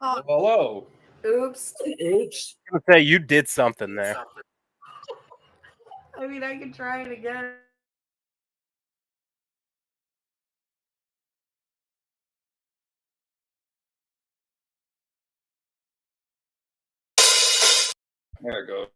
Oh, Hello. oops. Oops. I would say you did something there. I mean, I can try it again. There it goes.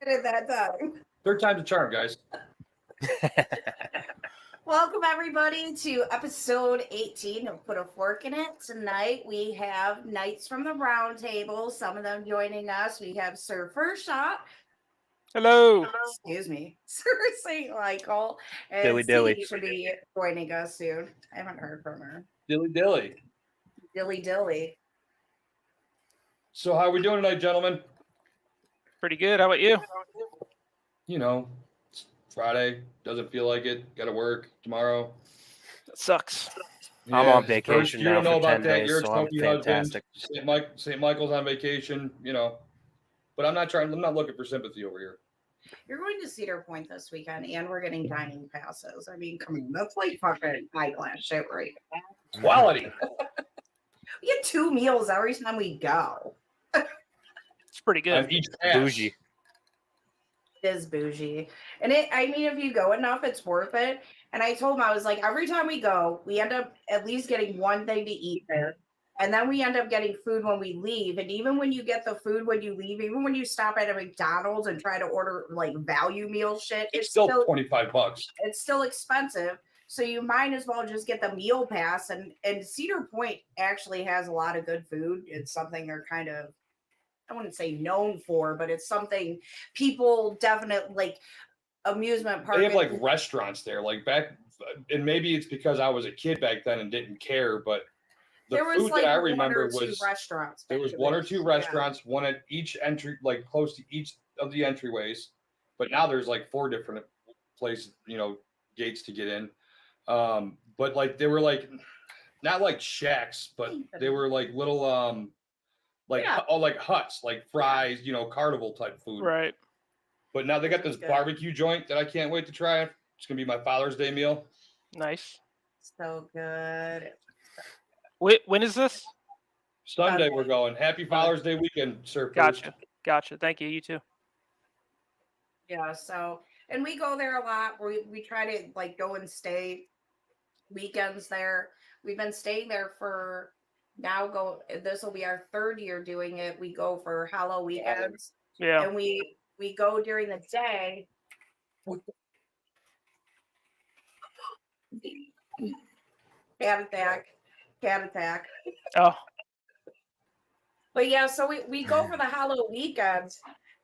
At that time. Third time's a charm, guys. Welcome, everybody, to episode 18 of Put a Fork in It. Tonight, we have Knights from the Round Table. Some of them joining us. We have Sir 1stShot. Hello. Excuse me. Sir St. Michael. And Dilly dilly. Steve should be joining us soon. I haven't heard from her. Dilly dilly. Dilly dilly. So how are we doing tonight, gentlemen? Pretty good. How about you? You know, it's Friday. Doesn't feel like it. Got to work tomorrow. That sucks. Yeah, I'm on first, vacation you now don't know for about 10 that. days, You're a so I'm trophy fantastic. husband. St. Michael's on vacation. You know, but I'm not looking for sympathy over here. You're going to Cedar Point this weekend, and we're getting dining passes. I mean, come on, that's like fucking high class shit, right? Quality. We get 2 meals every time we go. It's pretty good. On each pass. Bougie. It is bougie. And I mean, if you go enough, it's worth it. And I told him, I was like, every time we go, we end up at least getting one thing to eat there. And then we end up getting food when we leave. And even when you get the food when you leave, even when you stop at a McDonald's and try to order like value meal shit, It's still $25. It's still expensive. So you might as well just get the meal pass. And Cedar Point actually has a lot of good food. It's something they're kind of, I wouldn't say known for, but it's something people definitely like. Amusement park. They have like restaurants there, like back, and maybe it's because I was a kid back then and didn't care, but the there was food like that I remember one or two was restaurants. there was one or two restaurants, one at each entry, like close to each of the entryways. But now there's like 4 different places, you know, gates to get in. But like they were like not like shacks, but they were like little like like huts, like fries, you know, carnival type food. Right. But now they got this barbecue joint that I can't wait to try. It's gonna be my Father's Day meal. Nice. So good. When is this? Sunday we're going. Happy Father's Day weekend, sir. Gotcha. Thank you. You too. Yeah. So, and we go there a lot. We try to like go and stay weekends there. We've been staying there for now. This will be our 3rd year doing it. We go for Halloween weekends. Yeah. And we go during the day. Cat attack. Oh. But yeah, so we go for the Halloween weekends,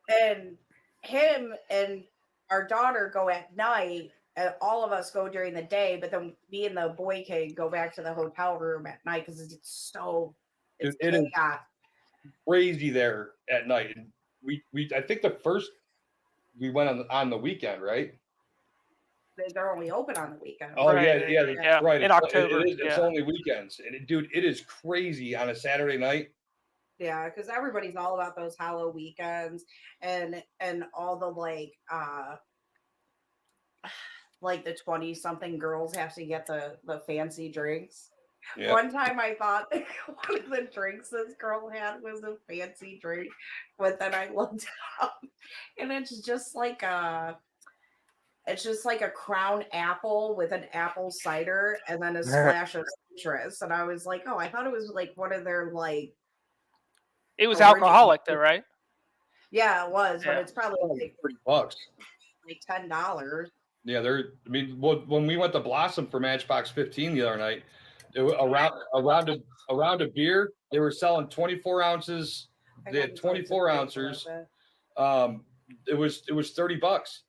and him and our daughter go at night, and all of us go during the day, but then me and the boy kid go back to the hotel room at night because it's it is crazy there at night. And we I think the first we went on the weekend, right? They're only open on the weekend. Oh right. yeah, that's right. In October. It's only weekends, and dude, it is crazy on a Saturday night. Yeah, because everybody's all about those Halloween weekends and all the like like the 20-something girls have to get the fancy drinks. Yeah. One time I thought one of the drinks this girl had was a fancy drink, but then I looked up and it's just like a crown apple with an apple cider and then a splash of citrus. And I was like, oh, I thought it was like one of their like It was original- alcoholic though, right? Yeah, it was, but Yeah. it's probably like $30. $10. Yeah, I mean, when we went to Blossom for Matchbox 15 the other night, around a beer, they were selling 24 ounces. They had 24 ounces. It was $30,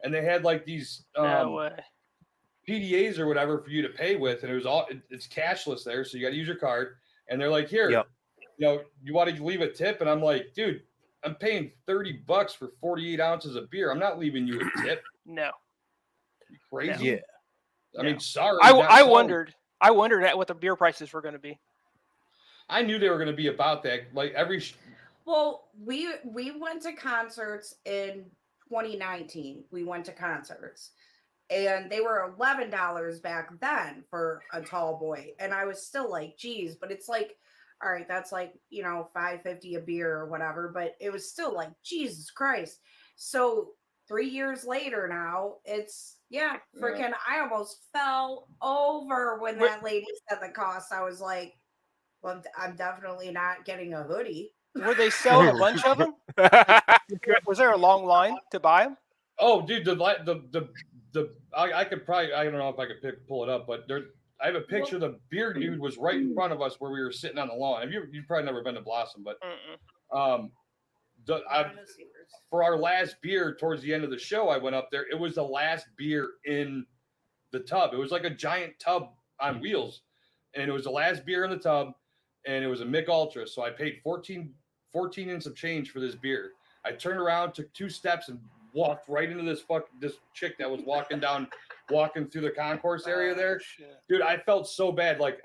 and they had like these No way. PDAs or whatever for you to pay with, and it's cashless there, so you got to use your card. And they're like, here, Yep. You want to leave a tip? And I'm like, dude, I'm paying $30 for 48 ounces of beer. I'm not leaving you a tip. No. You crazy? Yeah. I mean, sorry. I wondered at what the beer prices were going to be. I knew they were going to be about that. Like Well, we went to concerts in 2019. We went to concerts, and they were $11 back then for a tall boy, and I was still like, geez, but it's like, all right, that's like $5.50 a beer or whatever, but it was still like, Jesus Christ. So 3 years later now, it's freaking. I almost fell over when that lady said the cost. I was like, well, I'm definitely not getting a hoodie. Were they selling a bunch of them? Was there a long line to buy them? Oh, dude, I could probably, I don't know if I could pull it up, but I have a picture. The beer dude was right in front of us where we were sitting on the lawn. You've probably never been to Blossom, but for our last beer towards the end of the show, I went up there. It was the last beer in the tub. It was like a giant tub on wheels, and it was the last beer in the tub, and it was a Mick Ultra. So I paid 14 and some change for this beer. I turned around, took 2 steps, and walked right into this chick that was walking through the concourse area there. Dude, I felt so bad. Like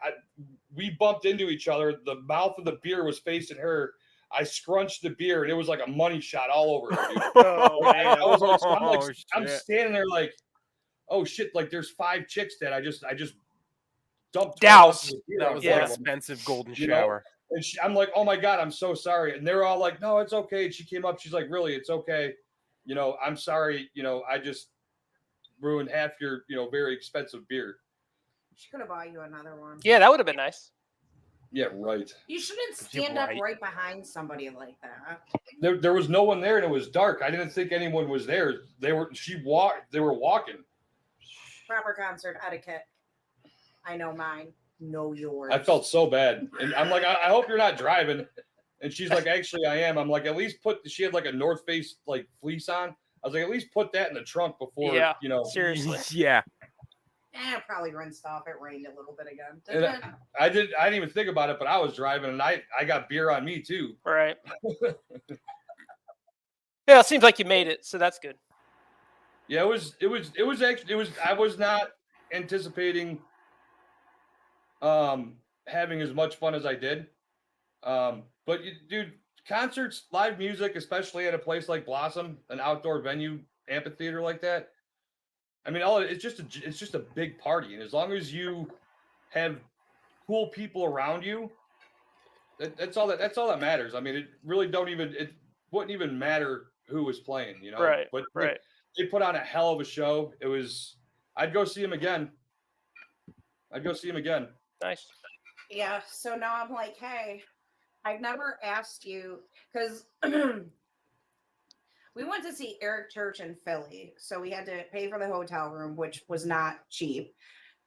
we bumped into each other. The mouth of the beer was facing her. I scrunched the beer, and it was like a money shot all over her, dude. I'm standing there like, oh shit! Like there's 5 chicks that I just dumped. Douse. That was an expensive golden shower. And I'm like, oh my God, I'm so sorry. And they're all like, no, it's okay. And she came up. She's like, really, it's okay. I'm sorry. I just ruined half your, very expensive beer. She could have bought you another one. Yeah, that would have been nice. Yeah, right. You shouldn't stand up right behind somebody like that. There was no one there, and it was dark. I didn't think anyone was there. They were walking. Proper concert etiquette. I know mine. Know yours. I felt so bad. And I'm like, I hope you're not driving. And she's like, actually, I am. I'm like, at least she had like a North Face like fleece on. I was like, at least put that in the trunk before, seriously. Yeah. It probably rinsed off. It rained a little bit again. I didn't even think about it, but I was driving, and I got beer on me too. Right. Yeah, it seems like you made it, so that's good. Yeah, it was actually I was not anticipating having as much fun as I did. But dude, concerts, live music, especially at a place like Blossom, an outdoor venue, amphitheater like that. I mean, it's just a big party, and as long as you have cool people around you, that's all that matters. I mean, it wouldn't even matter who was playing, Right. But right. they put on a hell of a show. I'd go see them again. Nice. Yeah. So now I'm like, hey, I've never asked you because we went to see Eric Church in Philly. So we had to pay for the hotel room, which was not cheap.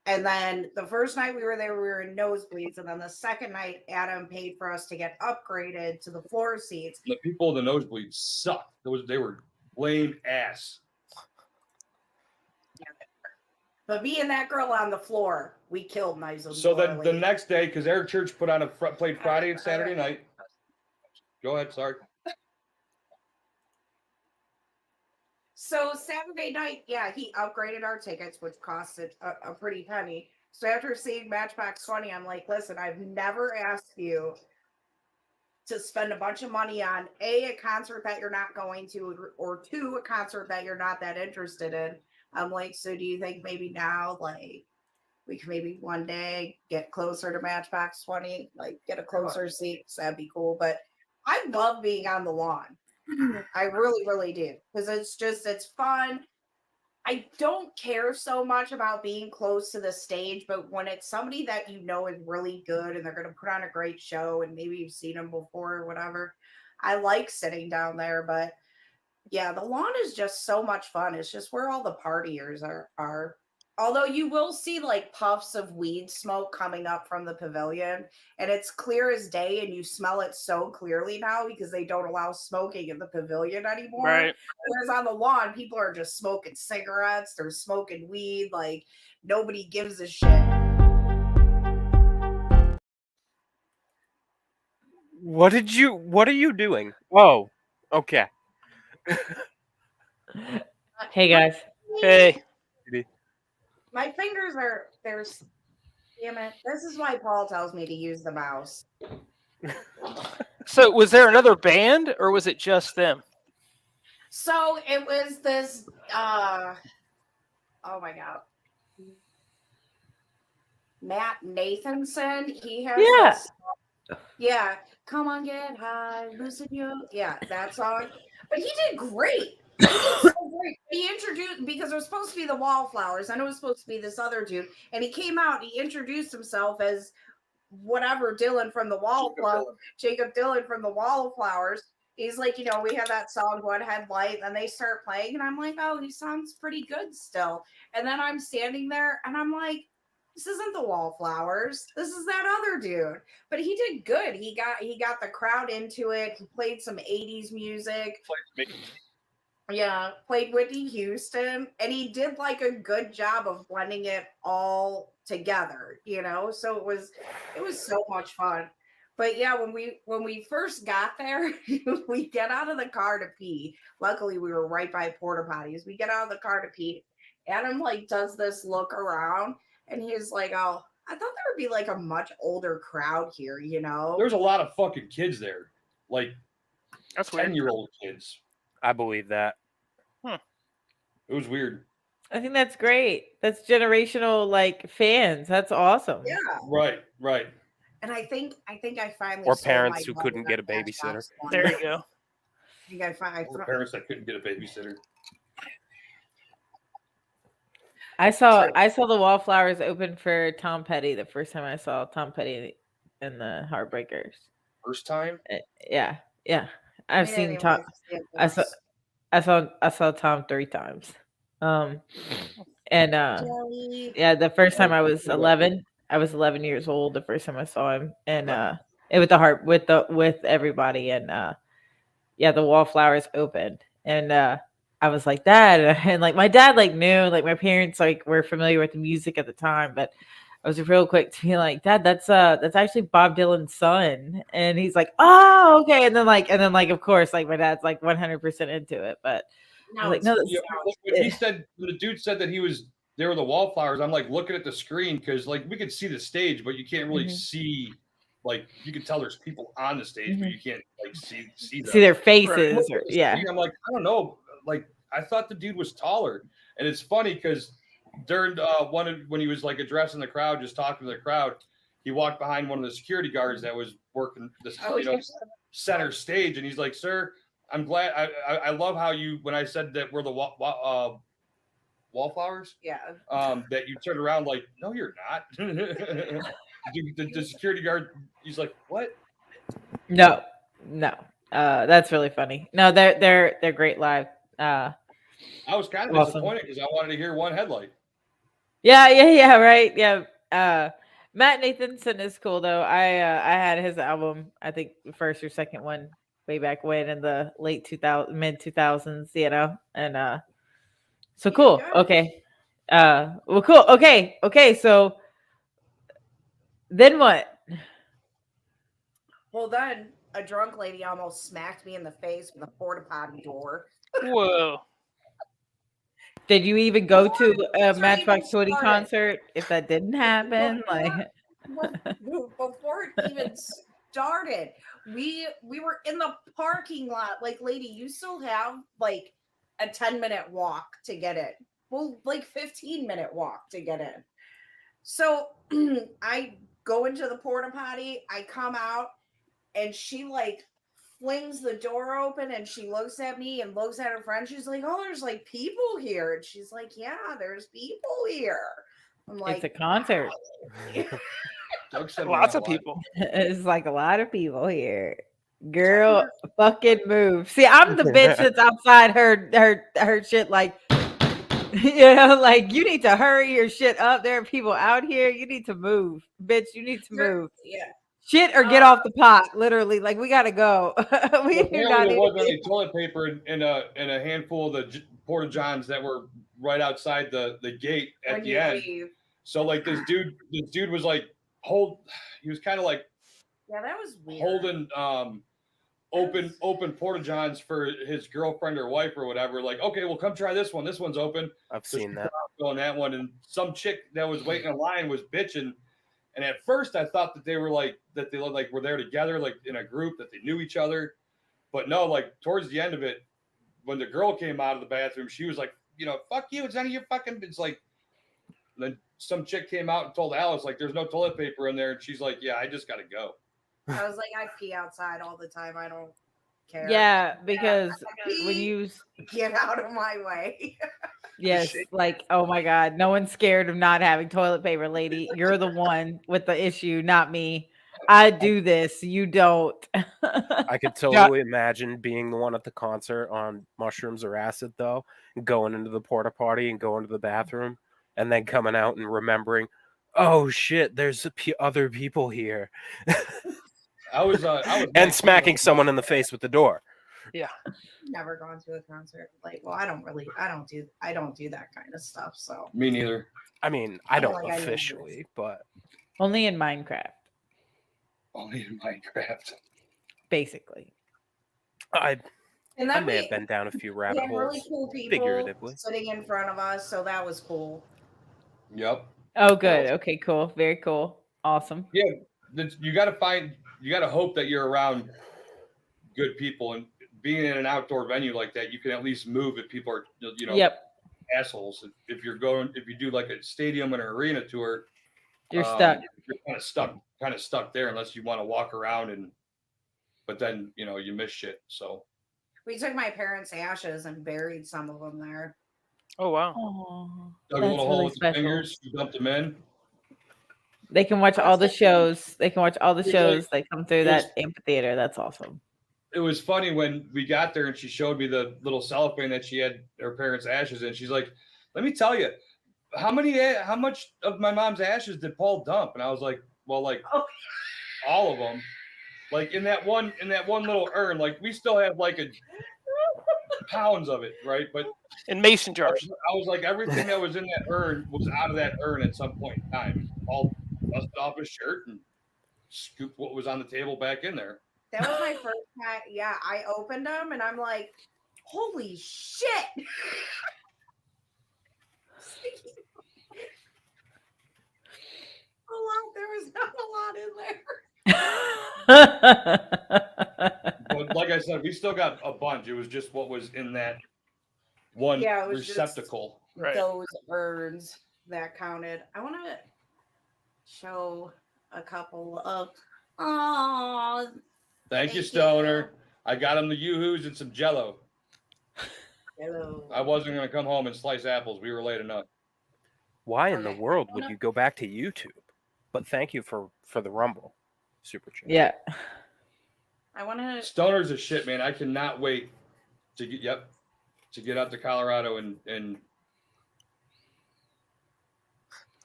And then the first night we were there, we were in nosebleeds. And then the second night, Adam paid for us to get upgraded to the floor seats. The people in the nosebleeds sucked. They were lame ass. But me and that girl on the floor, we killed nice. So then the next day, because Eric Church played Friday and Saturday night. Go ahead, sorry. So Saturday night, he upgraded our tickets, which costed a pretty penny. So after seeing Matchbox 20, I'm like, listen, I've never asked you to spend a bunch of money on a concert that you're not going to, or 2, a concert that you're not that interested in. I'm like, so do you think maybe now, like, we can maybe one day get closer to Matchbox 20, like get a closer seat? So that'd be cool. But I love being on the lawn. I really, really do. Because it's fun. I don't care so much about being close to the stage, but when it's somebody that you know is really good and they're going to put on a great show and maybe you've seen them before or whatever, I like sitting down there. But yeah, the lawn is just so much fun. It's just where all the partiers are. Although you will see like puffs of weed smoke coming up from the pavilion, and it's clear as day, and you smell it so clearly now because they don't allow smoking in the pavilion anymore. Right. Whereas on the lawn, people are just smoking cigarettes, they're smoking weed, like nobody gives a shit. What are you doing? Oh, okay. Hey guys. Hey. My fingers are there's damn it. This is why Paul tells me to use the mouse. So was there another band or was it just them? So it was this oh my god. Matt Nathanson. He has Yeah. this yeah, come on, get high, loosen you. Yeah, that song. But he did great. He did so great. He introduced because it was supposed to be the Wallflowers, and it was supposed to be this other dude. And he came out, he introduced himself as whatever Dylan from the Wallflowers, Jacob Dylan from the Wallflowers. He's like, we have that song One Headlight, and they start playing, and I'm like, oh, he sounds pretty good still. And then I'm standing there and I'm like, this isn't the Wallflowers. This is that other dude. But he did good. He got the crowd into it. He played some 80s music. Yeah, played Whitney Houston, and he did like a good job of blending it all together, So it was so much fun. But yeah, when we first got there, we get out of the car to pee. Luckily, we were right by porta potties. We get out of the car to pee. Adam like does this look around, and he's like, "Oh, I thought there would be like a much older crowd here, There's a lot of fucking kids there, like That's weird. 10-year-old kids. I believe that. It was weird. I think that's great. That's generational like fans. That's awesome. Yeah, Right. and I think I finally Or sold parents my who couldn't mother get a that babysitter. Matchbox one. There you go. I think I finally. Or parents that couldn't get a babysitter. I saw the Wallflowers open for Tom Petty the first time I saw Tom Petty and the Heartbreakers. First time? Yeah. I've seen didn't Tom. even like to see it I saw Tom 3 times. And Jelly. yeah, the first time I was 11. I was 11 years old the first time I saw him, and it with everybody, and yeah, the Wallflowers opened, and I was like, Dad, and like my dad like knew, like my parents like were familiar with the music at the time, but I was real quick to be like, Dad, that's actually Bob Dylan's son, and he's like, oh, okay, and then like of course like my dad's like 100% into it, but I was like, no, when the dude said that they were the Wallflowers, I'm like looking at the screen because like we could see the stage, but you can't really see. Like you can tell there's people on the stage, but you can't like see them. their faces, or yeah. I'm like, I don't know. Like I thought the dude was taller, and it's funny because during when he was like addressing the crowd, just talking to the crowd, he walked behind one of the security guards that was working this center stage, and he's like, "Sir, I'm glad. I love how you when I said that we're the Wallflowers. Yeah. That you turned around like, no, you're not." the security guard, he's like, "What?" No. That's really funny. No, they're great live. I was kind of awesome. disappointed because I wanted to hear One Headlight. Yeah, right. Yeah. Matt Nathanson is cool though. I had his album, I think the first or second one way back when in the late 2000s, mid 2000s, and so cool. Okay. Well, cool. Okay. So then what? Well, then a drunk lady almost smacked me in the face with a porta potty door. Whoa. Did you even go to a Matchbox 20 concert if that didn't happen? Before it even started, we were in the parking lot. Like, lady, you still have like a 10-minute walk to get it. well, like 15-minute walk to get in. So I go into the porta potty, I come out, and she like flings the door open and she looks at me and looks at her friend. She's like, "Oh, there's like people here." And she's like, "Yeah, there's people here." I'm like, It's a concert. Doug said we're Lots not of live. people. It's like a lot of people here. Girl, fucking move. See, I'm the bitch that's outside her shit like like you need to hurry your shit up. There are people out here. You need to move. Bitch, you need to move. Yeah. Shit or get off the pot. Literally. Like we gotta go. We Well, do apparently not there need wasn't to any toilet paper in a handful of the porta johns that were right outside the gate at When the you end. leave. So like this dude was like he was kind of like Yeah, that was weird. holding open porta johns for his girlfriend or wife or whatever. Like, okay, well, come try this one. This one's open. I've So seen she that. on that one, and some chick that was waiting in line was bitching. And at first, I thought that they were like that they like were there together, like in a group that they knew each other. But no, like towards the end of it, when the girl came out of the bathroom, she was like, fuck you. It's none of your fucking. It's like. Then some chick came out and told Alice like, "There's no toilet paper in there," and she's like, "Yeah, I just gotta go." I was like, I pee outside all the time. I don't care. Yeah, because when you Get out of my way. yes, like oh my god, no one's scared of not having toilet paper, lady. You're the one with the issue, not me. I do this, you don't. I could totally imagine being the one at the concert on mushrooms or acid, though, and going into the porta potty and going to the bathroom, and then coming out and remembering, oh shit, there's other people here, I was and smacking someone in the face with the door. Never gone to a concert. Like, well, I don't do that kind of stuff. So Me neither. I mean, I don't like I need officially, but Only in Minecraft, Only in Minecraft. basically. and I then may we have been down a few we rabbit had holes. really cool people figuratively. sitting in front of us, so that was cool. Yep. Oh, good. Okay, cool. Very cool. Awesome. Yeah. You got to hope that you're around good people, and being in an outdoor venue like that, you can at least move if people are, Yep. assholes. If you do like a stadium and an arena tour, You're stuck. You're kind of stuck there unless you want to walk around but then you miss shit. So We took my parents' ashes and buried some of them there. Oh wow. Oh, dug a little hole with your fingers, you dumped them in. They can watch all the shows. They can watch all the It's shows like- that come through that amphitheater. That's awesome. It was funny when we got there and she showed me the little cellophane that she had her parents' ashes in. She's like, "Let me tell you, how much of my mom's ashes did Paul dump?" And I was like, "Well, like all of them. Like in that one little urn, like we still have like pounds of it, right? But In mason jars. I was like, everything that was in that urn was out of that urn at some point in time. Paul dusted off his shirt and scooped what was on the table back in there. That was my first time. Yeah, I opened them and I'm like, holy shit. There was not a lot in there. But like I said, we still got a bunch. It was just what was in that one Yeah, it was just- receptacle. Right. Those urns that counted. I want to show a couple of. Oh, Thank you, Thank Stoner. I got him the Yoo-Hoos and some Jello. hello. I wasn't going to come home and slice apples. We were late enough. Why in the Okay. world would you go back to YouTube? But thank you for the Rumble super chat. Yeah. I want to. Stoner's a shit, man. I cannot wait to get out to Colorado and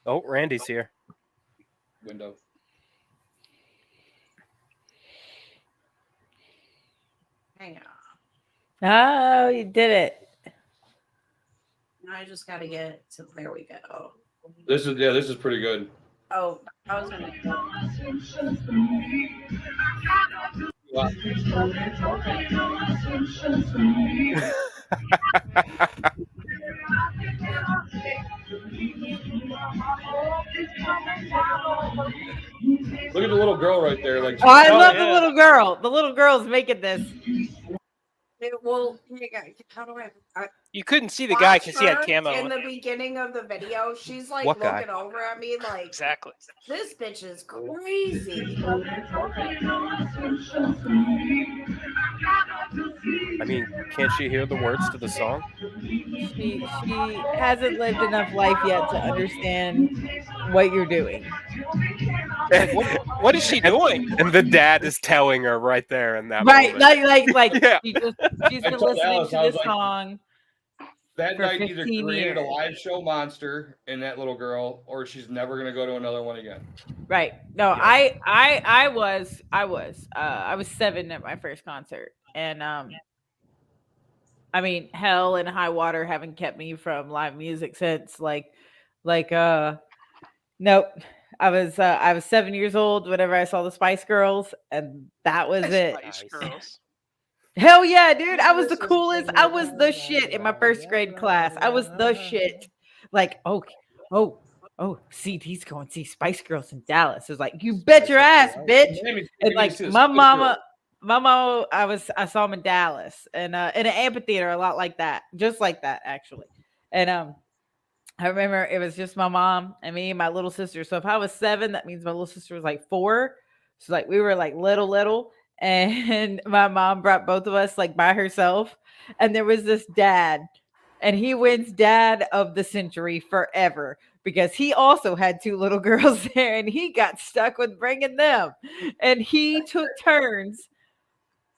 Oh, Randy's here. window. Hang on. Oh, you did it. I just got to get to. There we go. This is pretty good. Oh, I was going Wow. Look at the little girl right there. Like, Oh, I love yeah. the little girl. The little girl's making this. How do I You couldn't see the guy watch because he had her camo. in the beginning of the video? She's like What guy? looking over at me like, Exactly. this bitch is crazy. I mean, can't she hear the words to the song? She hasn't lived enough life yet to understand what you're doing. Like, what is she doing? And the dad is telling her right there in that Right, moment. like Yeah. she's I been told listening Alice, to I was this like, song that for night either 15 created a years. live show monster in that little girl, or she's never gonna go to another one again. Right. No, Yeah. I was 7 at my first concert. And I mean, hell and high water haven't kept me from live music since nope. I was 7 years old whenever I saw the Spice Girls, and that was it. Spice Girls. Hell yeah, dude. I was the coolest. I was the shit in my first grade class. I was the shit. Like, CD's going to see Spice Girls in Dallas. It was like, you bet your ass, bitch. And like my mama, I saw him in Dallas and in an amphitheater, a lot like that. Just like that, actually. And I remember it was just my mom and me and my little sister. So if I was 7, that means my little sister was like 4. So like we were like little, and my mom brought both of us like by herself. And there was this dad, and he wins dad of the century forever because he also had 2 little girls there, and he got stuck with bringing them. And he took turns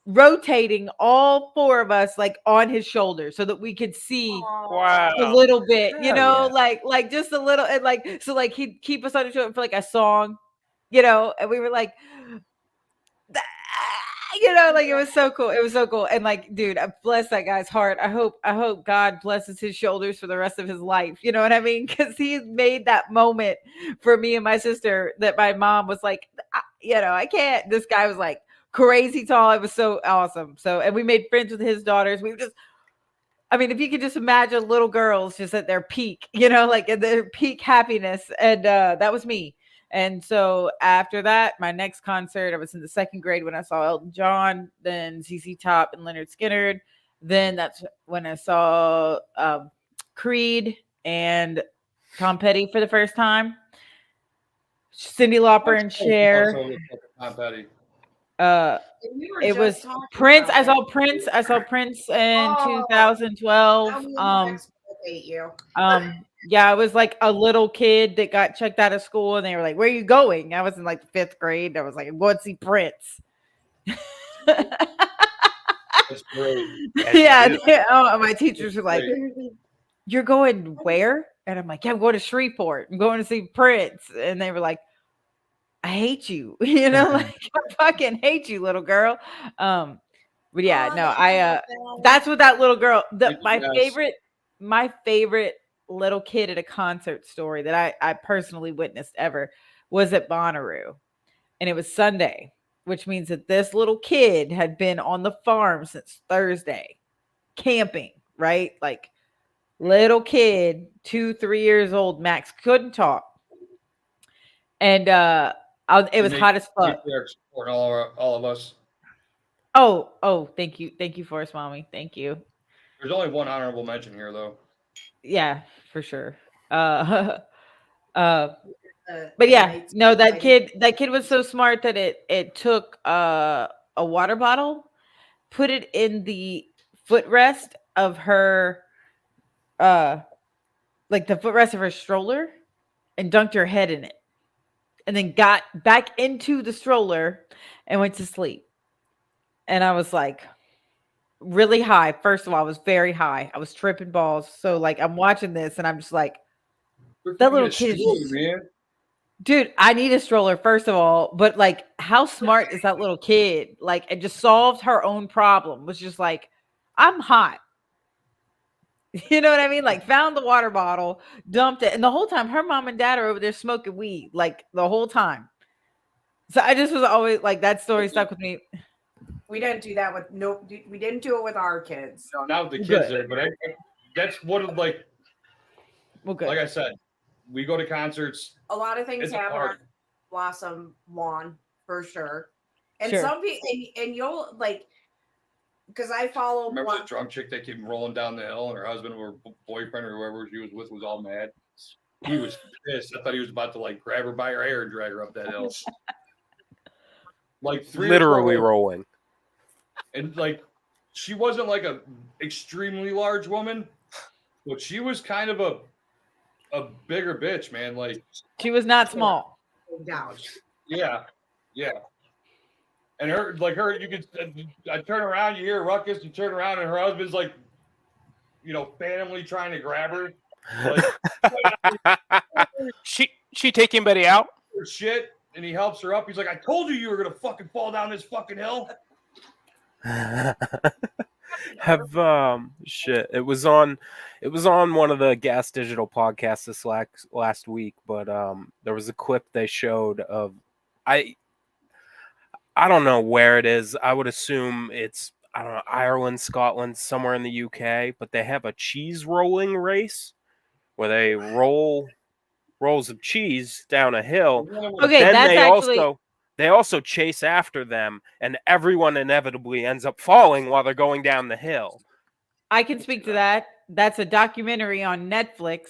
rotating all 4 of us like on his shoulder so that we could see Wow. a little bit, you Hell know, yeah. like just a little, and like so like he'd keep us on his shoulder for like a song, you know, and we were like "Ah," you know, like it was so cool. It was so cool. And like, dude, I bless that guy's heart. I hope God blesses his shoulders for the rest of his life. You know what I mean? Because he made that moment for me and my sister that my mom was like, I can't. This guy was like crazy tall. It was so awesome. So, and we made friends with his daughters. We were just, I mean, if you could just imagine little girls just at their peak, you know, like at their peak happiness. And that was me. And so after that, my next concert, I was in the 2nd grade when I saw Elton John, then ZZ Top and Leonard Skinner. Then that's when I saw Creed and Tom Petty for the first time. Cyndi Lauper and Cher. Tom Petty. It was Prince. I saw Prince. I saw Prince in 2012. Yeah, I was like a little kid that got checked out of school, and they were like, "Where are you going?" I was in like the 5th grade. I was like, "I'm going to see Prince." That's great. Yeah, my teachers were like, "You're going where?" And I'm like, "Yeah, I'm going to Shreveport. I'm going to see Prince." And they were like, "I hate you," you know, like I fucking hate you, little girl. But yeah, no, that's what that little girl. My favorite little kid at a concert story that I personally witnessed ever was at Bonnaroo, and it was Sunday, which means that this little kid had been on the farm since Thursday, camping, right? Like little kid, 2-3 years old, max, couldn't talk, and it was hot as fuck. For all of us. Oh, thank you, Forrest Mommy, thank you. There's only one honorable mention here, though. Yeah, for sure. But yeah, no, that kid was so smart that it took a water bottle, put it in the footrest of her like the footrest of her stroller, and dunked her head in it, and then got back into the stroller and went to sleep. And I was like really high. First of all, I was very high. I was tripping balls. So like I'm watching this and I'm just like, that little kid is just, man. dude, I need a stroller, first of all. But like, how smart is that little kid? Like, it just solved her own problem. Was just like, I'm hot. You know what I mean? Like, found the water bottle, dumped it, and the whole time her mom and dad are over there smoking weed, like the whole time. So I just was always like, that story stuck with me. We didn't do that with we didn't do it with our kids. No, not with the kids there, but that's what of like. Well, good. Like I said, we go to concerts. A lot of things It's happen hard. on Blossom lawn for sure, and Sure. some people, and you'll like. because I follow. Remember the drunk chick that came rolling down the hill, and her husband or boyfriend or whoever she was with was all mad. He was pissed. I thought he was about to like grab her by her hair and drag her up that hill. Like Literally rolling. And like, she wasn't like a extremely large woman, but she was kind of a bigger bitch, man. Like, She was not small. Down. yeah. And her, you could, I turn around, you hear a ruckus, you turn around, and her husband's like, phantomly trying to grab her. Like, she take anybody out? her shit, and he helps her up. He's like, I told you were gonna fucking fall down this fucking hill. Shit. It was on one of the Gas Digital podcasts this last week, but there was a clip they showed of I don't know where it is. I would assume it's, I don't know, Ireland, Scotland, somewhere in the UK, but they have a cheese rolling race where they roll rolls of cheese down a hill. Okay, Then that's they also chase after them, and everyone inevitably ends up falling while they're going down the hill. I can speak to that. That's a documentary on Netflix,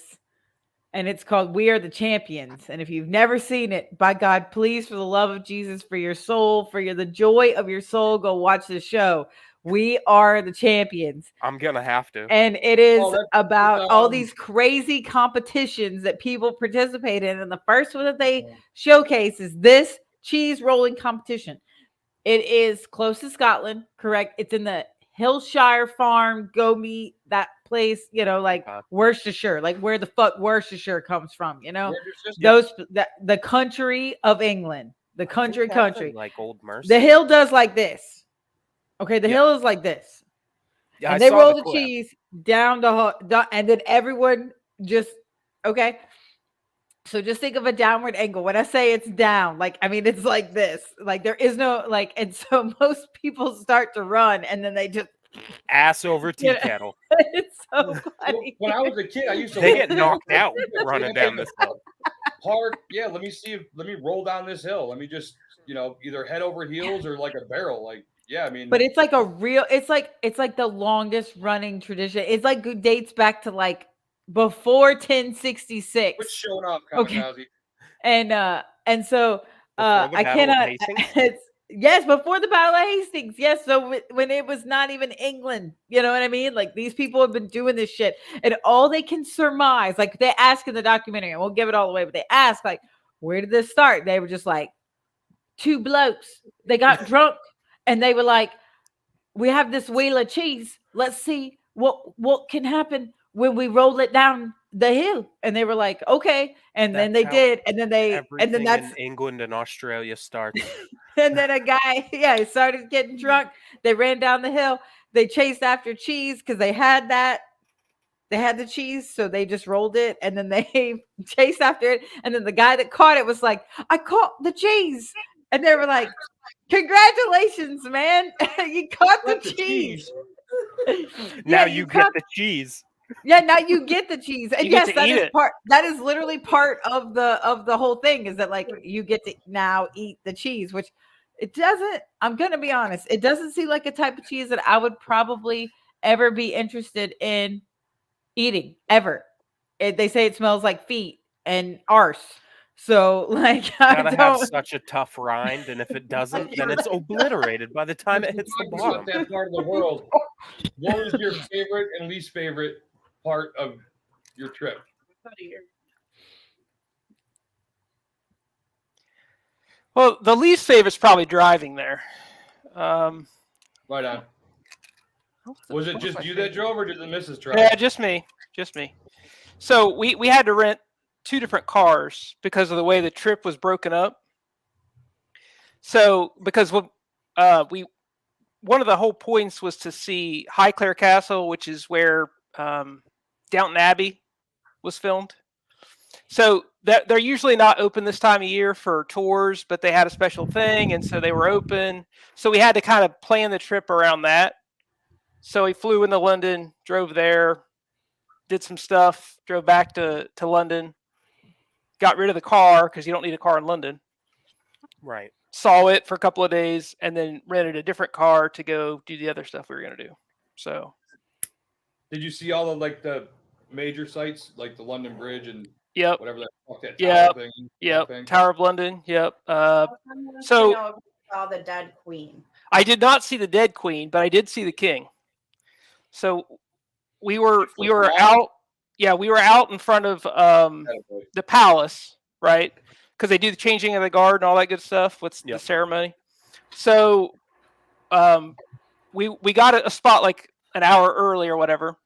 and it's called We Are the Champions. And if you've never seen it, by God, please, for the love of Jesus, for your soul, the joy of your soul, go watch the show. We Are the Champions. I'm going to have to. And it is about all these crazy competitions that people participate in. And the first one that they showcase is this cheese rolling competition. It is close to Scotland, correct? It's in the Hillshire Farm, go meet that place, Worcestershire, like where the fuck Worcestershire comes from, the country of England, the country. Like Old Mercy. The hill does like this. Okay, the hill is like this. Yeah, and they roll the cheese down and then everyone just, okay. So just think of a downward angle. When I say it's down, it's like this. Like there is no and so most people start to run and then they just ass over tea kettle. It's so funny. When I was a kid, I used to get knocked out running down this hill. Park, yeah. Let me roll down this hill. Let me just either head over heels or like a barrel. But it's like it's like the longest running tradition. It's like dates back to before 1066. Which showing off, Kamikaze. And so I cannot. Yes, before the Battle of Hastings. Yes, so when it was not even England, you know what I mean? Like these people have been doing this shit, and all they can surmise, like they ask in the documentary, and we'll give it all away, but they ask where did this start? They were just like two blokes. They got drunk, and they were like, we have this wheel of cheese. Let's see what can happen when we roll it down the hill. And they were like, okay. And then they did. And then that's in England and Australia starts. And then a guy, he started getting drunk. They ran down the hill. They chased after cheese because they had the cheese. So they just rolled it and then they chased after it. And then the guy that caught it was like, I caught the cheese. And they were like, congratulations, man. You caught the cheese. Now you get the cheese. Yeah, now you get the cheese. And yes, that is literally part of the whole thing, is that you get to now eat the cheese, which it doesn't, I'm gonna be honest, it doesn't seem like a type of cheese that I would probably ever be interested in eating ever. They say it smells like feet and arse. So I gotta have such a tough rind, and if it doesn't, then it's obliterated by the time it hits the bottom. That part of the world. What was your favorite and least favorite part of your trip? Well, the least favorite is probably driving there. Right on. Was it just you that drove, or did the missus drive? Yeah, just me. So we had to rent 2 different cars because of the way the trip was broken up. So because one of the whole points was to see Highclere Castle, which is where Downton Abbey was filmed. So they're usually not open this time of year for tours, but they had a special thing, and so they were open. So we had to kind of plan the trip around that. So we flew into London, drove there, did some stuff, drove back to London, got rid of the car because you don't need a car in London. Right. saw it for a couple of days, and then rented a different car to go do the other stuff we were going to do. So, Did you see all the major sites like the London Bridge and yep, whatever that fuck that Yep. tower thing? yep. Thing? Tower of London, yep. I wanted to So know if you saw the dead queen. I did not see the dead queen, but I did see the king. So we were out. Yeah, we were out in front of the palace, right? Because they do the changing of the guard and all that good stuff with the ceremony. So we got a spot like an hour early or whatever.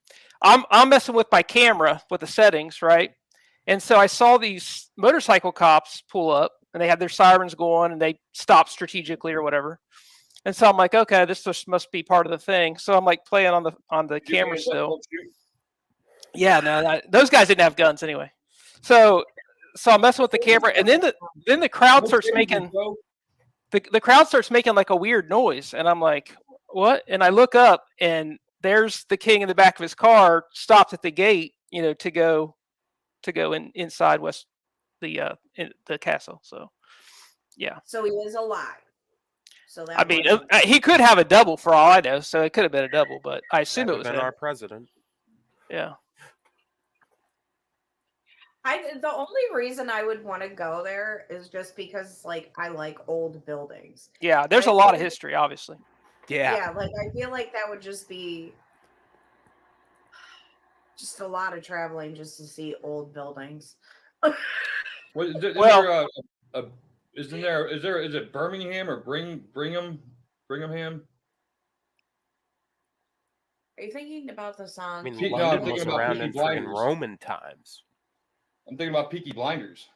I'm messing with my camera with the settings, right? And so I saw these motorcycle cops pull up, and they had their sirens going, and they stopped strategically or whatever. And so I'm like, okay, this just must be part of the thing. So I'm like playing on the camera still. Yeah, no, those guys didn't have guns anyway. So I'm messing with the camera, and then the crowd starts making the crowd starts making like a weird noise, and I'm like, what? And I look up, and there's the king in the back of his car, stopped at the gate, to go inside the castle. So yeah. So he is alive. So that I mean, he could have a double for all I know, so it could have been a double, but I assume it was been him. our president. Yeah. The only reason I would want to go there is just because, like, I like old buildings. Yeah, there's a lot of history, obviously. Yeah, like I feel like that would just be just a lot of traveling just to see old buildings. Is it Birmingham or Bringhamham? Are you thinking about the song? I mean, No, London I'm was thinking about around Peaky in friggin' Blinders. Roman times. I'm thinking about Peaky Blinders.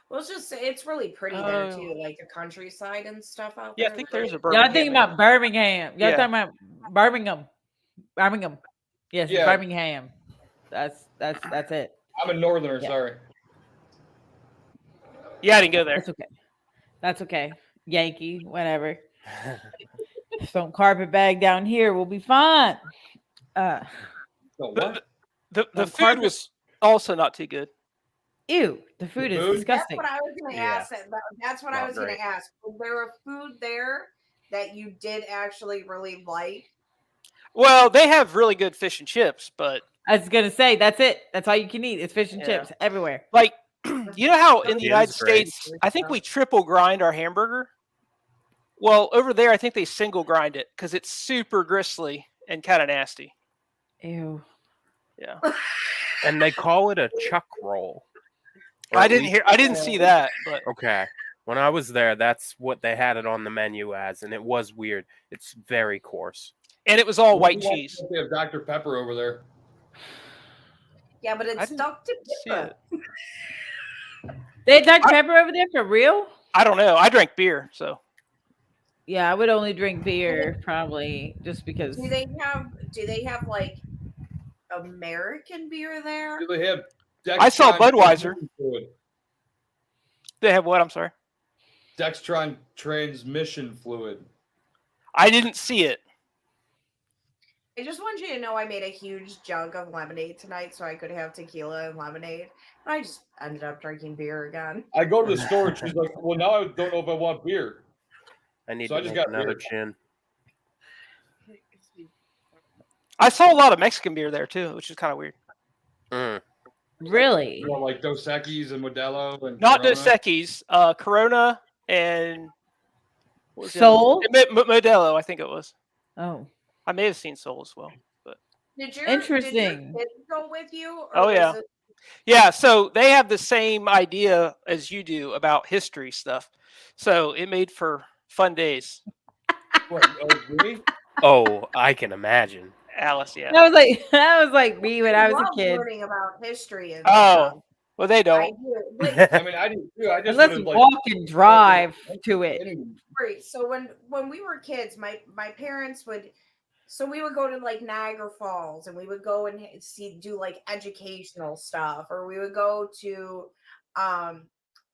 Well, it's just it's really pretty there too, like the countryside and stuff out there. Yeah, I think there's a Y'all Birmingham. thinking about Birmingham. Y'all Yeah. talking about Birmingham. Birmingham. Yes, Yeah. Birmingham. That's it. I'm a northerner, Yeah. sorry. Yeah, I didn't go there. That's okay. That's okay. Yankee, whatever. Some carpetbag down here will be fine. So what? The food was also not too good. Ew, the food is food? disgusting. That's what I was going to Yeah. ask. That's what I Not was going great. to ask. Was there a food there that you did actually really like? Well, they have really good fish and chips, but I was gonna say that's it. That's all you can eat. It's fish and Yeah. chips everywhere. like, you know how in the It United is great. States, I think we triple grind our hamburger. Well, over there, I think they single grind it because it's super gristly and kind of nasty. Ew. Yeah, And they call it a chuck roll. Or I at didn't least- see that, but Okay. When I was there, that's what they had it on the menu as, and it was weird. It's very coarse. and it was all white cheese. They have Dr. Pepper over there. Yeah, but I it's didn't stuck to see pepper. it. They had Dr. Pepper over there for real? I don't know. I drank beer, so Yeah, I would only drink beer probably just because. Do they have like American beer there? Do they have I saw Dextron Budweiser. transmission fluid? they have what? I'm sorry, Dextron transmission fluid. I didn't see it. I just want you to know I made a huge jug of lemonade tonight so I could have tequila and lemonade. And I just ended up drinking beer again. I go to the store and she's like, well, now I don't know if I want beer. I need So I to just make got another beer. chin. I saw a lot of Mexican beer there too, which is kind of weird. Mm. Really? You know, like Dos Equis and Modelo and Not Corona. Dos Equis, Corona and what was the Soul? other one? Modelo, I think it was. Oh. I may have seen Soul as well. Did your Interesting. kids go with you? Or Oh, was yeah. it- Yeah, so they have the same idea as you do about history stuff. So it made for fun days. What, really? Oh, I can imagine. Alice, yeah. That was like me when I was love a kid. learning about history and Oh, stuff. well, they I don't. do. Like, I mean, I do too. I just And let's would've, like, walk and drive to it. right. So when we were kids, my parents would. So we would go to like Niagara Falls, and we would go and do like educational stuff, or we would go to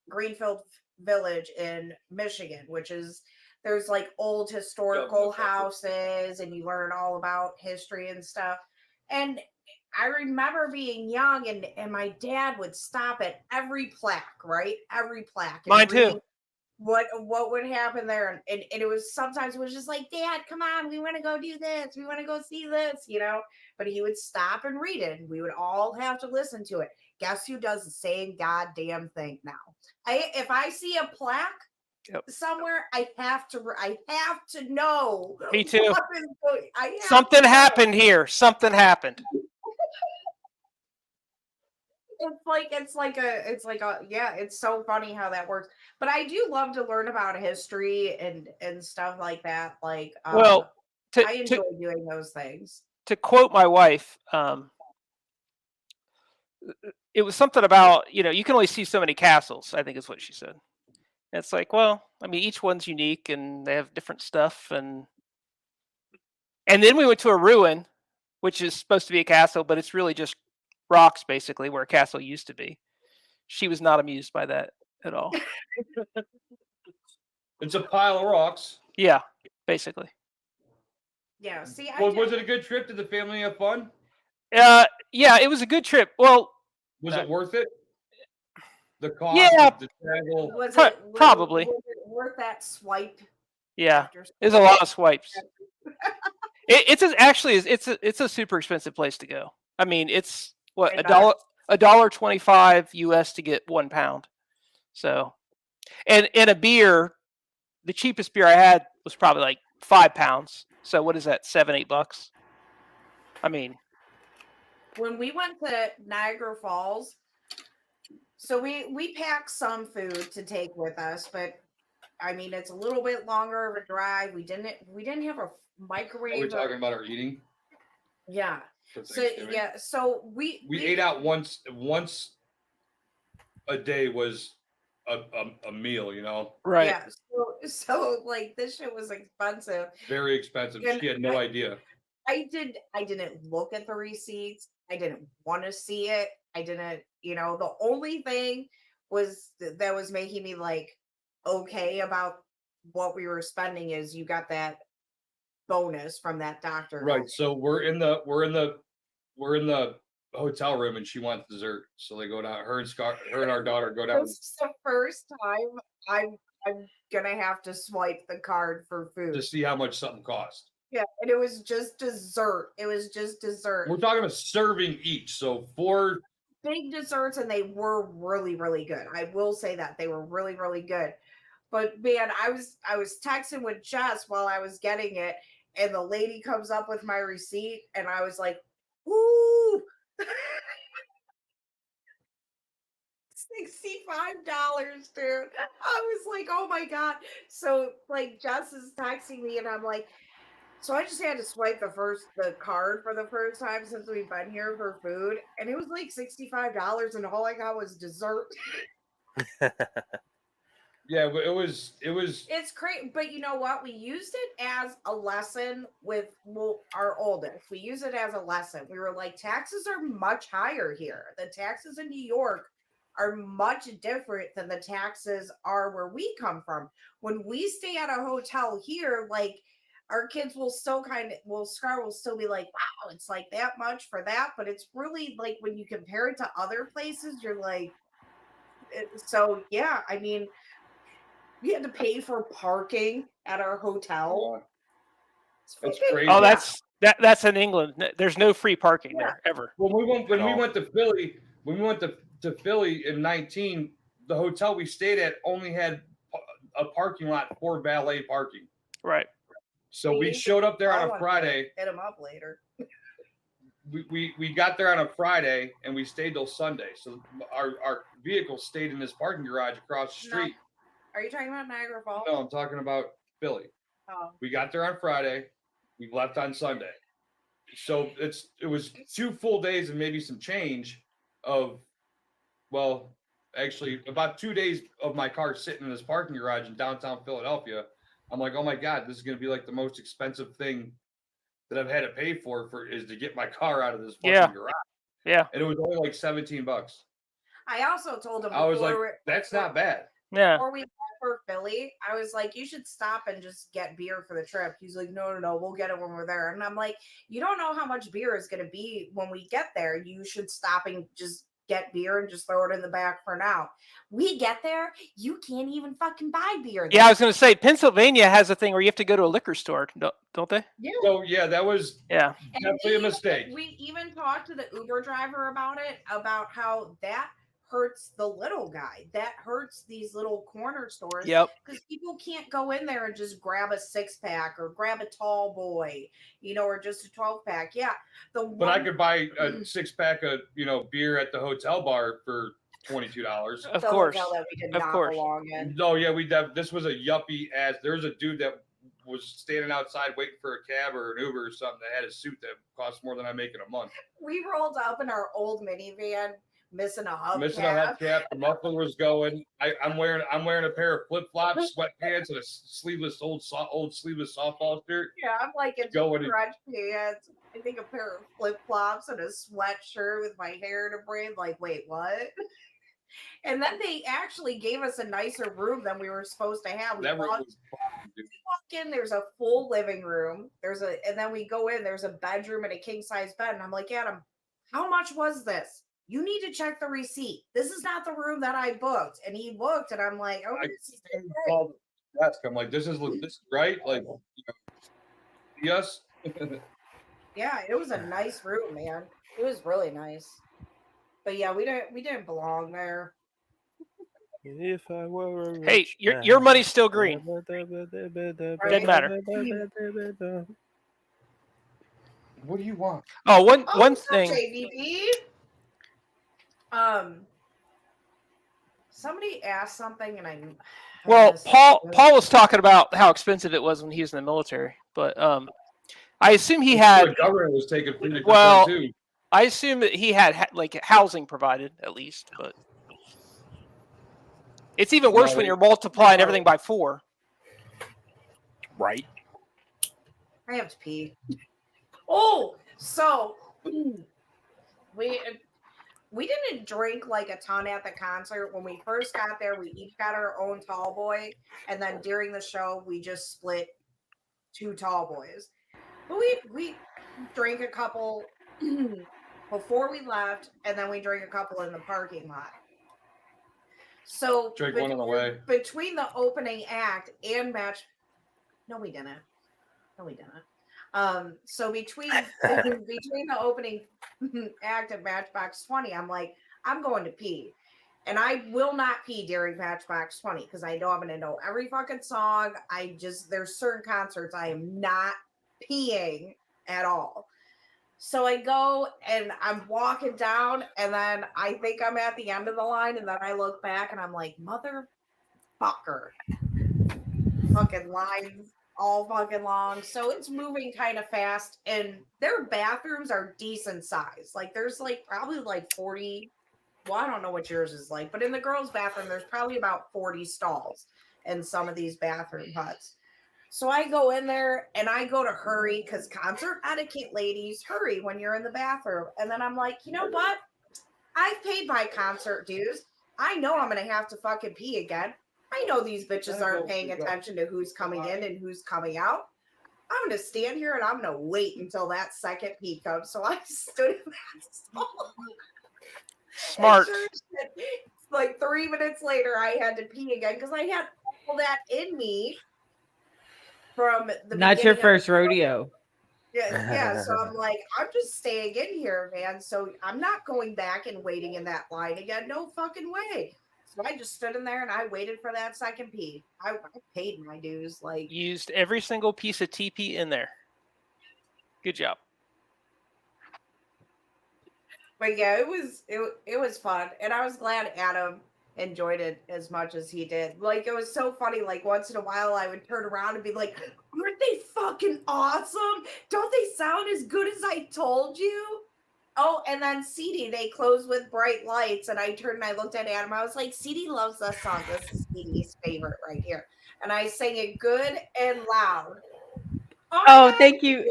Greenfield Village in Michigan, which is there's like old historical houses, and you learn all about history and stuff. And I remember being young, and my dad would stop at every plaque, right? Every plaque. And Mine too. reading what would happen there, and it was sometimes it was just like, Dad, come on, we want to go do this, we want to go see this, but he would stop and read it, and we would all have to listen to it. Guess who does the same goddamn thing now? If I see a plaque somewhere, I have to know. Me too. Something happened here. Something happened. It's so funny how that works. But I do love to learn about history and stuff like that. Like, Well, I enjoy doing those things. To quote my wife, it was something about, you can only see so many castles, I think is what she said. And it's like, well, I mean, each one's unique and they have different stuff. And then we went to a ruin, which is supposed to be a castle, but it's really just rocks, basically, where a castle used to be. She was not amused by that at all. It's a pile of rocks. Yeah, basically. Yeah. See, was it a good trip? Did the family have fun? Yeah, it was a good trip. Well, was it worth it? The cost, yeah, the travel. Probably. Was it worth that swipe? Yeah, there's a lot of swipes. It's a super expensive place to go. I mean, it's what, $1.25 US to get 1 pound. So, and a beer, the cheapest beer I had was probably like 5 pounds. So what is that, $7-8? I mean, when we went to Niagara Falls, so we packed some food to take with us, but I mean, it's a little bit longer of a drive. We didn't have a microwave. Are we talking about our eating? Yeah. So we ate out once a day was a meal, Right. Yeah. So like this shit was expensive. Very expensive. She had no idea. I didn't look at the receipts. I didn't want to see it. I didn't, the only thing was that was making me like okay about what we were spending is you got that bonus from that doctor. Right. So we're in the hotel room and she wants dessert. So they go down, her and our daughter go down. This is the first time I'm gonna have to swipe the card for food to see how much something cost. Yeah, and it was just dessert. We're talking about serving each. So 4 big desserts, and they were really, really good. I will say that they were really, really good. But man, I was texting with Jess while I was getting it, and the lady comes up with my receipt, and I was like, "Ooh, $65, dude!" I was like, "Oh my god!" So like, Jess is texting me, and I'm like, so I just had to swipe the card for the first time since we've been here for food, and it was like $65, and all I got was dessert. Yeah, but it was. It's great, but you know what? We used it as a lesson with our oldest. We use it as a lesson. We were like, taxes are much higher here. The taxes in New York are much different than the taxes are where we come from. When we stay at a hotel here, like our kids will still Scar will still be like, wow, it's like that much for that. But it's really like when you compare it to other places, you're like, so yeah, I mean, we had to pay for parking at our hotel. It's crazy. Oh, that's in England. There's no free parking there ever. When we went to Philly, to Philly in 2019, the hotel we stayed at only had a parking lot for valet parking. Right. So we showed up there on a Friday. Hit them up later. We got there on a Friday and we stayed till Sunday. So our vehicle stayed in this parking garage across the street. No. Are you talking about Niagara Falls? No, I'm talking about Philly. Oh. We got there on Friday. We left on Sunday. So it was 2 full days and maybe some change of, well, actually about 2 days of my car sitting in this parking garage in downtown Philadelphia. I'm like, oh my God, this is going to be like the most expensive thing that I've had to pay for is to get my car out of this fucking garage. Yeah. And it was only like $17. I also told him, I was like, that's not bad. Yeah. Before we left for Philly, I was like, you should stop and just get beer for the trip. He's like, no, we'll get it when we're there. And I'm like, you don't know how much beer is going to be when we get there. You should stop and just get beer and just throw it in the back for now. We get there, you can't even fucking buy beer. Yeah, I was going to say Pennsylvania has a thing where you have to go to a liquor store, don't they? Yeah. So yeah, that was Yeah. definitely a mistake. We even talked to the Uber driver about it, about how that hurts the little guy. That hurts these little corner stores. Yep. Because people can't go in there and just grab a 6-pack or grab a tall boy, or just a 12-pack. Yeah. But I could buy a 6-pack of beer at the hotel bar for $22. Of course. That we did Of not course. belong in. No, yeah, this was a yuppie ass. There was a dude that was standing outside waiting for a cab or an Uber or something that had a suit that cost more than I make in a month. We rolled up in our old minivan, missing a hubcap. The muffler was going. I'm wearing a pair of flip flops, sweatpants, and a sleeveless old sleeveless softball shirt. Yeah, I'm like in stretch pants. I think a pair of flip flops and a sweatshirt with my hair in a braid. Like, wait, what? And then they actually gave us a nicer room than we were supposed to have. We walk in, there's a full living room. And then we go in, there's a bedroom and a king size bed. And I'm like, Adam, how much was this? You need to check the receipt. This is not the room that I booked. And he looked, and I'm like, oh, I'm like, this is right? Like, yes. Yeah, it was a nice room, man. It was really nice. But yeah, we didn't belong there. If I were a Hey, your money's still green. Doesn't matter. What do you want? Oh, one thing. JVB. Somebody asked something, and I Paul was talking about how expensive it was when he was in the military, but I assume he had. The government was taking 50% too. I assume that he had like housing provided at least, but it's even worse when you're multiplying everything by 4. Right. I have to pee. Oh, so we didn't drink like a ton at the concert. When we first got there, we each got our own tall boy, and then during the show, we just split 2 tall boys. But we drank a couple before we left, and then we drank a couple in the parking lot. So drink one on the way. Between the opening act and no, we didn't. So between the opening act of Matchbox 20, I'm like, I'm going to pee. And I will not pee during Matchbox 20 because I know I'm going to know every fucking song. There's certain concerts I am not peeing at all. So I go and I'm walking down, and then I think I'm at the end of the line, and then I look back and I'm like, motherfucker. Fucking lines all fucking long. So it's moving kind of fast, and their bathrooms are decent size. Like there's like probably like 40. Well, I don't know what yours is like, but in the girls' bathroom, there's probably about 40 stalls in some of these bathroom huts. So I go in there and I go to hurry because concert etiquette, ladies, hurry when you're in the bathroom. And then I'm like, you know what? I've paid my concert dues. I know I'm going to have to fucking pee again. I know these bitches aren't paying attention to who's coming in and who's coming out. I'm going to stand here and I'm going to wait until that second pee comes. So I stood in that stall. Smart. Like 3 minutes later, I had to pee again because I had all that in me. From the not your first rodeo. Yeah. So I'm like, I'm just staying in here, man. So I'm not going back and waiting in that line again. No fucking way. So I just stood in there and I waited for that second pee. I paid my dues. Like used every single piece of TP in there. Good job. But yeah, it was fun, and I was glad Adam enjoyed it as much as he did. Like it was so funny. Like once in a while, I would turn around and be like, "Aren't they fucking awesome? Don't they sound as good as I told you?" Oh, and then CD, they closed with Bright Lights, and I turned and I looked at Adam. I was like, "CD loves this song. This is CD's favorite right here," and I sang it good and loud. Oh, thank you.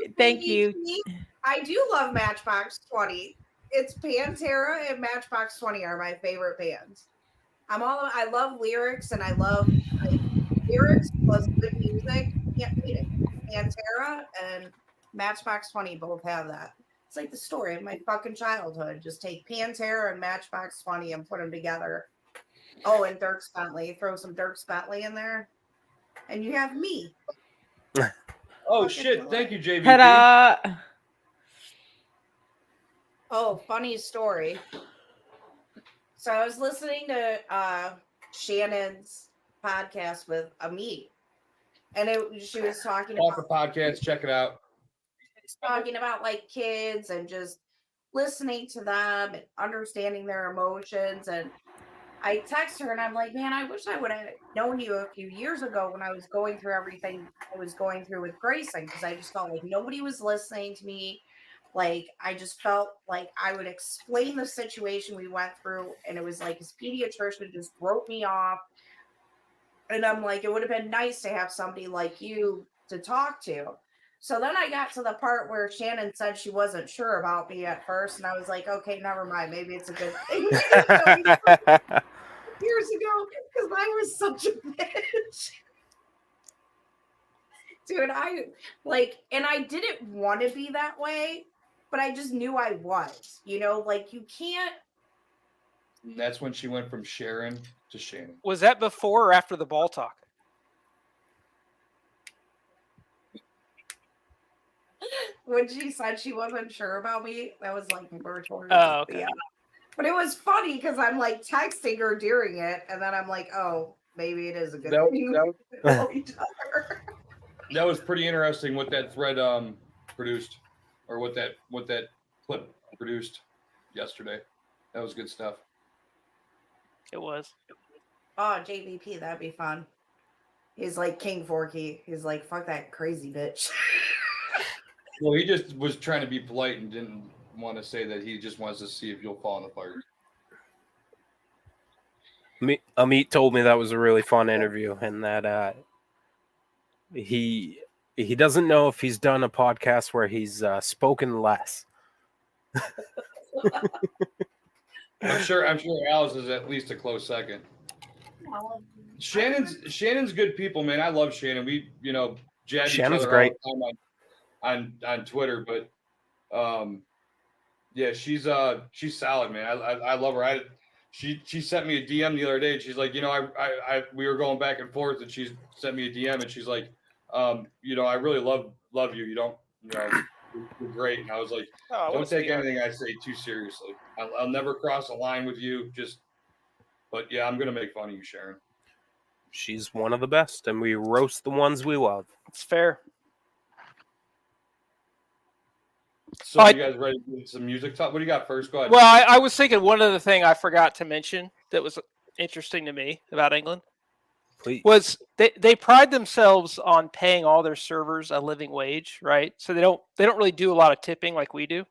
I do love Matchbox 20. It's Pantera and Matchbox 20 are my favorite bands. I love lyrics, and I love lyrics plus good music. Can't beat it. Pantera and Matchbox 20 both have that. It's like the story of my fucking childhood. Just take Pantera and Matchbox 20 and put them together. Oh, and Dierks Bentley. Throw some Dierks Bentley in there, and you have me. Oh Fucking shit! Thank you, JVP. Ta-da! Oh, funny story. So I was listening to Shannon's podcast with Amit, and she was talking Off the about podcast. Check it out. talking about like kids and just listening to them and understanding their emotions. And I text her and I'm like, man, I wish I would have known you a few years ago when I was going through everything I was going through with Grayson, because I just felt like nobody was listening to me. Like, I just felt like I would explain the situation we went through, and it was like his pediatrician just wrote me off. And I'm like, it would have been nice to have somebody like you to talk to. So then I got to the part where Shannon said she wasn't sure about me at first, and I was like, okay, never mind. Maybe it's a good thing. Years ago, because I was such a bitch. Dude, and I didn't want to be that way, but I just knew I was, like you can't. And that's when she went from Sharon to Shannon. Was that before or after the ball talk? When she said she wasn't sure about me, that was like towards Oh, okay. yeah. But it was funny because I'm like texting her during it, and then I'm like, oh, maybe it is a good thing. That was pretty interesting what that thread produced, or what that clip produced yesterday. That was good stuff. It was. Oh, JVP, that'd be fun. He's like King Forkey. He's like, fuck that crazy bitch. Well, he just was trying to be polite and didn't want to say that he just wants to see if you'll fall in the fire. Amit told me that was a really fun interview, and that he doesn't know if he's done a podcast where he's spoken less. I'm sure Alice is at least a close second. Shannon's good people, man. I love Shannon. We jab Shannon's each other great. all the time on Twitter, but yeah, she's solid, man. I love her. She sent me a DM the other day, and she's like, we were going back and forth, and she sent me a DM, and she's like, I really love you. You're great. And I was like, don't take anything I say too seriously. I'll never cross a line with you. But yeah, I'm gonna make fun of you, Sharon. She's one of the best, and we roast the ones we love. It's fair. So you guys ready to do some music talk? What do you got first? Go ahead. Well, I was thinking one other thing I forgot to mention that was interesting to me about England. Please. Was they pride themselves on paying all their servers a living wage, right? So they don't really do a lot of tipping like we do.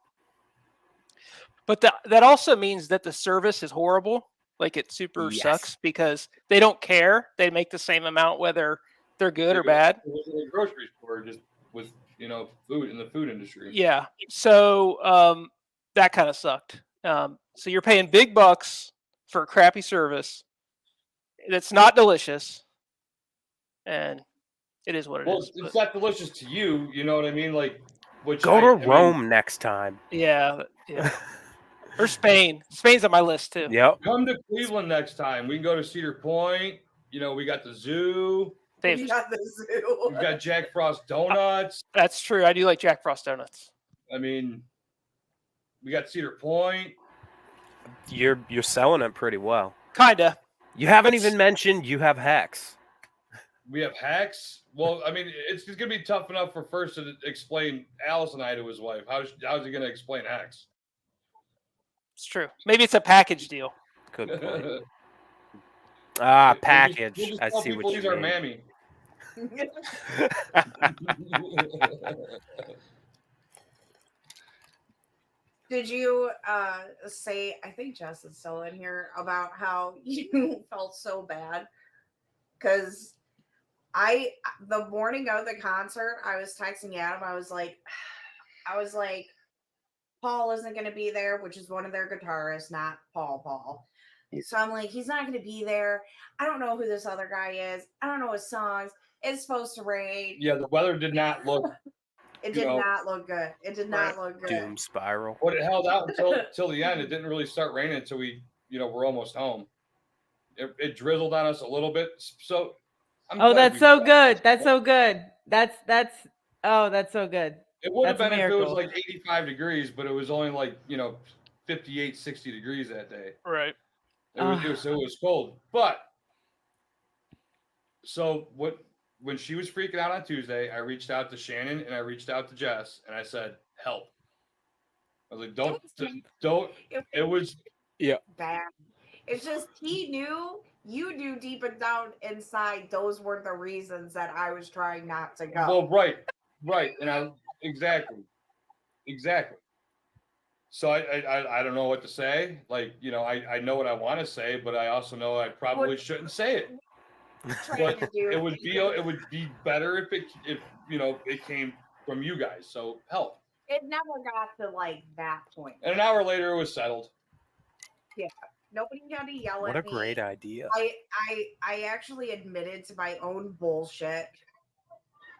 But that also means that the service is horrible. Like it super sucks because they don't care. They make the same amount whether they're good or bad. It was a grocery store just with food in the food industry. Yeah. So that kind of sucked. So you're paying big bucks for a crappy service that's not delicious, and it is what it is. It's not delicious to you. You know what I mean? Like, go to Rome next time. Yeah. Or Spain. Spain's on my list too. Yep. Come to Cleveland next time. We can go to Cedar Point. We got the zoo. We got the zoo. We've got Jack Frost donuts. That's true. I do like Jack Frost donuts. I mean, we got Cedar Point. You're selling it pretty well. Kinda. You haven't even mentioned you have Hex. We have Hex. Well, I mean, it's going to be tough enough for first to explain Alice and I to his wife. How's he going to explain Hex? It's true. Maybe it's a package deal. Good point. Package. We'll just I tell see people what you these are mean. Mammy. Did you say, I think Jess is still in here, about how you felt so bad? Because the morning of the concert, I was texting Adam. I was like, Paul isn't going to be there, which is one of their guitarists, not Paul. So I'm like, he's not going to be there. I don't know who this other guy is. I don't know his songs. It's supposed to rain. Yeah, the weather did not look It You did know, not look good. It did not look good. Doom spiral. but it held out until the end. It didn't really start raining until we're almost home. It drizzled on us a little bit, so I'm Oh, glad that's we so got good. this. That's so good. That's so good. It would have That's a been if it was miracle. like 85 degrees, but it was only like 58, 60 degrees that day. Right. It was cold. But so when she was freaking out on Tuesday, I reached out to Shannon and I reached out to Jess and I said, help. I was like, don't. It was bad. It's just he knew, you knew deep and down inside those were the reasons that I was trying not to go. well, right, and exactly. So I don't know what to say. Like I know what I want to say, but I also know I probably shouldn't say it. Trying to do It would be better if it came from you guys. So help. it never got to like that point. And an hour later, it was settled. Yeah. Nobody had to yell What a at me. great idea. I actually admitted to my own bullshit.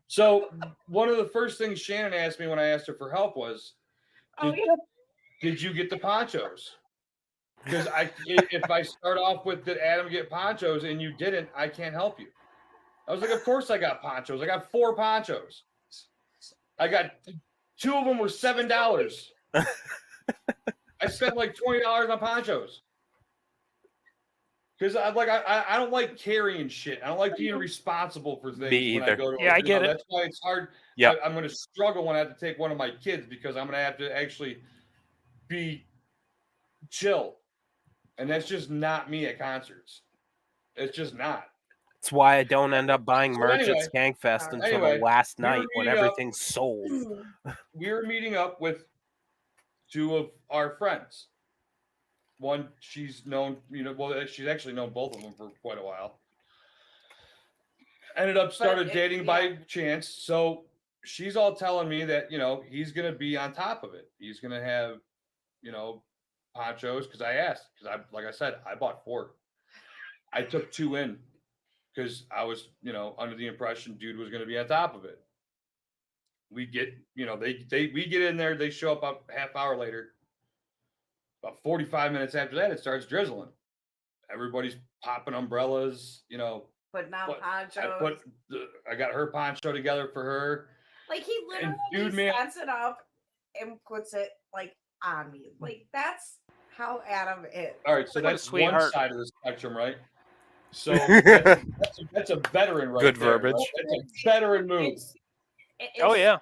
So one of the first things Shannon asked me when I asked her for help was, did you get the ponchos? Because if I start off with did Adam get ponchos and you didn't, I can't help you. I was like, of course I got ponchos. I got 4 ponchos. I got 2 of them were $7. I spent like $20 on ponchos. Because I don't like carrying shit. I don't like being responsible for things Me when I either. go to Yeah, I get it. That's why it's hard. Yeah. I'm going to struggle when I have to take one of my kids because I'm going to have to actually be chill. And that's just not me at concerts. It's just not. That's why I don't end up buying So merch anyway, at Skankfest until anyway, the last we were night when meeting up. everything's sold. We were meeting up with 2 of our friends. One, she's known, she's actually known both of them for quite a while. Ended up started dating by chance. So she's all telling me that, he's going to be on top of it. He's going to have, ponchos. Cause I asked, like I said, I bought 4. I took 2 in because I was, under the impression dude was going to be on top of it. We get, we get in there, they show up a half hour later. About 45 minutes after that, it starts drizzling. Everybody's popping umbrellas, Putting out ponchos. I got her poncho together for her. Like he literally sets it up and puts it like on me. Like that's how Adam is. All right, so What a that's one sweetheart. side of the spectrum, right? So that's a veteran right Good there. verbiage. Right? That's a veteran move. Oh yeah.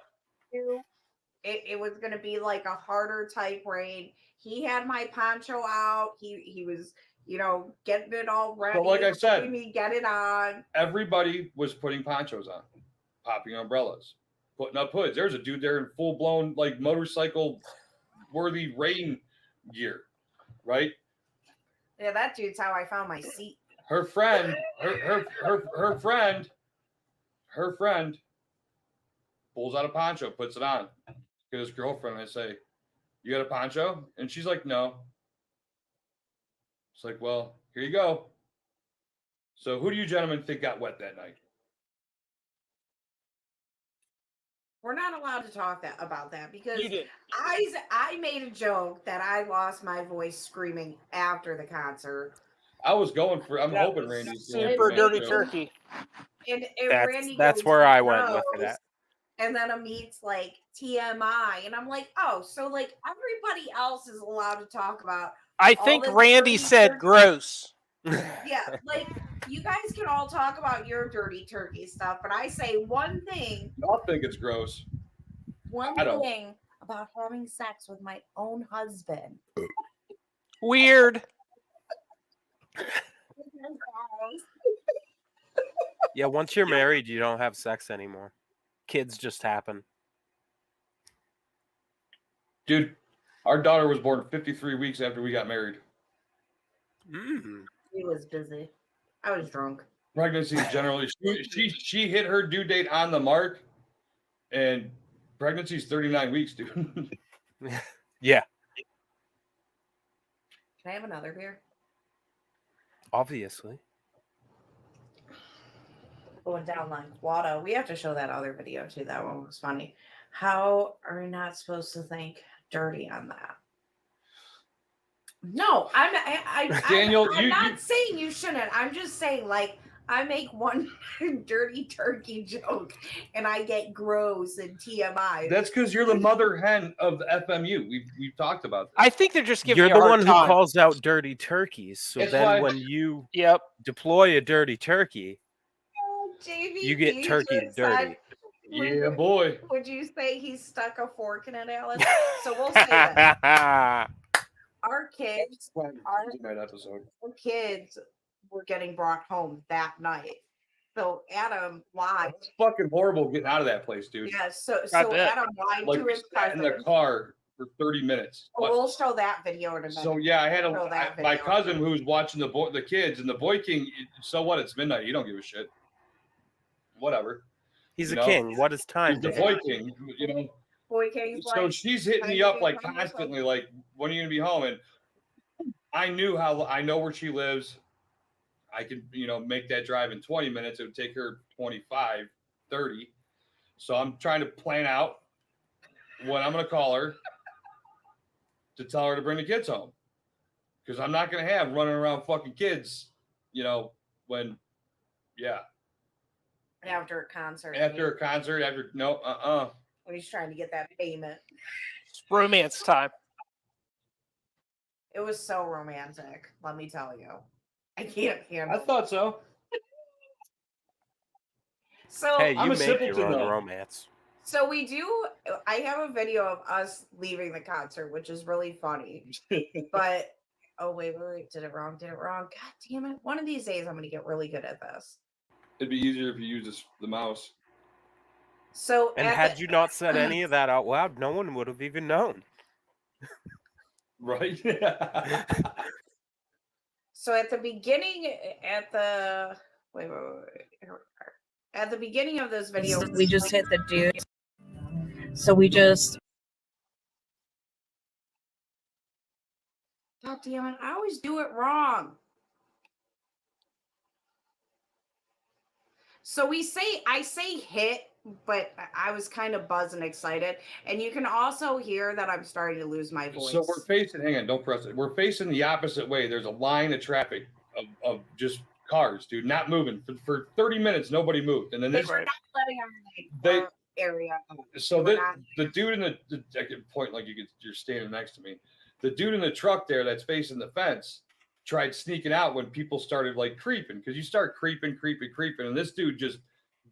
It was going to be like a harder type rain. He had my poncho out. He was, getting it all ready. So like I said, me get it on. Everybody was putting ponchos on, popping umbrellas, putting up hoods. There's a dude there in full blown like motorcycle worthy rain gear, right? Yeah, that dude's how I found my seat. Her friend pulls out a poncho, puts it on. Get his girlfriend. I say, "You got a poncho?" And she's like, "No." It's like, "Well, here you go." So, who do you gentlemen think got wet that night? We're not allowed to talk about that because You did. I made a joke that I lost my voice screaming after the concert. I'm hoping was Randy's super going dirty for that turkey. And Randy That's goes, where I went with "Gross." it. And then Amit's like TMI, and I'm like, oh, so like everybody else is allowed to talk about. I all think this Randy dirty said turkey. gross. Yeah, like you guys can all talk about your dirty turkey stuff, but I say one thing. Y'all think it's gross. One I don't. thing about having sex with my own husband. Weird. Yeah, once you're married, you don't have sex anymore. Kids just happen. Dude, our daughter was born 53 weeks after we got married. He was busy. I was drunk. Pregnancy generally, she hit her due date on the mark, and pregnancy's 39 weeks, dude. Yeah, Can I have another beer? obviously. Going down like water. We have to show that other video too. That one was funny. How are we not supposed to think dirty on that? No, Daniel, I'm you not saying you shouldn't. I'm just saying, like, I make one dirty turkey joke and I get gross and TMI. that's because you're the mother hen of the FMU. We've talked about this. I think they're just giving You're you a the hard one who time. calls out dirty turkeys. So That's then why- when you Yep. deploy a dirty turkey, JVP you get turkey just dirty. Yeah, boy. Would you say he stuck a fork in it, Alice? So we'll say that our kids Tonight episode. were getting brought home that night. So Adam lied. It's fucking horrible getting out of that place, dude. Yeah, so I bet. Adam lied Like to we his sat in cousin. the car for 30 minutes. Oh, we'll show that video in a minute. So yeah, I had Show that my video. cousin who's watching the kids and the Boy King. So what? It's midnight. You don't give a shit. Whatever. He's You a know? king. What is time? He's the to him? Boy King. You know. Boy King's So like, she's hitting "Can me I up give like you a number?" constantly, like, when are you gonna be home? And I know where she lives. I could, make that drive in 20 minutes. It would take her 25, 30. So I'm trying to plan out when I'm gonna call her to tell her to bring the kids home. Because I'm not gonna have running around fucking kids, when after a concert. after a concert, when he's trying to get that payment. It's romance time. It was so romantic, let me tell you. I can't I handle it. thought so. So Hey, I'm you a make simpleton, your own though. romance. So I have a video of us leaving the concert, which is really funny. But oh wait, did it wrong. God damn it. One of these days I'm gonna get really good at this. It'd be easier if you use the mouse. So And had you not said any of that out loud, no one would have even known. Right? So at the beginning, at the beginning of this video, we just hit the dude. So we just. God damn it! I always do it wrong. So I say hit, but I was kind of buzzed and excited, and you can also hear that I'm starting to lose my voice. So we're facing, hang on, don't press it. We're facing the opposite way. There's a line of traffic of just cars, dude, not moving. For 30 minutes, nobody moved. And then They this, were not letting our area. so We're the, not- the dude in I can point like you're standing next to me. The dude in the truck there that's facing the fence tried sneaking out when people started like creeping, because you start creeping, and this dude just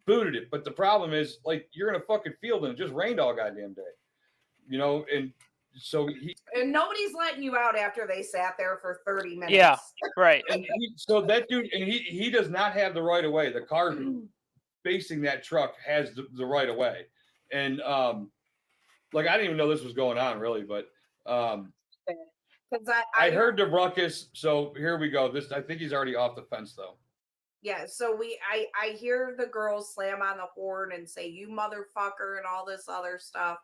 booted it. But the problem is, like, you're in a fucking field and it just rained all goddamn day, and so And nobody's letting you out after they sat there for 30 minutes. Yeah, right. so that dude, and he does not have the right of way. The car facing that truck has the right of way, and like, I didn't even know this was going on really, but Because I heard the ruckus. So here we go. I think he's already off the fence though. Yeah, so I hear the girls slam on the horn and say, "You motherfucker," and all this other stuff.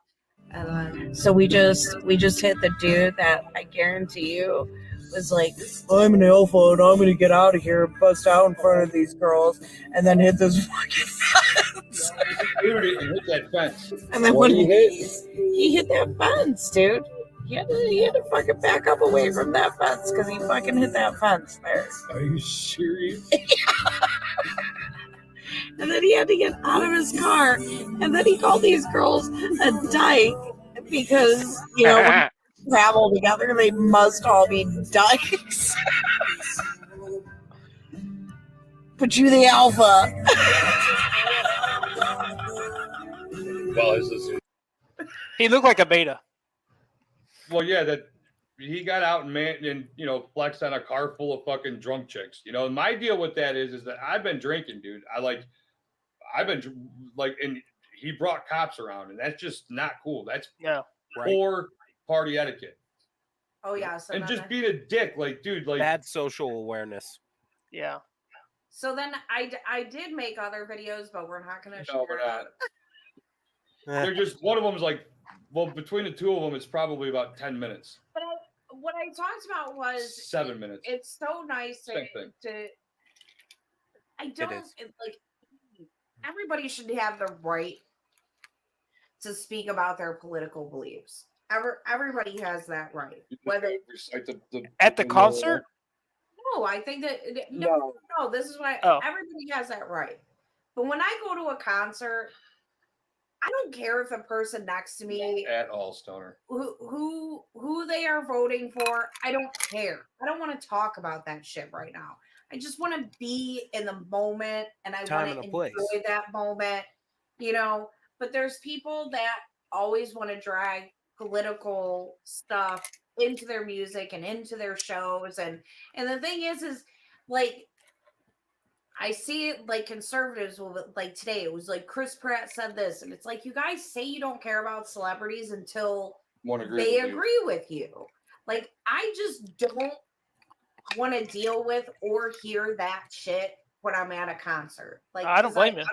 And then so we just hit the dude that I guarantee you was like, "I'm an alpha and I'm gonna get out of here," bust out in front of these girls, and then hit this fucking fence. Booted it and hit that fence. And then What when did he hit? he hit that fence, dude. He had to fucking back up away from that fence because he fucking hit that fence there. Are you serious? And then he had to get out of his car. And then he called these girls a dyke because, when they travel together, they must all be dykes. But you the alpha. Well, He looked like a beta. well, yeah, that he got out and flexed on a car full of fucking drunk chicks. My deal with that is that I've been drinking, dude. And he brought cops around, and that's just not cool. That's No. poor party etiquette. Oh, yeah. So And then just being a dick, like, dude, like, Bad social awareness. Yeah. So then I did make other videos, but we're not going to share No, we're not. that. they're just, one of them's like, well, between the two of them, it's probably about 10 minutes, But what I talked about was 7 minutes. it's so nice Same thing. I don't is. like everybody should have the right to speak about their political beliefs. Everybody has that right. Whether recite At the concert? no, I think that No. no, this is why Oh. everybody has that right. But when I go to a concert, I don't care if the person next to me At all, Stoner. who they are voting for. I don't care. I don't want to talk about that shit right now. I just want to be in the moment and I Time want and to a place. enjoy that moment, you know. But there's people that always want to drag political stuff into their music and into their shows, and the thing is like I see it like conservatives will like today. It was like Chris Pratt said this, and it's like you guys say you don't care about celebrities until they agree with you. Like I just don't want to deal with or hear that shit when I'm at a concert. Like I don't 'cause blame you.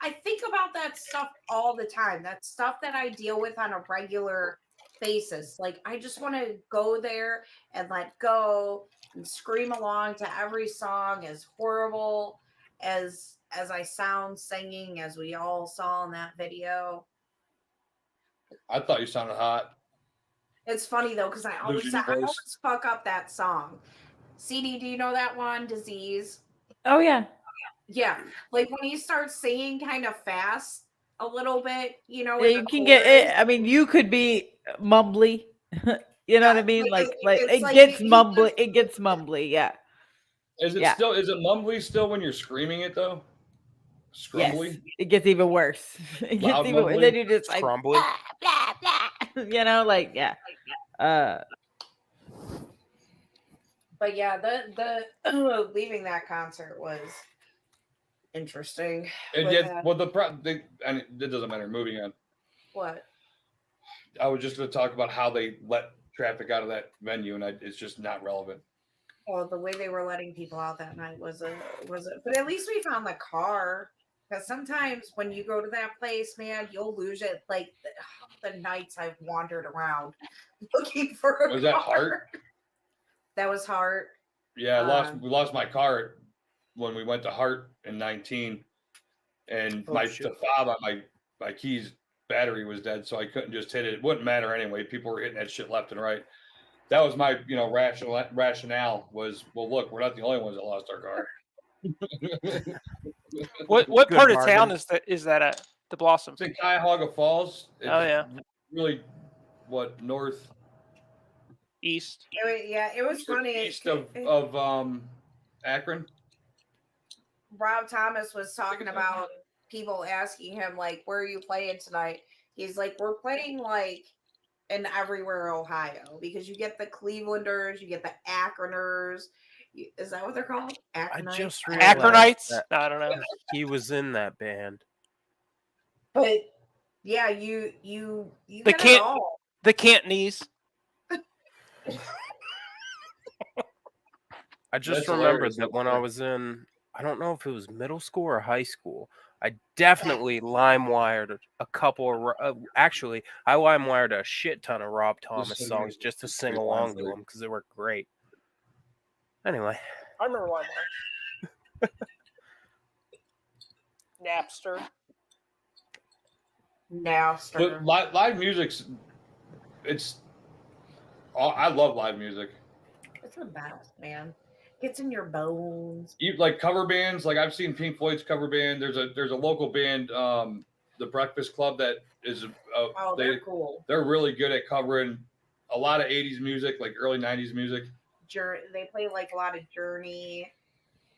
I think about that stuff all the time. That stuff that I deal with on a regular basis. Like I just want to go there and let go and scream along to every song, as horrible as I sound singing, as we all saw in that video. I thought you sounded hot. It's funny though, because I Losing your voice. always fuck up that song. CD, do you know that one? Disease. Oh yeah. Yeah, like when he starts singing kind of fast a little bit, you know. Yeah, in you the can get it. chorus. I mean, you could be mumbly. You know what I Yeah, mean? like, Like it's it like gets you mumbly. just- It gets mumbly. Yeah. Is it Yeah. still? Is it mumbly still when you're screaming it though? Scrumbly. Yes. It gets even worse. It Loud gets even worse. mumbly? Then you're just like Crumbly? blah, blah, blah. You know, like yeah. But yeah, the leaving that concert was interesting. And with yet, that. well, and it doesn't matter. Moving on. What? I was just going to talk about how they let traffic out of that venue, and it's just not relevant. Well, the way they were letting people out that night was a. But at least we found the car. Because sometimes when you go to that place, man, you'll lose it. Like the nights I've wandered around looking for a Was that car. Hart? That was Hart. Yeah, we lost my car when we went to Hart in 19, and Oh, my shit. the fob on my keys battery was dead, so I couldn't just hit it. It wouldn't matter anyway. People were hitting that shit left and right. That was my rationale was, well, look, we're not the only ones that lost our car. What Good part of bargain. town is that at? The Blossom. It's in Cuyahoga Falls. It's Oh, yeah. really north East. It was funny. east of Akron. Rob Thomas was talking about people asking him like, "Where are you playing tonight?" He's like, "We're playing like in everywhere Ohio because you get the Clevelanders, you get the Akroners. Is that what they're called? I Akronites? just realized Akronites? that No, I don't know. he was in that band. But yeah, you The get it can't- all. The Cantonese. I just That's remembered hilarious. that when I was in, I don't know if it was middle school or high school, I definitely LimeWired a couple of, actually, I LimeWired a shit ton of Rob Thomas so you songs can just to sing free along to LimeWire. them because they were great. Anyway, I remember one. Napster. Napster. But live music's I love live music. It's the best, man. Gets in your bones. Like cover bands, like I've seen Pink Floyd's cover band. There's a local band, the Breakfast Club, that is They're cool. they're really good at covering a lot of 80s music, like early 90s music. They play like a lot of Journey.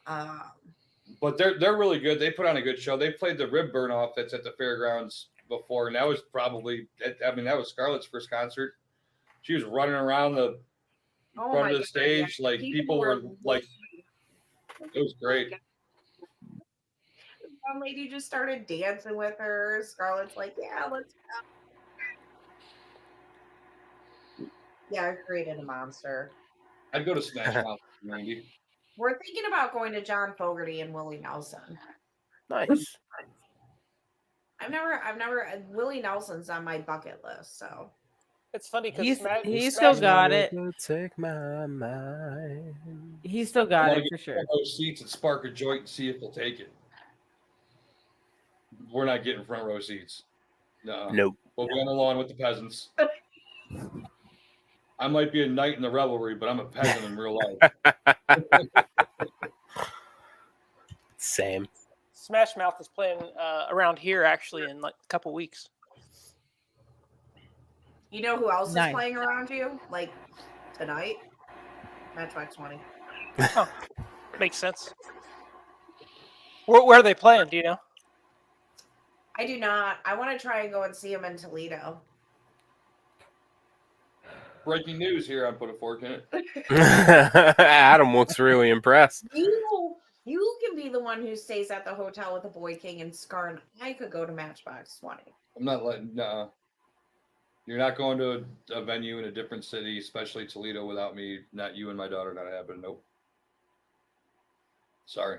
But they're really good. They put on a good show. They played the Rib Burn Off that's at the fairgrounds before, and that was probably, that was Scarlett's first concert. She was running around the front of the stage, yeah. like people were like, it was great. One lady just started dancing with her. Scarlett's like, yeah, let's go. Yeah, I created a monster. I'd go to Smash Mouth, Randy. We're thinking about going to John Fogerty and Willie Nelson. nice. I've never Willie Nelson's on my bucket list, so It's funny He's because still got it. Take my mind. He still got it for sure. Those seats and spark a joint and see if they'll take it. We're not getting front row seats. No. Nope. We'll be on the lawn with the peasants. I might be a knight in the revelry, but I'm a peasant in real life. Same. Smash Mouth is playing around here actually in like a couple weeks. You know who else Nice. is playing around you? Like tonight? Matchbox 20. Makes sense. Where are they playing? Do you know? I do not. I want to try and go and see him in Toledo. Breaking news here on Put a Fork in It. Adam looks really impressed. You can be the one who stays at the hotel with the Boy King and Scar, and I could go to Matchbox 20. I'm not letting. You're not going to a venue in a different city, especially Toledo, without me. Not you and my daughter. Not happening. Nope. Sorry.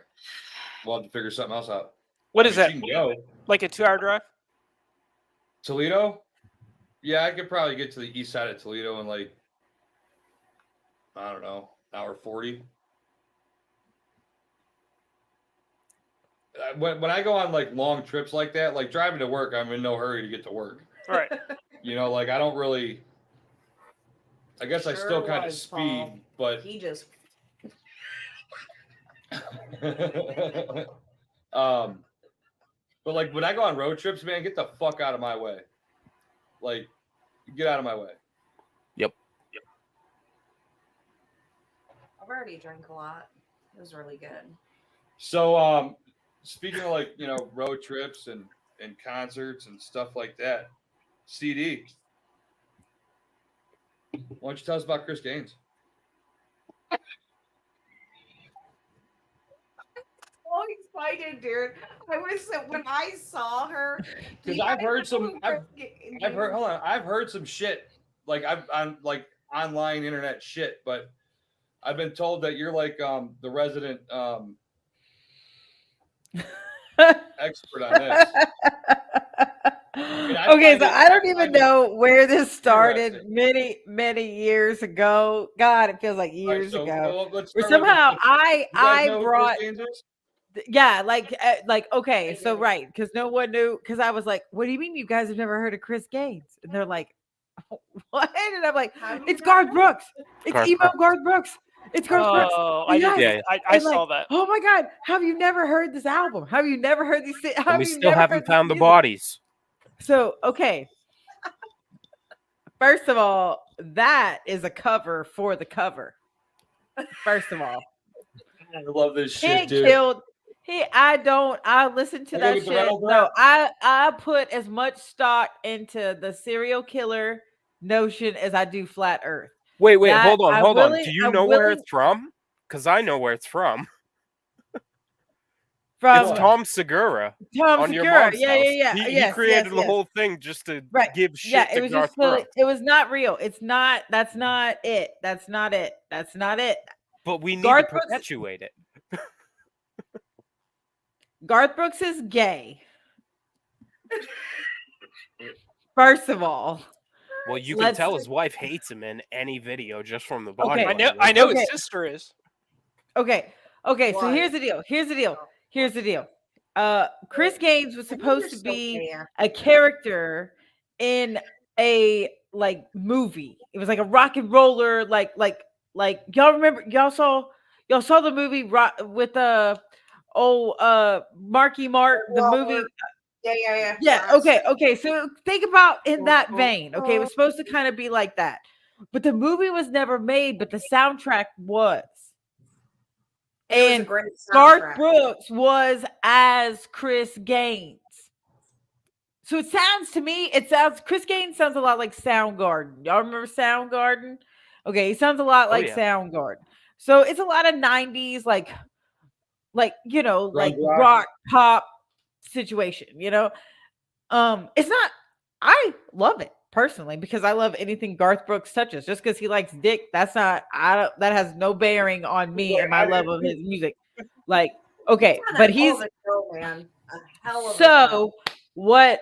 We'll have to figure something else out. What is that? She can go. Like a 2-hour drive? Toledo? Yeah, I could probably get to the east side of Toledo in like, I don't know, hour 40. When I go on like long trips like that, like driving to work, I'm in no hurry to get to work. Right. You know, like I don't really. I guess I still kind of was, speed, Paul. but He just but like when I go on road trips, man, get the fuck out of my way. Like, get out of my way. I've already drank a lot. It was really good. So, speaking of like, you know, road trips and concerts and stuff like that, CD. Why don't you tell us about Chris Gaines? So excited, dude. I was when I saw her Because you I've guys heard some. know I've heard. Hold on. I've heard some shit. Like I'm like online internet shit, but I've been told that you're like the resident expert on this. Okay, so I don't even know where this started interesting. many years ago. God, it feels like years All right, ago. well, let's Or start with somehow this. You guys know who brought Chris Gaines is? yeah, like okay, I so do. right, because no one knew. Because I was like, "What do you mean you guys have never heard of Chris Gaines?" And they're like, "What?" And I'm like, How do you "It's not Garth know? Brooks. It's Garth emo Brooks. Garth Brooks. It's Garth Brooks." Oh, Yes. I And saw like, that. oh my God, have you never heard this album? Have you never heard these? And Have we you still never haven't heard this found the music? bodies. So okay. First of all, that is a cover for the cover. First of all, I love this he shit, dude. killed. I listen to I go that with the shit. Reynolds No, rap. I put as much stock into the serial killer notion as I do flat Earth. Wait, That hold on, I hold on. really- Do you I know where really- it's from? Because I know where it's from. From It's Tom Segura Tom on your Segura. mom's Yeah, house. yeah. He Yes, created the yes. whole thing just to Right. give shit Yeah, to it was Garth just silly. Brooks. It was not real. It's not. That's not it. That's not it. That's not it. But we need Garth to Brooks- perpetuate it. Garth Brooks is gay. First of all, Well, you can Let's- tell his wife hates him in any video just from the body. Okay. I know Okay. his sister is. okay. So Why? here's the deal. Chris Gaines was I know supposed you're to so be gay. a character in a like movie. It was like a rock and roller, like y'all remember y'all saw the movie with Marky Mark, the movie. Yeah. Yeah, okay. So think about in that vein. Okay, it was supposed to kind of be like that. But the movie was never made, but the soundtrack was. It was a And great Garth soundtrack. Brooks was as Chris Gaines. So it sounds Chris Gaines sounds a lot like Soundgarden. Y'all remember Soundgarden? Okay, he sounds a lot like yeah. Soundgarden. So it's a lot of 90s like you know, like Grunge rock. rock pop situation, you know. It's not I love it personally because I love anything Garth Brooks touches. Just because he likes dick, that has no bearing on me and my love of his music. Like, okay, It's not but a hell he's of a show, man. A hell of a show. so what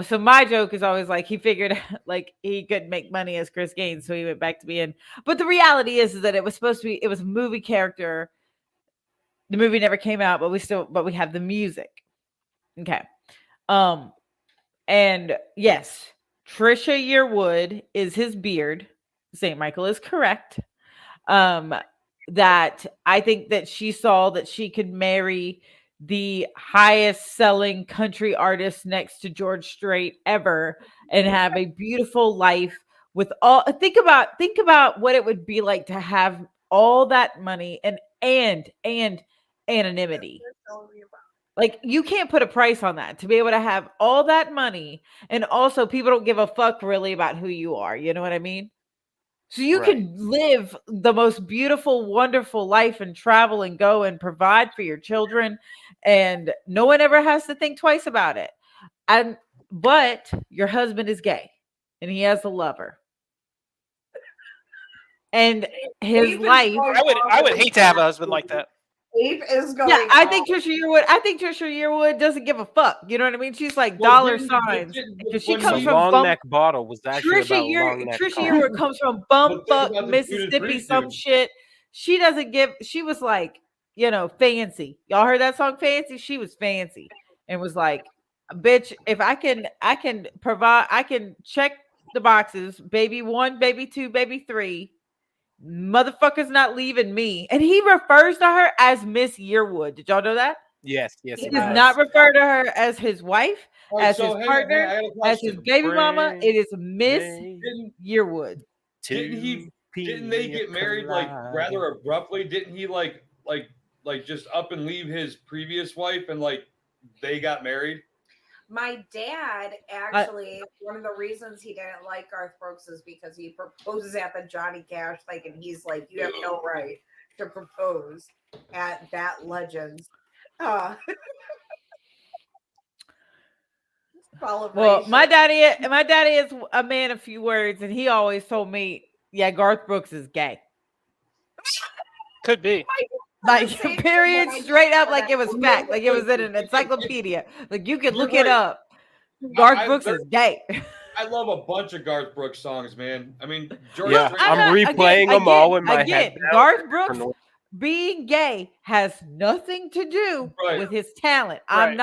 so my joke is always like he figured like he could make money as Chris Gaines, so he went back to being. But the reality is that it was a movie character. The movie never came out, but we have the music. Okay. And yes, Trisha Yearwood is his beard. St. Michael is correct. That I think that she saw that she could marry the highest selling country artist next to George Strait ever and have a beautiful life with all. Think about what it would be like to have all that money and anonymity. Like, you can't put a price on that, to be able to have all that money, and also people don't give a fuck really about who you are. You know what I mean? So you Right. can live the most beautiful, wonderful life and travel and go and provide for your children, and no one ever has to think twice about it. But your husband is gay and he has a lover. And his Abe is life. going I would hate to have a husband like that. Abe is going. Yeah, I think Trisha Yearwood doesn't give a fuck. You know what I mean? She's like dollar signs. Because she when comes he- from Long bump. neck bottle was actually about long neck. Trisha cock. Yearwood comes from But think bumfuck about the Mississippi, Judas some Priest shit. She doesn't give. She was like, fancy. Y'all heard that song, Fancy? She was fancy and was like, bitch, if I can provide, I can check the boxes. Baby 1, baby 2, baby 3. Motherfucker's not leaving me. And he refers to her as Miss Yearwood. Did y'all know that? Yes, He it does does. not refer to her as his wife, All right, as so his hang on, partner, I got a as his question. baby mama. Bring It is Miss Didn't Yearwood. didn't they get married like rather abruptly? Didn't he like just up and leave his previous wife and like they got married? My dad actually, one of the reasons he didn't like Garth Brooks is because he proposes at the Johnny Cash thing, and he's like, "You have no right to propose at that legend's." Well, my daddy is a man of few words, and he always told me, "Yeah, Garth Brooks is gay." Could be. Like, Same thing period, when I straight up, saw like that. it was fact, like it was in an encyclopedia. Like, you could You're look it right. up. Garth I- Brooks is gay. I love a bunch of Garth Brooks songs, man. I mean, George Yeah, Strait- I'm replaying them all in my head. now. Garth Brooks being gay has nothing to do Right. with his talent. Right. I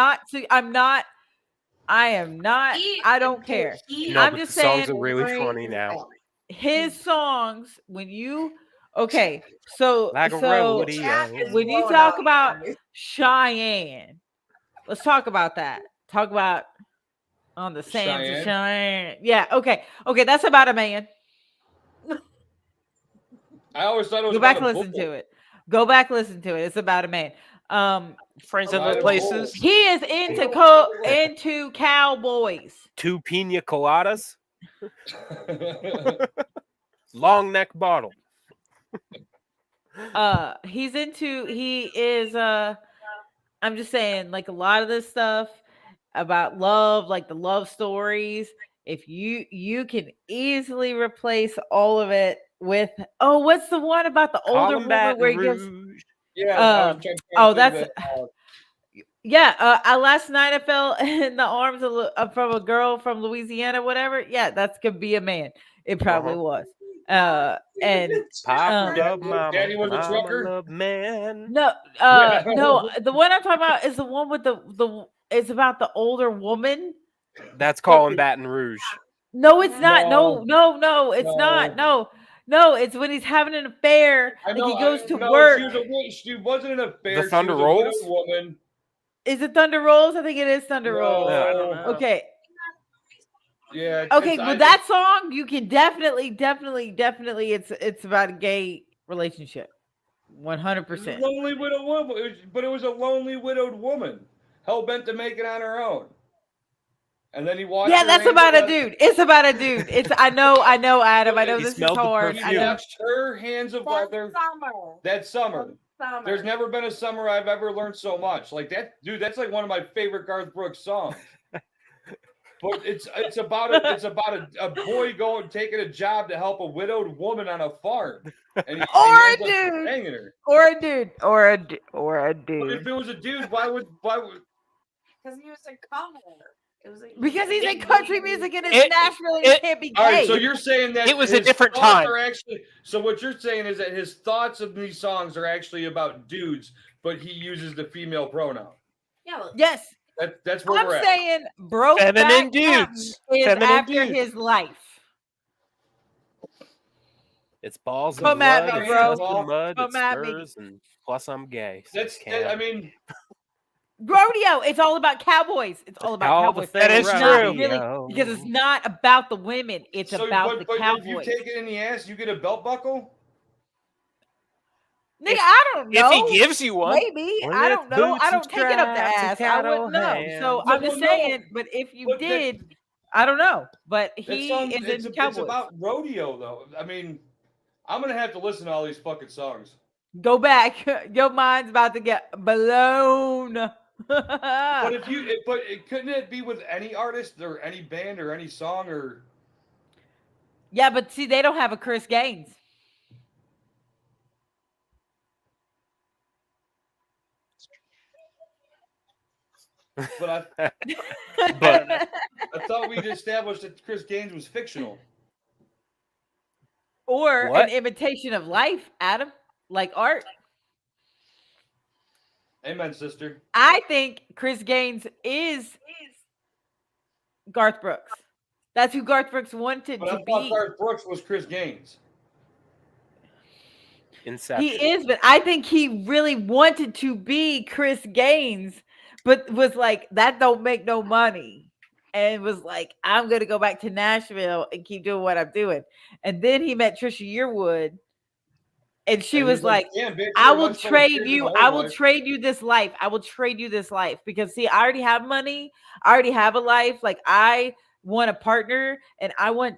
don't care. No, I'm but just the songs saying are really funny now. his songs, when you so Like a so rodeo. when you talk about Cheyenne, let's talk about that. Talk about On the Sands of Cheyenne. Yeah, okay, that's about a man. I always thought it was Go back about and a listen bull. to it. Go back, listen to it. It's about a man. Friends in Right. the places. He is into cowboys. 2 pina coladas, long neck bottle. He is I'm just saying, like, a lot of this stuff about love, like the love stories, if you can easily replace all of it with, what's the one about the older woman where he gives Yeah, I was trying to think of that. last night I fell in the arms from a girl from Louisiana, whatever. Yeah, that could be a man. It probably was. And Papa love mama, Daddy was a mama trucker? love man. no, no, the one I'm talking about is the one with it's about the older woman. That's calling Baton Rouge. No, it's not. No, it's No. not. No, it's when he's having an affair. I know. Like, he goes to no, work. She wasn't an affair. The Thunder she was a Rolls? widowed woman. Is it Thunder Rolls? I think it is Thunder No. Rolls. I don't know. Okay. Yeah. Okay, well, that song, you can definitely, it's about a gay relationship. 100%. Lonely widowed woman, but it was a lonely widowed woman, hell bent to make it on her own. And then he watched. Yeah, her that's hands about a up- dude. It's about a dude. I know, Adam. I know He this is smelled the hard. He I know. watched her hands of leather. That summer. There's never been a summer I've ever learned so much. Like that, dude. That's like one of my favorite Garth Brooks songs. But it's about a boy taking a job to help a widowed woman on a farm, and he ends up hanging her. Or a dude. But if it was a dude, why would? Because he was a cover. Because he's in country music and it's It- Nashville and he can't be gay. All right, so you're saying that It was a his different thoughts time. Are actually, so what you're saying is that his thoughts of these songs are actually about dudes, but he uses the female pronoun. Yeah. Yes. That's where I'm we're at. saying broke Feminine Mountain dudes. is Feminine after dudes. his life. It's balls Come and at blood, me, it's bro. dust and mud, Come it's at me. spurs, and plus I'm gay. So That's. can't. I mean, Rodeo. It's all about cowboys. It's all about Call the cowboys. thing That is It's not true. really rodeo. because it's not about the women. It's about the but if you cowboys. take it in the ass, you get a belt buckle. Nigga, I don't know. If he gives you one, Maybe. When I it's don't know. I boots and don't take it up the straps and ass. I cattle wouldn't know. So hands. I'm just No. saying, but if you But did, I don't know. But That he song, is it's in Cowboys. about rodeo, though. I mean, I'm gonna have to listen to all these fucking songs. Go back. Your mind's about to get blown. But couldn't it be with any artist or any band or any song or? Yeah, but see, they don't have a Chris Gaines. But But I thought we'd established that Chris Gaines was fictional. Or What? an imitation of life, Adam, like art. Amen, sister. I think Chris Gaines is Garth Brooks. That's who Garth Brooks wanted But I to thought be. Garth Brooks was Chris Gaines. Inception. He is, but I think he really wanted to be Chris Gaines, but was like, that don't make no money. And was like, I'm gonna go back to Nashville and keep doing what I'm doing. And then he met Trisha Yearwood, and she And was he's like, "Damn, bitch, I you're will much better trade shape than you. my I old will life." trade you this life. I will trade you this life because see, I already have money. I already have a life. Like I want a partner, and I want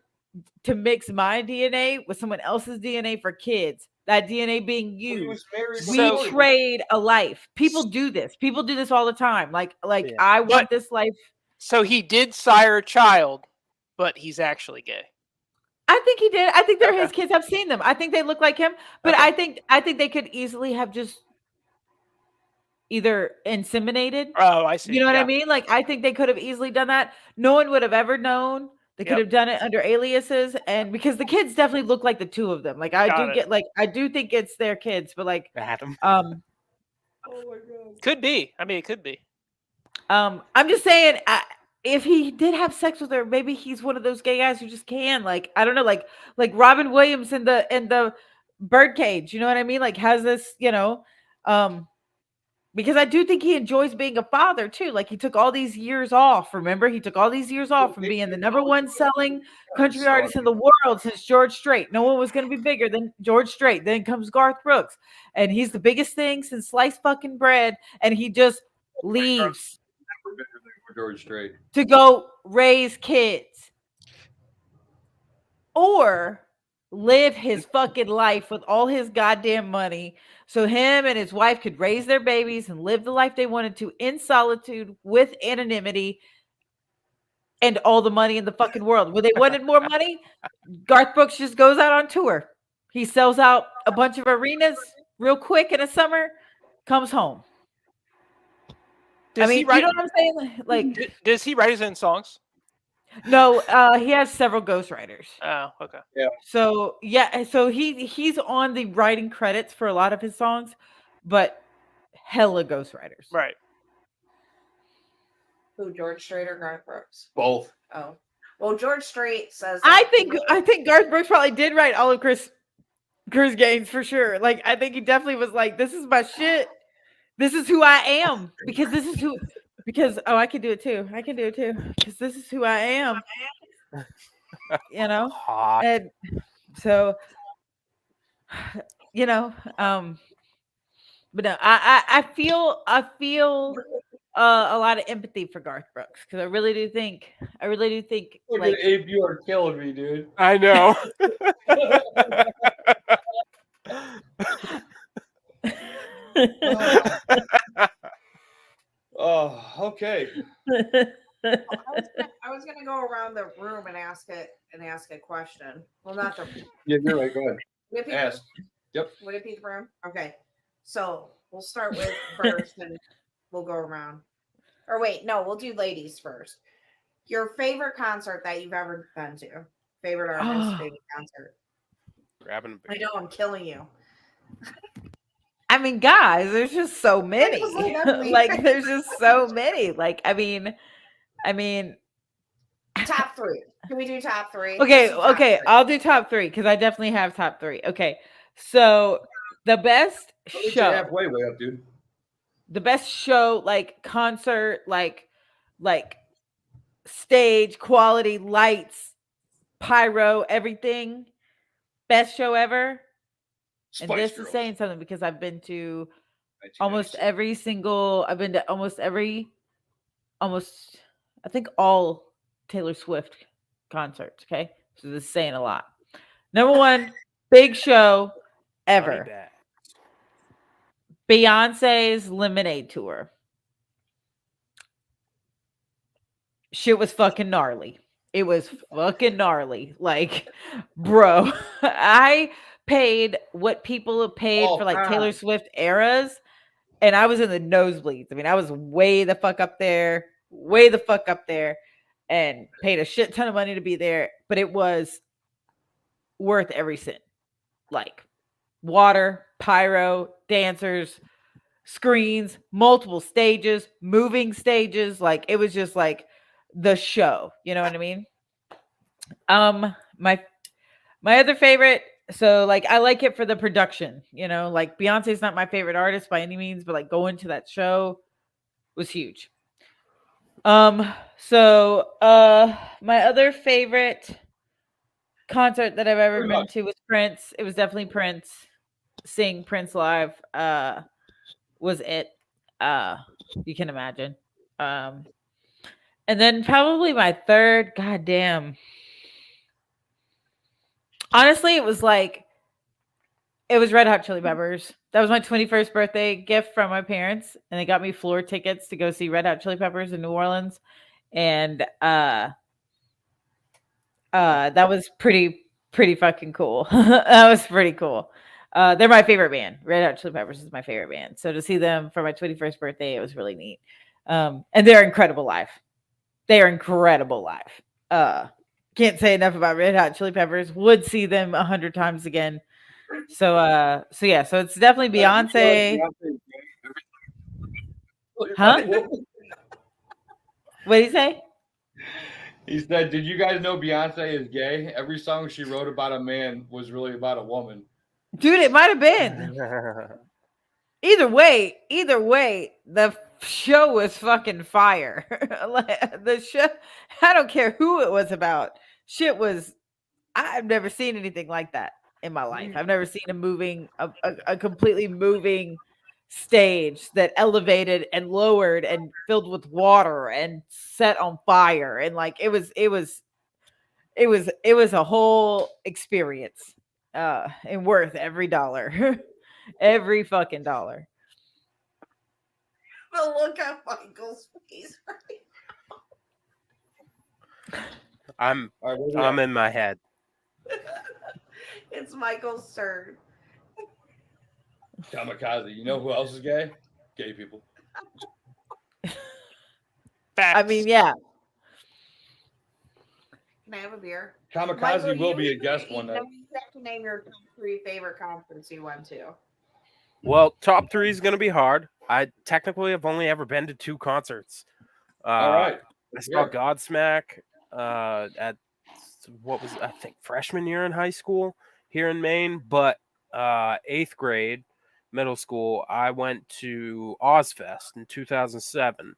to mix my DNA with someone else's DNA for kids. That DNA being Well, he you. was married We So- before. trade a life. People do this. People do this all the time. Like Yeah. I want this life. so he did sire a child, but he's actually gay. I think he did. I think they're Okay. his kids. I've seen them. I think they look like him. But Okay. I think they could easily have just either inseminated. Oh, I see. You know what Yeah. I mean? Like I think they could have easily done that. No one would have ever known. They could Yep. have done it under aliases, and because the kids definitely look like the two of them. Like I Got do it. get like I do think it's their kids, but like Adam. Oh my god. Could be. I mean, it could be. I'm just saying if he did have sex with her, maybe he's one of those gay guys who just can. Like I don't know, like Robin Williams in the Birdcage. You know what I mean? Like has this, because I do think he enjoys being a father too. Like he took all these years off. Remember, he took all these years off from being the number one selling country artist in the world since George Strait. No one was going to be bigger than George Strait. Then comes Garth Brooks, and he's the biggest thing since sliced fucking bread. And he just leaves Never been to George Strait. to go raise kids or live his fucking life with all his goddamn money so him and his wife could raise their babies and live the life they wanted to in solitude with anonymity and all the money in the fucking world. When they wanted more money, Garth Brooks just goes out on tour. He sells out a bunch of arenas real quick in the summer, comes home. Does I he mean, write? you know what I'm saying? Like, Does he write his own songs? no, he has several ghostwriters. Oh, okay. So yeah, so he's on the writing credits for a lot of his songs, but hella ghostwriters. Right. Who, George Strait or Garth Brooks? Both. Oh, well, George Strait says. I that think Garth Brooks probably did write all of Chris Gaines for sure. Like I think he definitely was like, "This is my shit. This is who I am." Because this is who. Because I can do it too. I can do it too. Because this is who I am. You know. Hot. And so, but no, I feel a lot of empathy for Garth Brooks because I really do think Look like at Abe, you are killing me, dude. I know. Oh, okay. I was gonna go around the room and ask a question. Well, not the. Yeah, you're right. Go ahead. Would it be, Ask. would it be the room? Okay, so we'll start with first, and we'll go around. Or wait, no, we'll do ladies first. Your favorite concert that you've ever been to? Favorite artist, favorite concert? Grabbing a I know I'm killing you. I mean, guys, there's just so many. was like, that's weird. Like, there's just so many. Like, I mean, top 3. Can we do top 3? okay, Let's do top okay. 3. I'll do top 3 because I definitely have top 3. Okay, so the best I'll meet you show, halfway, way up, dude. the best show, like concert, like stage quality, lights, pyro, everything. Best show ever. And Spice this Girls. is saying something because I've been to 1996. I've been to almost I think all Taylor Swift concerts. Okay, so this is saying a lot. Number 1 big show ever, Money bags. Beyonce's Lemonade tour. Shit was fucking gnarly. It was fucking gnarly. Like, bro, I paid what people have paid Oh, for like God. Taylor Swift eras, and I was in the nosebleeds. I mean, I was way the fuck up there, and paid a shit ton of money to be there, but it was worth every cent. Like, water, pyro, dancers, screens, multiple stages, moving stages. Like, it was just like the show. You know what I mean? My other favorite, so like I like it for the production, you know, like Beyonce's not my favorite artist by any means, but like going to that show was huge. So my other favorite concert that I've ever been to was Prince. It was definitely Prince. Seeing Prince live was it. You can imagine. And then probably my third, goddamn. Honestly, it was Red Hot Chili Peppers. That was my 21st birthday gift from my parents, and they got me floor tickets to go see Red Hot Chili Peppers in New Orleans, and that was pretty fucking cool. That was pretty cool. They're my favorite band. Red Hot Chili Peppers is my favorite band. So to see them for my 21st birthday, it was really neat. And they're incredible live. They are incredible live. Can't say enough about Red Hot Chili Peppers. Would see them 100 times again. So yeah, so it's definitely Beyonce. Huh? What did he say? He said, "Did you guys know Beyonce is gay? Every song she wrote about a man was really about a woman." Dude, it might have been. Either way, the show was fucking fire. The show, I don't care who it was about. Shit was, I've never seen anything like that in my life. I've never seen a completely moving stage that elevated and lowered and filled with water and set on fire. And like, it was a whole experience, and worth every dollar, every fucking dollar. The look at Michael's face. I'm All right, I'm in my head. It's Michael's turn. Kamikaze. You know who else is gay? Gay people. Facts. I mean, yeah. Can I have a beer? Kamikaze Michael, will you be a guest one night. You have to name your top 3 favorite concerts you went to. Well, top 3 is going to be hard. I technically have only ever been to 2 concerts. All right. I saw Godsmack at what was, I think, freshman year in high school here in Maine, but 8th grade, middle school, I went to Ozfest in 2007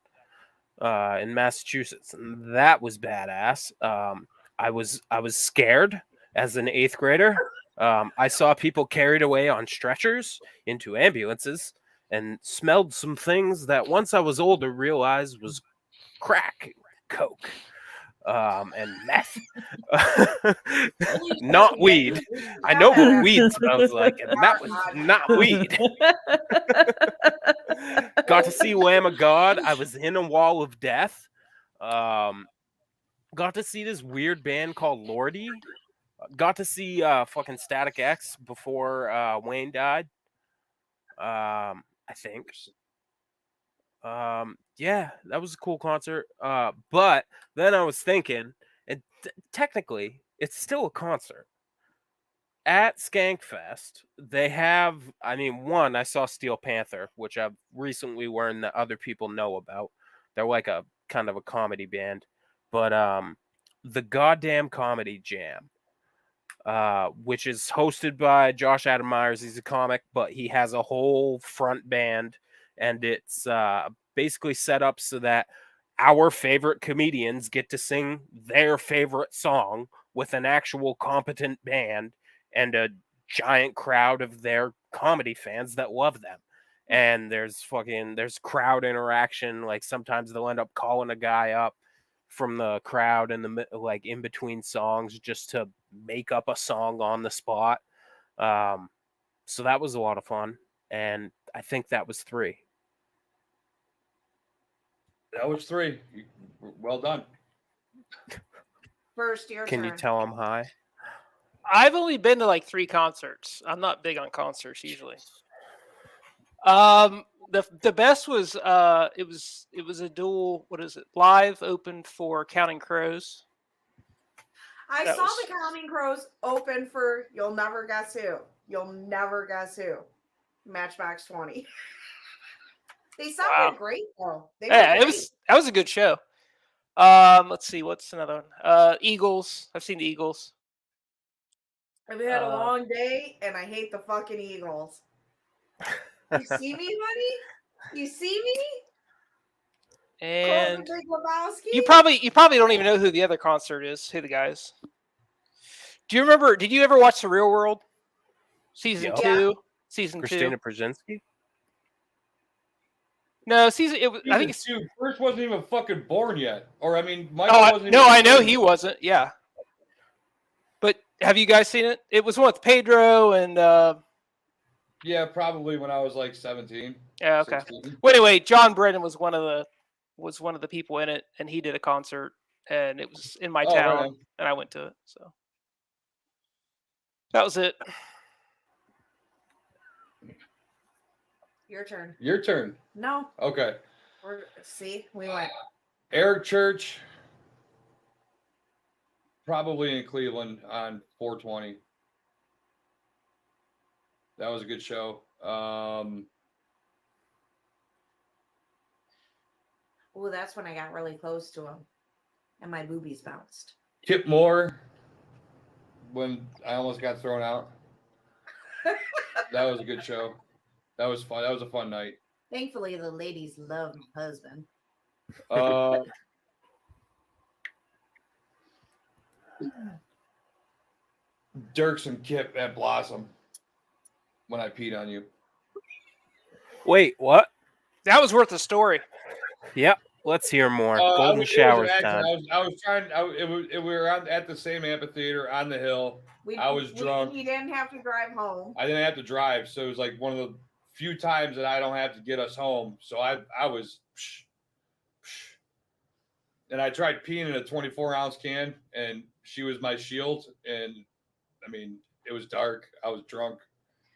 in Massachusetts, and that was badass. I was scared as an 8th grader. I saw people carried away on stretchers into ambulances and smelled some things that once I was older realized was crack, coke, and meth. Not weed. I know what weed smells like, and that was not weed. Got to see Lamb of God. I was in a wall of death. Got to see this weird band called Lordy. Got to see fucking Static X before Wayne died. I think. Yeah, that was a cool concert. But then I was thinking, and technically, it's still a concert. at Skankfest, they have, I mean, one, I saw Steel Panther, which I've recently learned that other people know about. They're like a kind of a comedy band. But the Goddamn Comedy Jam, which is hosted by Josh Adam Myers. He's a comic, but he has a whole front band, and it's basically set up so that our favorite comedians get to sing their favorite song with an actual competent band and a giant crowd of their comedy fans that love them. And there's crowd interaction. Like sometimes they'll end up calling a guy up from the crowd in the like in between songs just to make up a song on the spot. So that was a lot of fun, and I think that was 3. That was 3. Well done. First, your Can turn. you tell I'm high? I've only been to like 3 concerts. I'm not big on concerts usually. The best was it was a dual, what is it, live opened for Counting Crows. I That saw was- the Counting Crows open for you'll never guess who. You'll never guess who. Matchbox 20. They sounded Wow. great though. They Yeah, were great. that was a good show. Let's see, what's another one? Eagles. I've seen the Eagles. I've had a long day and I hate the fucking Eagles. You see me, buddy? You see me? And Colton Big Lebowski? you probably don't even know who the other concert is, who the guys. Do you remember, did you ever watch The Real World? Season Yeah. 2? Season Christina 2? Brzezinski? No, I think it's Dude, Bruce wasn't even fucking born yet. Or I mean, Oh, Michael wasn't no, even I know born he yet. wasn't. Yeah, but have you guys seen it? It was one with Pedro and Yeah, probably when I was like 17. yeah, okay. 16. Well, anyway, John Brennan was one of the people in it, and he did a concert, and it was in my Oh, right town, on. and I went to it. So that was it. Your turn. Your turn. No. Okay. See, we went. Eric Church, probably in Cleveland on 420. That was a good show. Oh, that's when I got really close to him. And my boobies bounced. Kip Moore, when I almost got thrown out. That was a good show. That was fun. That was a fun night. Thankfully, the ladies love my husband. Dirks and Kip at Blossom when I peed on you. Wait, what? That was worth a story. Yep. Let's hear more. It Golden was an showers accident. time. I was trying. We were at the same amphitheater on the hill. I was drunk. He didn't have to drive home. I didn't have to drive, so it was like one of the few times that I don't have to get us home. So I was, and I tried peeing in a 24-ounce can, and she was my shield. And I mean, it was dark. I was drunk.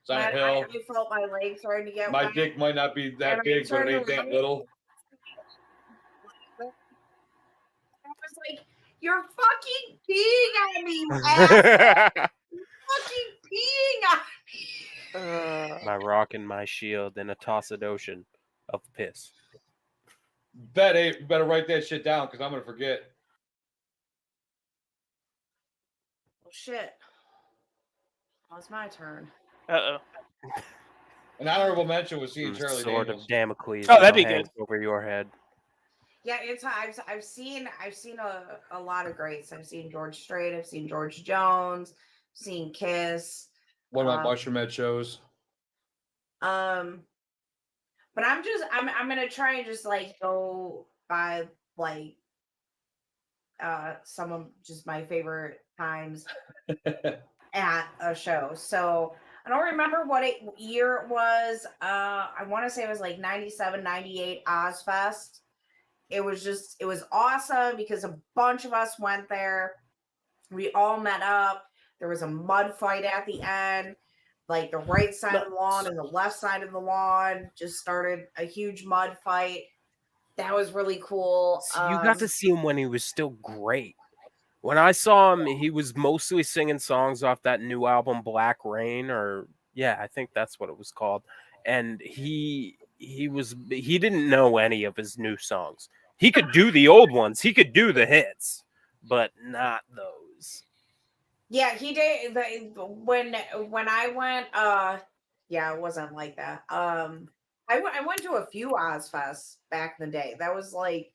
It's on a hill. I felt my legs starting to get My wet. dick might not be that big, but it ain't that little. I was like, "You're fucking peeing on me, you asshole! Fucking peeing on me!" My rock and my shield in a tossed ocean of piss. Better write that shit down because I'm gonna forget. Oh shit! Now it's my turn. Uh-oh. An honorable mention was seeing Charlie Sword Daniels. of Damocles. Oh, that'd be hangs good. over your head. Yeah, it's I've seen a lot of greats. I've seen George Strait. I've seen George Jones. Seen Kiss. One of my Mushroom Head shows. But I'm gonna try and just like go by like some of just my favorite times at a show. So I don't remember what year it was. I want to say it was like 97, 98 Ozfest. It was awesome because a bunch of us went there. We all met up. There was a mud fight at the end. Like the right side of the lawn and the left side of the lawn just started a huge mud fight. That was really cool. So you got to see him when he was still great. When I saw him, he was mostly singing songs off that new album Black Rain, or yeah, I think that's what it was called. And he didn't know any of his new songs. He could do the old ones, he could do the hits, but not those. Yeah, he did. When I went, yeah, it wasn't like that. I went to a few Ozfests back in the day. That was like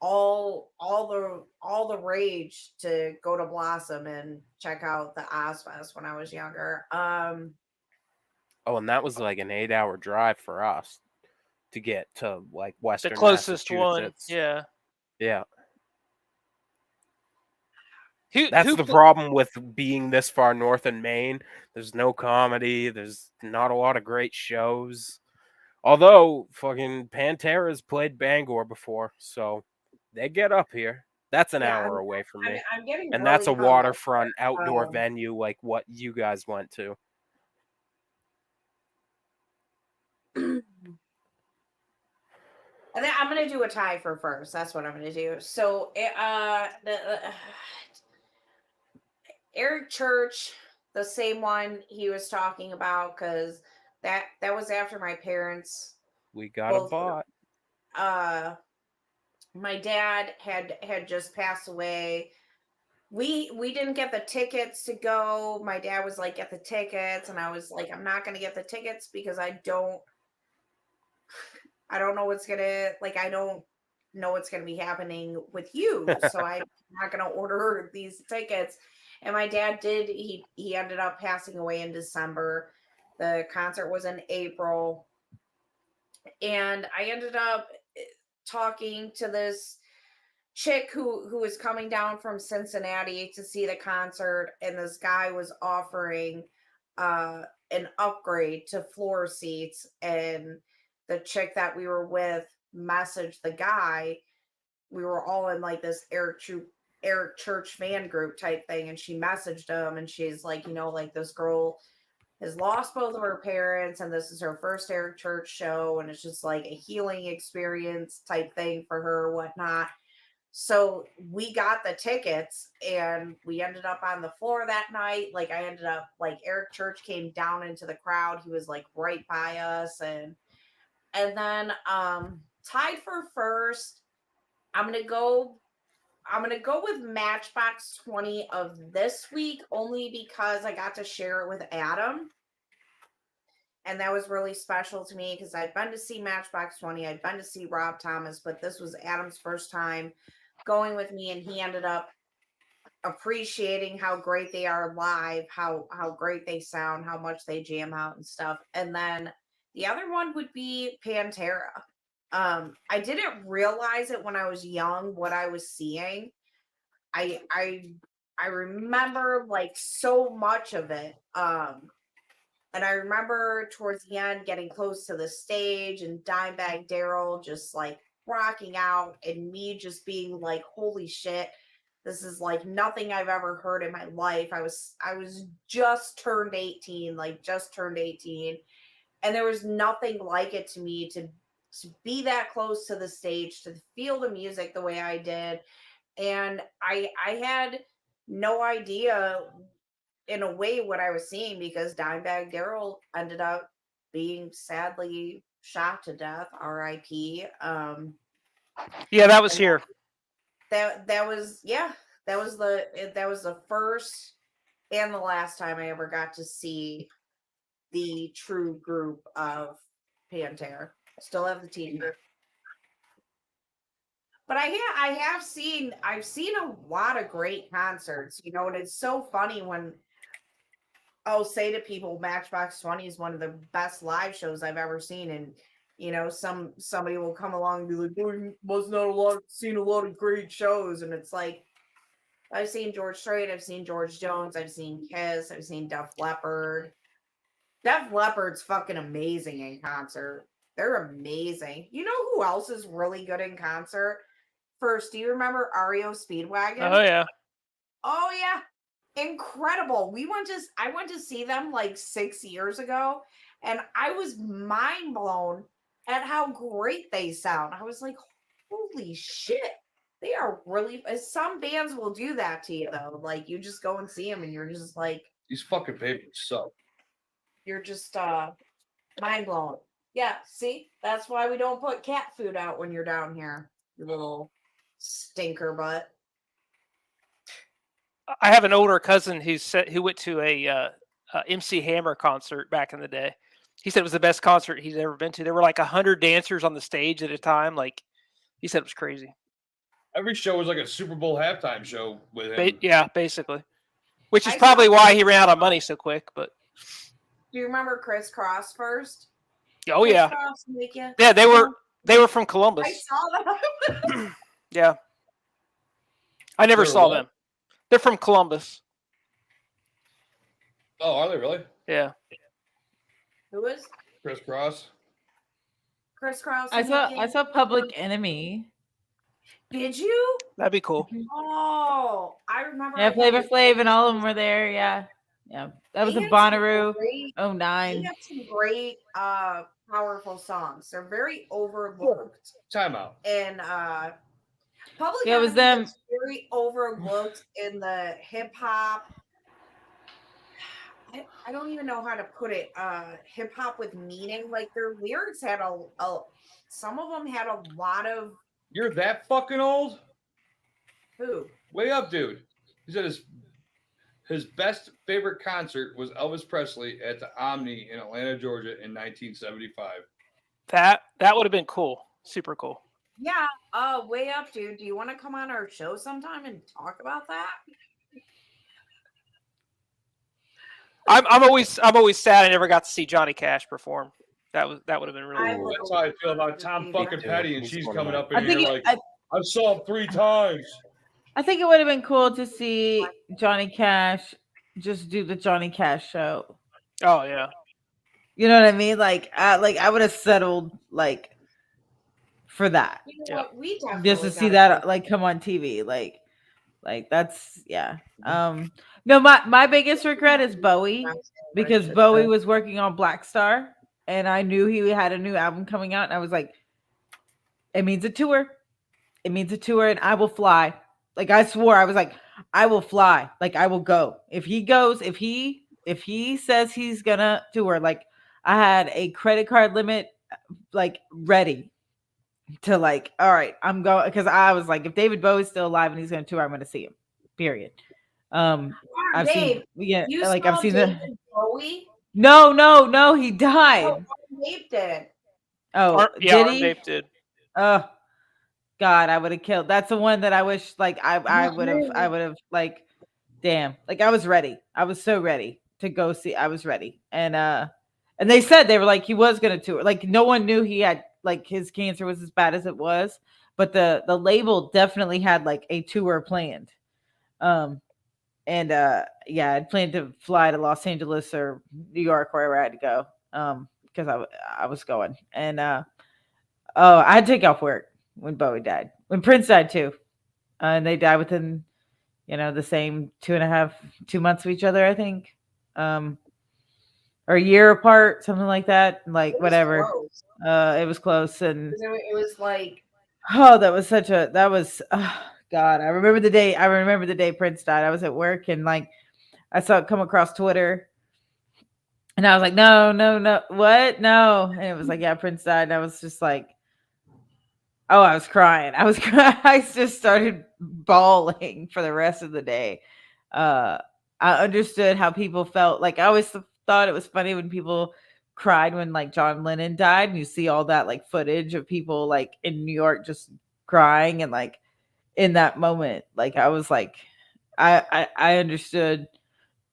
all the rage to go to Blossom and check out the Ozfest when I was younger. Oh, and that was like an 8-hour drive for us to get to like The Western closest one. Massachusetts. Yeah. Yeah. Who That's who the pl- problem with being this far north in Maine. There's no comedy. There's not a lot of great shows. Although fucking Pantera's played Bangor before, so they get up here. That's an yeah, hour away from me. I'm getting And really that's a hung up. waterfront outdoor Um, venue like what you guys went to. I think I'm gonna do a tie for first. That's what I'm gonna do. So, Eric Church, the same one he was talking about, because that was after my parents We got a both. bot. My dad had just passed away. We didn't get the tickets to go. My dad was like, get the tickets, and I was like, I'm not gonna get the tickets because I don't know what's gonna, like, I don't know what's gonna be happening with you. So I'm not gonna order these tickets. And my dad did, he ended up passing away in December. The concert was in April. And I ended up talking to this chick who was coming down from Cincinnati to see the concert, and this guy was offering an upgrade to floor seats, and the chick that we were with messaged the guy. We were all in like this Eric Church fan group type thing, and she messaged him, and she's like, like, this girl has lost both of her parents, and this is her first Eric Church show, and it's just like a healing experience type thing for her, whatnot. So we got the tickets, and we ended up on the floor that night. Like, I ended up, like, Eric Church came down into the crowd. He was like right by us, and then tied for first. I'm gonna go with Matchbox 20 of this week, only because I got to share it with Adam. And that was really special to me because I'd been to see Matchbox 20, I'd been to see Rob Thomas, but this was Adam's first time going with me, and he ended up appreciating how great they are live, how great they sound, how much they jam out and stuff. And then the other one would be Pantera. I didn't realize it when I was young what I was seeing. I remember like so much of it. And I remember towards the end getting close to the stage and Dimebag Daryl just like rocking out, and me just being like, holy shit, this is like nothing I've ever heard in my life. I was just turned 18, and there was nothing like it to me to be that close to the stage, to feel the music the way I did. And I had no idea in a way what I was seeing, because Dimebag Daryl ended up being sadly shot to death, R.I.P. Yeah, that was here. That was the first and the last time I ever got to see the true group of Pantera. Still have the t-shirt. But I've seen a lot of great concerts, and it's so funny when I'll say to people, Matchbox 20 is one of the best live shows I've ever seen. And, somebody will come along and be like, oh, you must not seen a lot of great shows. And it's like, I've seen George Strait, I've seen George Jones, I've seen Kiss, I've seen Def Leppard. Def Leppard's fucking amazing in concert. They're amazing. You know who else is really good in concert? First, do you remember REO Speedwagon? Oh yeah. Oh yeah. Incredible. I went to see them like 6 years ago, and I was mind blown at how great they sound. I was like, holy shit. They are really. Some bands will do that to you though. Like you just go and see them, and you're just like, These fucking papers suck. you're just mind blown. Yeah, see, that's why we don't put cat food out when you're down here, you little stinker butt. I have an older cousin who went to a MC Hammer concert back in the day. He said it was the best concert he's ever been to. There were like 100 dancers on the stage at a time. Like he said, it was crazy. Every show was like a Super Bowl halftime show with him. Yeah, basically. Which is I probably saw- why he ran out of money so quick. But Do you remember Chris Cross first? oh yeah, Crisscross make ya- yeah, they were from Columbus. I saw that. Yeah, I never They're saw what? them. They're from Columbus. Oh, are they really? Yeah. Who is Chris Cross? Chris Cross? I saw Public Enemy. Did you? That'd be cool. Oh, I remember. Yeah, I Flavor had- Flav and all of them were there. Yeah, yeah. That was they a had some Bonnaroo. great- They 09. have some great, powerful songs. They're very overlooked, Time out. and Public Yeah, it was Enemy them. is very overlooked in the hip hop. I don't even know how to put it. Hip hop with meaning. Like their lyrics had a some of them had a lot of You're that fucking old? who. Way up, dude. He said his best favorite concert was Elvis Presley at the Omni in Atlanta, Georgia in 1975. That would have been cool. Super cool. Yeah, way up, dude. Do you want to come on our show sometime and talk about that? I'm always sad I never got to see Johnny Cash perform. That would have been really I cool. would- That's how I feel about Tom fucking too. Petty, and He's she's one of coming my- up in I think here like, I saw him 3 times. I think it would have been cool to see Johnny Cash just do the Johnny Cash show. Oh yeah. You know what I mean? Like I would have settled like for that. You know Yeah. what? We Just to definitely see gotta that like come on TV. Like that's yeah. No, my biggest regret is Bowie because Bowie was working on Black Star and I knew he had a new album coming out and I was like, it means a tour. It means a tour and I will fly. Like I swore, I was like, I will fly. Like I will go. If he goes, if he says he's gonna tour, like I had a credit card limit like ready to like, all right, I'm going because I was like, if David Bowie's still alive and he's gonna tour, I'm gonna see him. Period. I've Dave, seen yeah, you like saw I've seen David the Bowie? no, he died. Oh, Dave did. Oh, Yeah, did Arm he? Dave did. Oh God, I would have killed. That's the one that I wish like I would have like damn. Like I was ready. I was so ready to go see. I was ready. And they said they were like he was gonna tour. Like no one knew he had like his cancer was as bad as it was, but the label definitely had like a tour planned. Yeah, I'd planned to fly to Los Angeles or New York, wherever I had to go. Because I was going. And I had to take off work when Bowie died. When Prince died too. And they died within, the same 2 months of each other, I think. Or a year apart, something like that. Like It was whatever. close. It was close. And It was like oh, God, I remember the day Prince died. I was at work and like I saw it come across Twitter and I was like, no, what? No. And it was like, yeah, Prince died. And I was just like, oh, I was crying. I just started bawling for the rest of the day. I understood how people felt. Like I always thought it was funny when people cried when like John Lennon died and you see all that like footage of people like in New York just crying and like in that moment like I was like I understood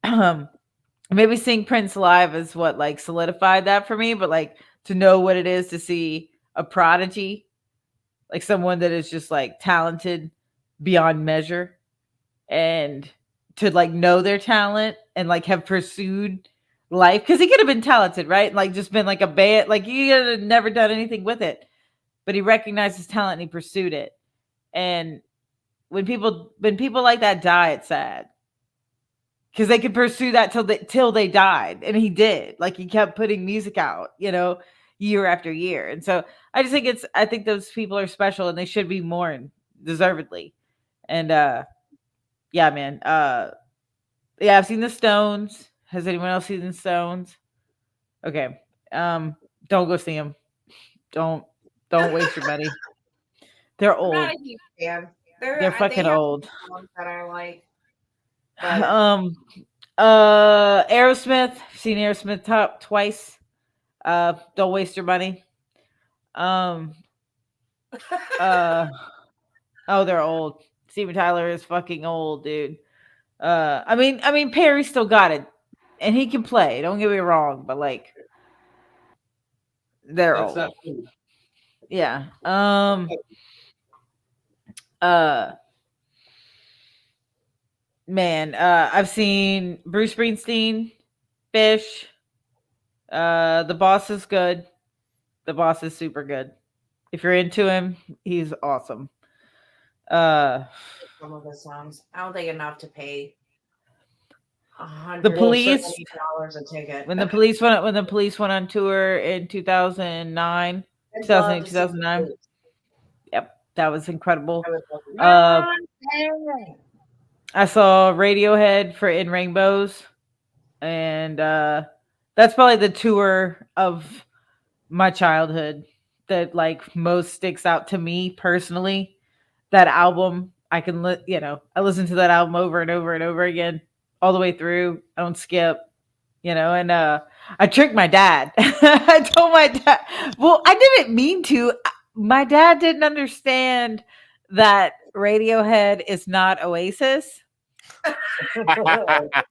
maybe seeing Prince live is what like solidified that for me, but like to know what it is to see a prodigy, like someone that is just like talented beyond measure and to like know their talent and like have pursued life because he could have been talented, right? Like just been like a band, like he could have never done anything with it, but he recognized his talent and he pursued it. And when people like that die, it's sad because they could pursue that till they died, and he did. Like he kept putting music out, year after year. And so I just think I think those people are special and they should be mourned. deservedly. And yeah, man. Yeah, I've seen the Stones. Has anyone else seen the Stones? Okay. Don't go see them. Don't waste your money. They're I'm not old. a huge fan. They're They fucking have old. songs that I like, but Aerosmith. Seen Aerosmith top twice. Don't waste your money. Um oh, they're old. Steven Tyler is fucking old, dude. I mean Perry still got it. And he can play, don't get me wrong, but like they're That's old. not food. Yeah. Uh Man, I've seen Bruce Springsteen, Fish. The Boss is good. The Boss is super good. If you're into him, he's awesome. some of the songs. I don't think enough to pay The Police. $170 a ticket. When the police went on tour in 2009, I'd 2008, love to see 2009. Police. Yep, that was incredible. I would love to. Uh, Run, I saw Radiohead for In Rainbows, and that's probably the tour of my childhood that like most sticks out to me personally. That album, I can I listen to that album over and over and over again, all the way through. I don't skip, and I tricked my dad. I told my dad, well, I didn't mean to. My dad didn't understand that Radiohead is not Oasis.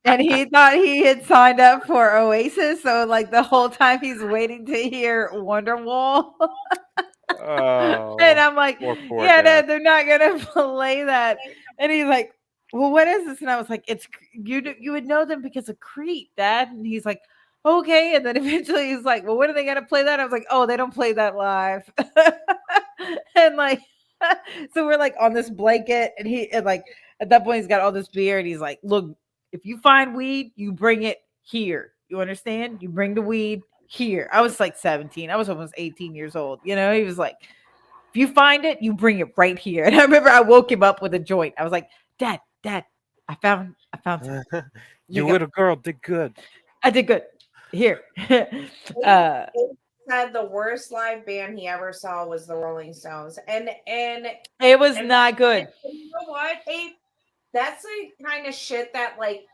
And he thought he had signed up for Oasis, so like the whole time he's waiting to hear Wonderwall. Oh, And I'm like, poor yeah, no, dad. they're not gonna play that. And he's like, well, what is this? And I was like, it's you would know them because of Creep, Dad. And he's like, okay. And then eventually he's like, well, when are they gonna play that? I was like, oh, they don't play that live. And like, so we're like on this blanket, and like at that point he's got all this beer, and he's like, look, if you find weed, you bring it here. You understand? You bring the weed here. I was like 17. I was almost 18 years old. He was like, if you find it, you bring it right here. And I remember I woke him up with a joint. I was like, Dad, I found some. You go. little girl did good. I did good. Here. He said the worst live band he ever saw was the Rolling Stones, and It was not good. you know what, Abe? That's the kind of shit that like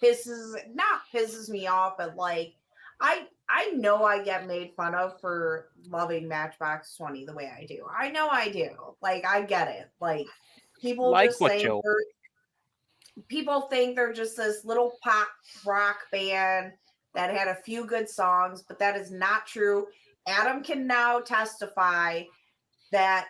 pisses me off, but like I know I get made fun of for loving Matchbox 20 the way I do. I know I do. Like I get it. Like people Like just what think you- people think they're just this little pop rock band that had a few good songs, but that is not true. Adam can now testify that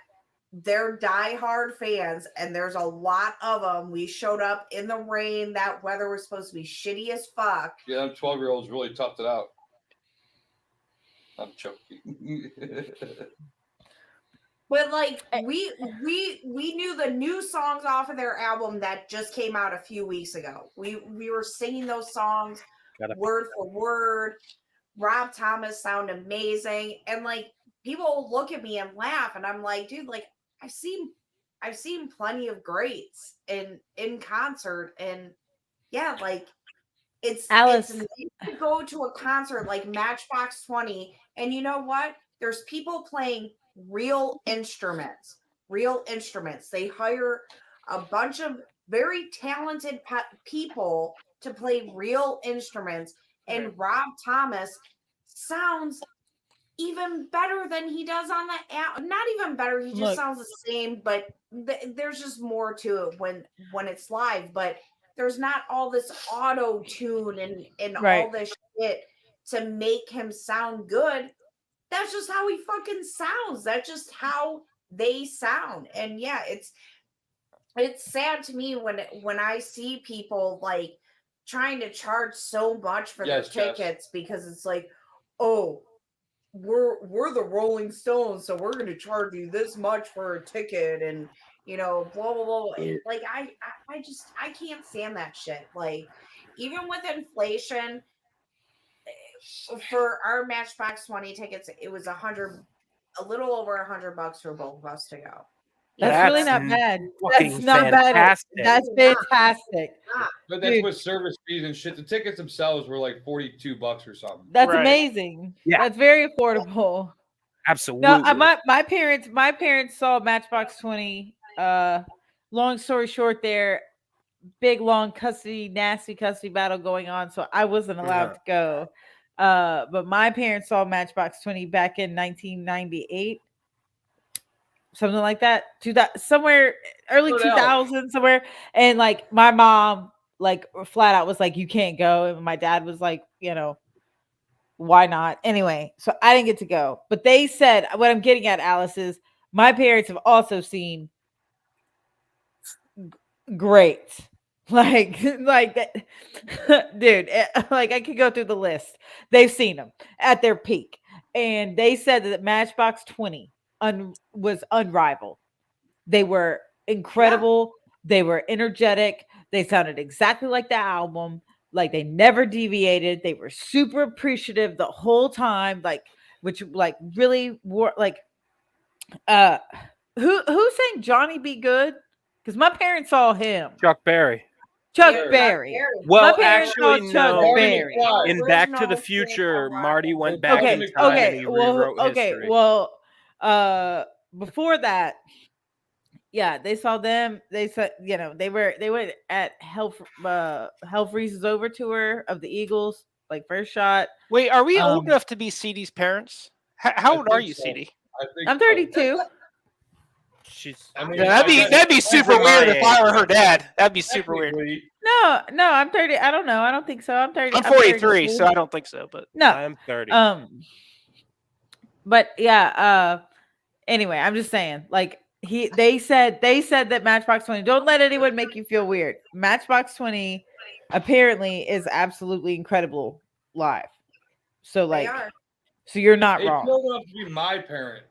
they're diehard fans, and there's a lot of them. We showed up in the rain. That weather was supposed to be shitty as fuck. Yeah, them 12-year-olds really toughed it out. I'm joking. But like we knew the new songs off of their album that just came out a few weeks ago. We were singing those songs word for word. Rob Thomas sound amazing, and like people look at me and laugh, and I'm like, dude, like I've seen plenty of greats in concert, and yeah, like Alice. it's nice to go to a concert like Matchbox 20, and you know what? There's people playing real instruments. They hire a bunch of very talented people to play real instruments, and Rob Thomas sounds even better than he does on the not even better, he just sounds the same, but there's just more to it when it's live, but there's not all this auto tune and all this shit to make him sound good. That's just how he fucking sounds. That's just how they sound. And yeah, it's sad to me when I see people like trying to charge so much for their tickets, because it's like, oh, we're the Rolling Stones, so we're going to charge you this much for a ticket, and blah blah blah. Like I can't stand that shit. Like even with inflation, for our Matchbox 20 tickets, it was a little over $100 for both of us to go. That's really not That's bad. fucking That's not bad. fantastic. That's fantastic. But that's Dude. with service fees and shit. The tickets themselves were like $42 or something. That's Right. amazing. Yeah. That's very affordable. Absolutely. No, my parents saw Matchbox 20. Long story short, there, big long nasty custody battle going on, so I wasn't allowed to go. But my parents saw Matchbox 20 back in 1998, something like that. Somewhere early What else? 2000s, somewhere. And like my mom, like flat out was like, "You can't go," and my dad was like, why not? Anyway, so I didn't get to go. But they said, what I'm getting at, Alice, is my parents have also seen great. Like that, dude, like I could go through the list. They've seen them at their peak. And they said that Matchbox 20 was unrivaled. They were incredible. They were energetic. They sounded exactly like the album. Like they never deviated. They were super appreciative the whole time. Which really were like, who sang Johnny Be Good? Because my parents saw him. Chuck Berry. Chuck Yeah, Berry. Well, My parents actually, saw Chuck no. Berry. In Back to the Future, Marty went back in time and he rewrote history. Well, before that, yeah, they saw them. They said, they went at Hell Freezes Over tour of the Eagles, like 1stShot. Wait, are we old enough to be CD's parents? How old are you, so. CD? I'm 32. That'd be super weird if I were her dad. That'd be super weird. No, I'm 30. I don't know. I don't think so. I'm 30. I'm 43, so I don't think so. But no, I'm 30. But yeah. Anyway, I'm just saying, like they said that Matchbox 20. Don't let anyone make you feel weird. Matchbox 20 apparently is absolutely incredible live. So so you're not It's wrong. old enough to be my parent.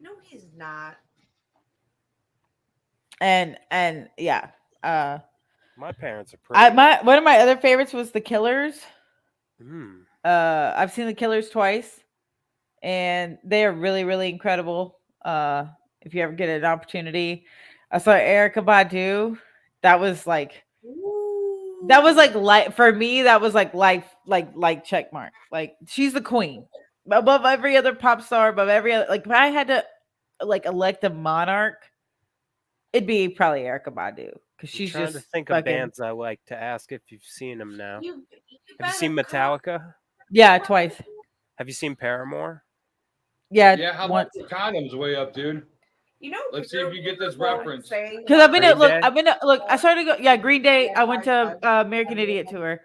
No, he's not. And yeah. My parents are pretty. One of my other favorites was The Killers. Mm. I've seen The Killers twice, and they are really, really incredible. If you ever get an opportunity, I saw Erykah Badu. That was like for me. That was like life, like check mark. Like she's the queen above every other pop star, above every other. Like if I had to elect a monarch, it'd be probably Erykah Badu. She's trying just to think of bands I like to ask if you've seen them now. Have you seen Metallica? Yeah, twice. Have you seen Paramore? Yeah, how about the condoms way up, dude? Let's see if you get this reference. Because I've been to look. I started to go. Yeah, Green Day. I went to American Idiot tour,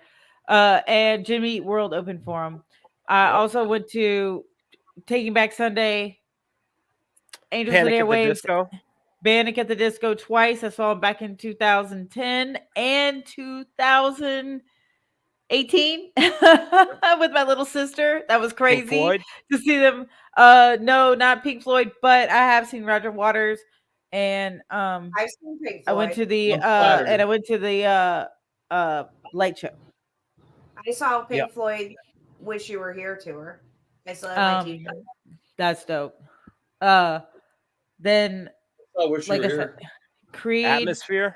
and Jimmy Eat World opened for them. I also went to Taking Back Sunday, Angels Panic and at the Airwaves, Disco. Panic at the Disco twice. I saw them back in 2010 and 2018 with my little sister. That was crazy to see them. No, not Pink Floyd, but I have seen Roger Waters, and I've seen Pink Floyd. I went to the light show. I saw Pink Floyd Wish You Were Here tour. I still have my t-shirt. That's dope. Then Wish You Were Here. Creed, Atmosphere.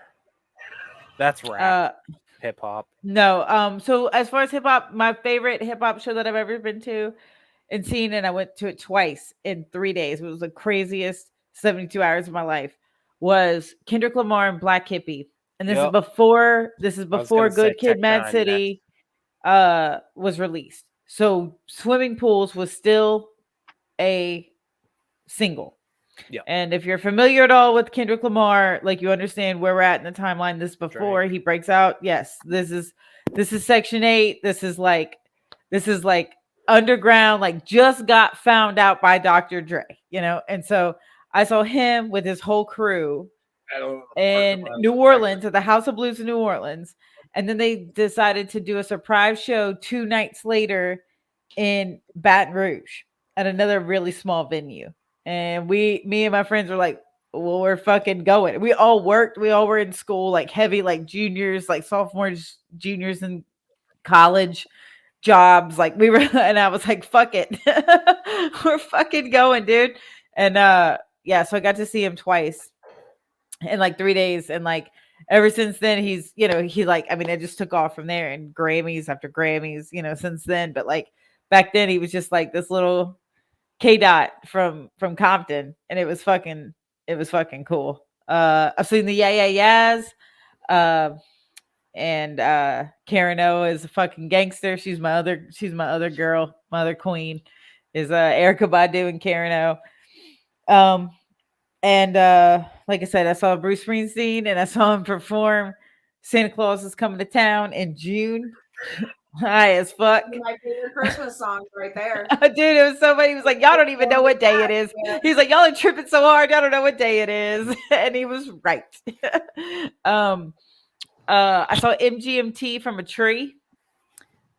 That's rap. Hip hop. No. So as far as hip hop, my favorite hip hop show that I've ever been to and seen, and I went to it twice in 3 days. It was the craziest 72 hours of my life. Was Kendrick Lamar and Black Hippie, and this is before Good Kid, Mad City was released. So Swimming Pools was still a single. Yeah. And if you're familiar at all with Kendrick Lamar, like you understand where we're at in the timeline, this before he breaks out. Yes, this is Section 8. This is like underground, like just got found out by Dr. Dre, And so I saw him with his whole crew in New Orleans at the House of Blues in New Orleans. And then they decided to do a surprise show 2 nights later in Baton Rouge at another really small venue. And me and my friends were like, well, we're fucking going. We all worked. We all were in school, like heavy, like juniors, like sophomores, juniors in college jobs. Like we were, and I was like, fuck it. We're fucking going, dude. And so I got to see him twice. in like 3 days. And like ever since then, he's, he like, I mean, it just took off from there, and Grammys after Grammys, since then. But like back then, he was just like this little K Dot from Compton, and it was fucking cool. I've seen the Yeah Yeah Yeahs, and Karen O is a fucking gangster. She's my other girl, my other queen is Erica Badu and Karen O. And like I said, I saw Bruce Springsteen, and I saw him perform Santa Claus is Coming to Town in June. High as fuck. My favorite Christmas songs right there. Dude, it was so funny. He was like, y'all don't even know what day it is. He's like, y'all are tripping so hard, y'all don't know what day it is. And he was right. I saw MGMT from a tree.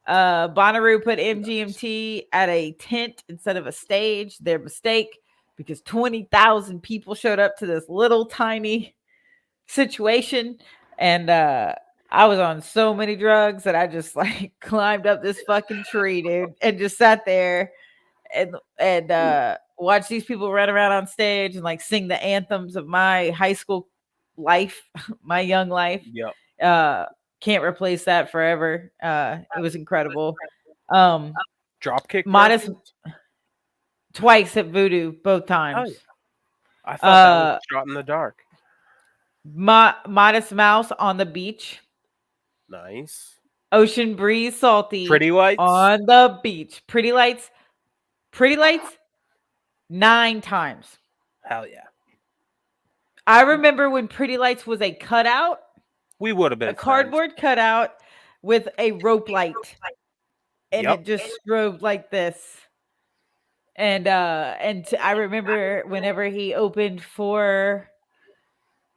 Bonnaroo put MGMT at a tent instead of a stage. Their mistake, because 20,000 people showed up to this little tiny situation. And I was on so many drugs that I just like climbed up this fucking tree, dude, and just sat there and watched these people run around on stage and like sing the anthems of my high school life, my young life. Yep. Can't replace that forever. It was incredible. Dropkick Modest reference? twice at Voodoo, both times. yeah. I thought that was Shot in the Dark. Modest Mouse on the beach. Nice. Ocean Breeze Salty. Pretty Lights on the beach. Pretty Lights 9 times. Hell yeah. I remember when Pretty Lights was a cutout. We would have been a cardboard cutout with a rope light, and Yep. it just strobed like this. And I remember whenever he opened for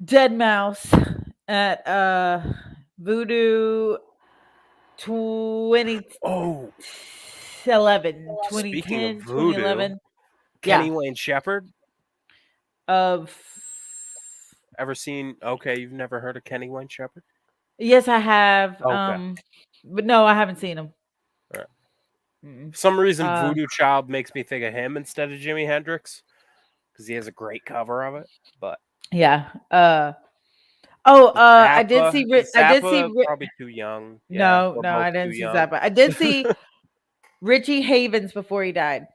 Dead Mouse at Voodoo 2011, Speaking of 2010, Voodoo, 2011. Kenny Wayne Shepherd. Of Ever seen? Okay, you've never heard of Kenny Wayne Shepherd? yes, I have. Okay. But no, I haven't seen him. Right. Mm-mm. For some reason, Voodoo Child makes me think of him instead of Jimi Hendrix because he has a great cover of it. But yeah. I did see. Probably too young. No, I didn't see Zappa. I did see Richie Havens before he died.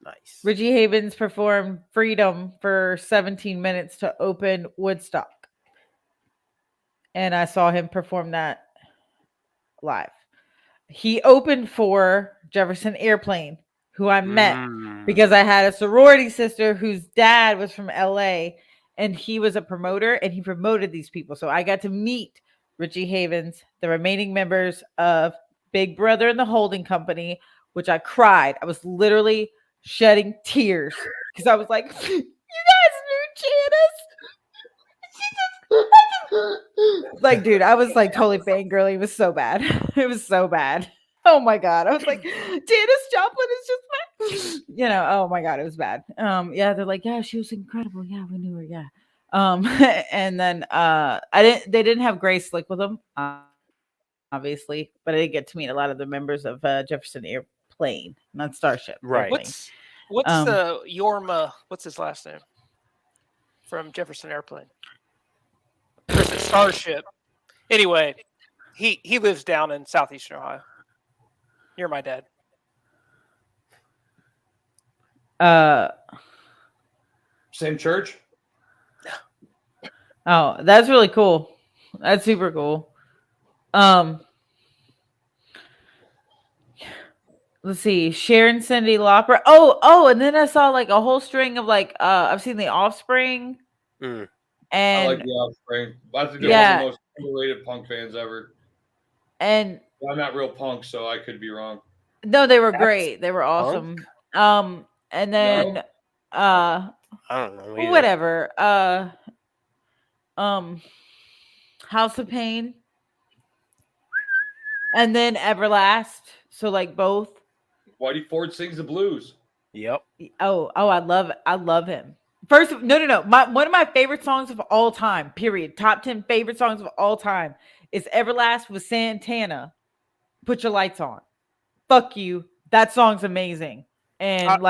Nice. Richie Havens performed Freedom for 17 minutes to open Woodstock. And I saw him perform that live. He opened for Jefferson Airplane, who I met because I had a sorority sister whose dad was from LA, and he was a promoter, and he promoted these people. So I got to meet Richie Havens, the remaining members of Big Brother and the Holding Company, which I cried. I was literally shedding tears because I was like, you guys knew Janice? Like, dude, I was like totally fangirling. It was so bad. It was so bad. Oh my God. I was like, Janice Joplin is just my, oh my God, it was bad. Yeah, they're like, yeah, she was incredible. Yeah, we knew her. Yeah. And then they didn't have Grace Slick with them, obviously, but I didn't get to meet a lot of the members of Jefferson Airplane, not Starship. Right. Airplane. What's the Yorma? What's his last name? From Jefferson Airplane. Or is it Starship? Anyway, he lives down in southeastern Ohio. You're my dad. Same church? Oh, that's really cool. That's super cool. Let's see. Sharon Cindy Lauper. Oh, and then I saw like a whole string of like I've seen The Offspring. Mm. And I like The Offspring. I think they're one of the most underrated punk fans ever. And I'm not real punk, so I could be wrong. No, they were great. They were awesome. And then I don't know. Either. Whatever. House of Pain. And then Everlast. So like both. Whitey Ford sings the blues. Yep. Oh, I love him. First, no. One of my favorite songs of all time, period. Top 10 favorite songs of all time is Everlast with Santana. Put Your Lights On. Fuck you. That song's amazing. And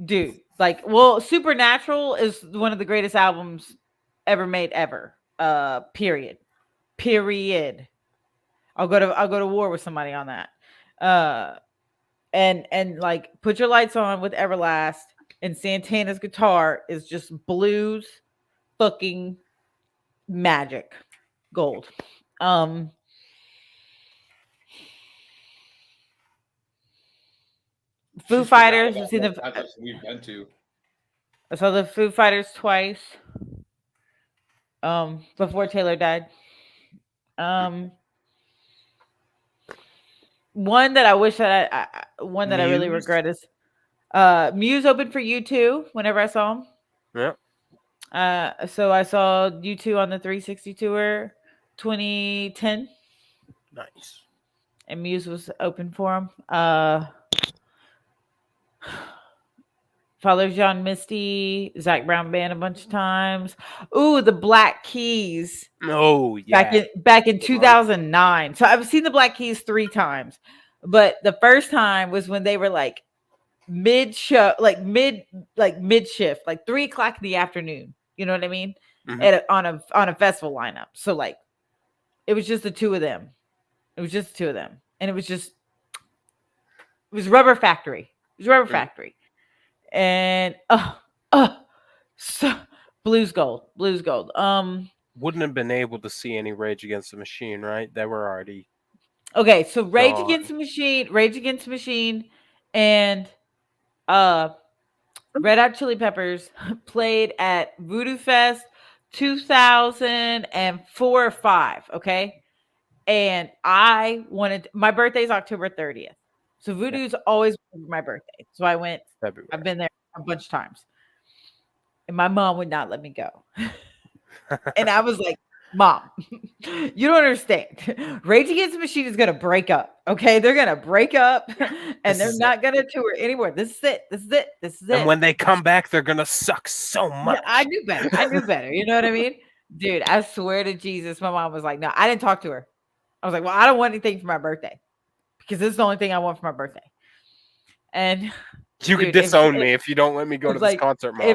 dude, like, well, Supernatural is one of the greatest albums ever made ever. Period. I'll go to war with somebody on that. And like Put Your Lights On with Everlast, and Santana's guitar is just blues fucking magic. Gold. Foo She's forgot Fighters. about I've seen what the concerts we've been to. I saw the Foo Fighters twice. Before Taylor died. One that I wish that I really Muse? regret is Muse opened for U2 whenever I saw him. Yeah. So I saw U2 on the 360 tour 2010, Nice. and Muse was open for him. Father John Misty, Zach Brown Band a bunch of times. Ooh, the Black Keys. Oh yeah. Back in 2009. So I've seen the Black Keys 3 times. But the first time was when they were like mid show, like mid shift, like 3:00 in the afternoon. You know what I mean? Mhm. On a festival lineup. So like it was just the two of them. And it was Rubber Factory. It was Rubber Factory. And so Blues Gold. Wouldn't have been able to see any Rage Against the Machine, right? They were already Okay, so Rage gone. Against the Machine, and Red Hot Chili Peppers played at Voodoo Fest 2004 or 5. Okay, and I wanted my birthday's October 30th, so Voodoo's always my birthday. So I went. February. I've been there a bunch of times, and my mom would not let me go. And I was like, Mom, you don't understand. Rage Against the Machine is going to break up. Okay. They're going to break up and they're not going to tour anymore. This is it. And when they come back, they're going to suck so much. Yeah, I knew better. You know what I mean? Dude, I swear to Jesus, my mom was like, no, I didn't talk to her. I was like, well, I don't want anything for my birthday because this is the only thing I want for my birthday. And you could disown me if you don't let me go to this concert, Mom.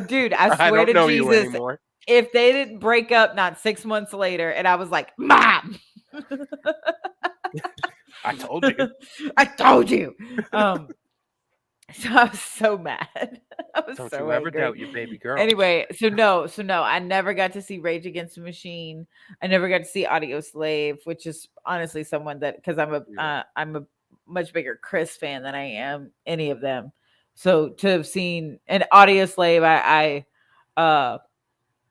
Dude, I swear I don't know to you Jesus, anymore. if they didn't break up not 6 months later, and I was like, Mom, I told you. I told you. So I was so mad. I was Don't so you ever angry. doubt your baby girl. Anyway, so no, I never got to see Rage Against the Machine. I never got to see Audio Slave, which is honestly someone that, because I'm a much bigger Chris fan than I am any of them. So to have seen an Audio Slave, they're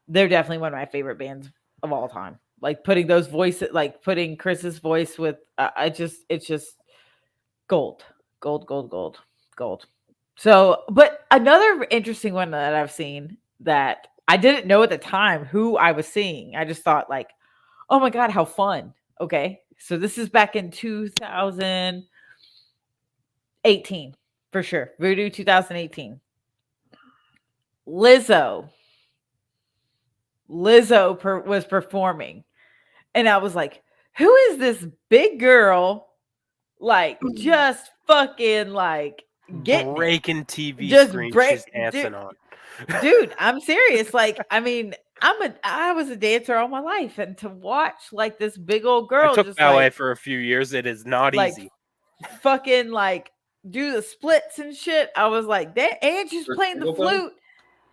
definitely one of my favorite bands of all time. Like putting those voices, like putting Chris's voice with, it's just gold. So, but another interesting one that I've seen that I didn't know at the time who I was seeing. I just thought like, oh my God, how fun. Okay. So this is back in 2018 for sure. Voodoo 2018. Lizzo was performing, and I was like, who is this big girl? Like just fucking like getting breaking TV just screens she's dancing on. Dude, I'm serious. Like, I mean, I was a dancer all my life, and to watch like this big old girl I took just ballet like, for a few years. It is not like easy. fucking like do the splits and shit. I was like, that, and she's playing the flute.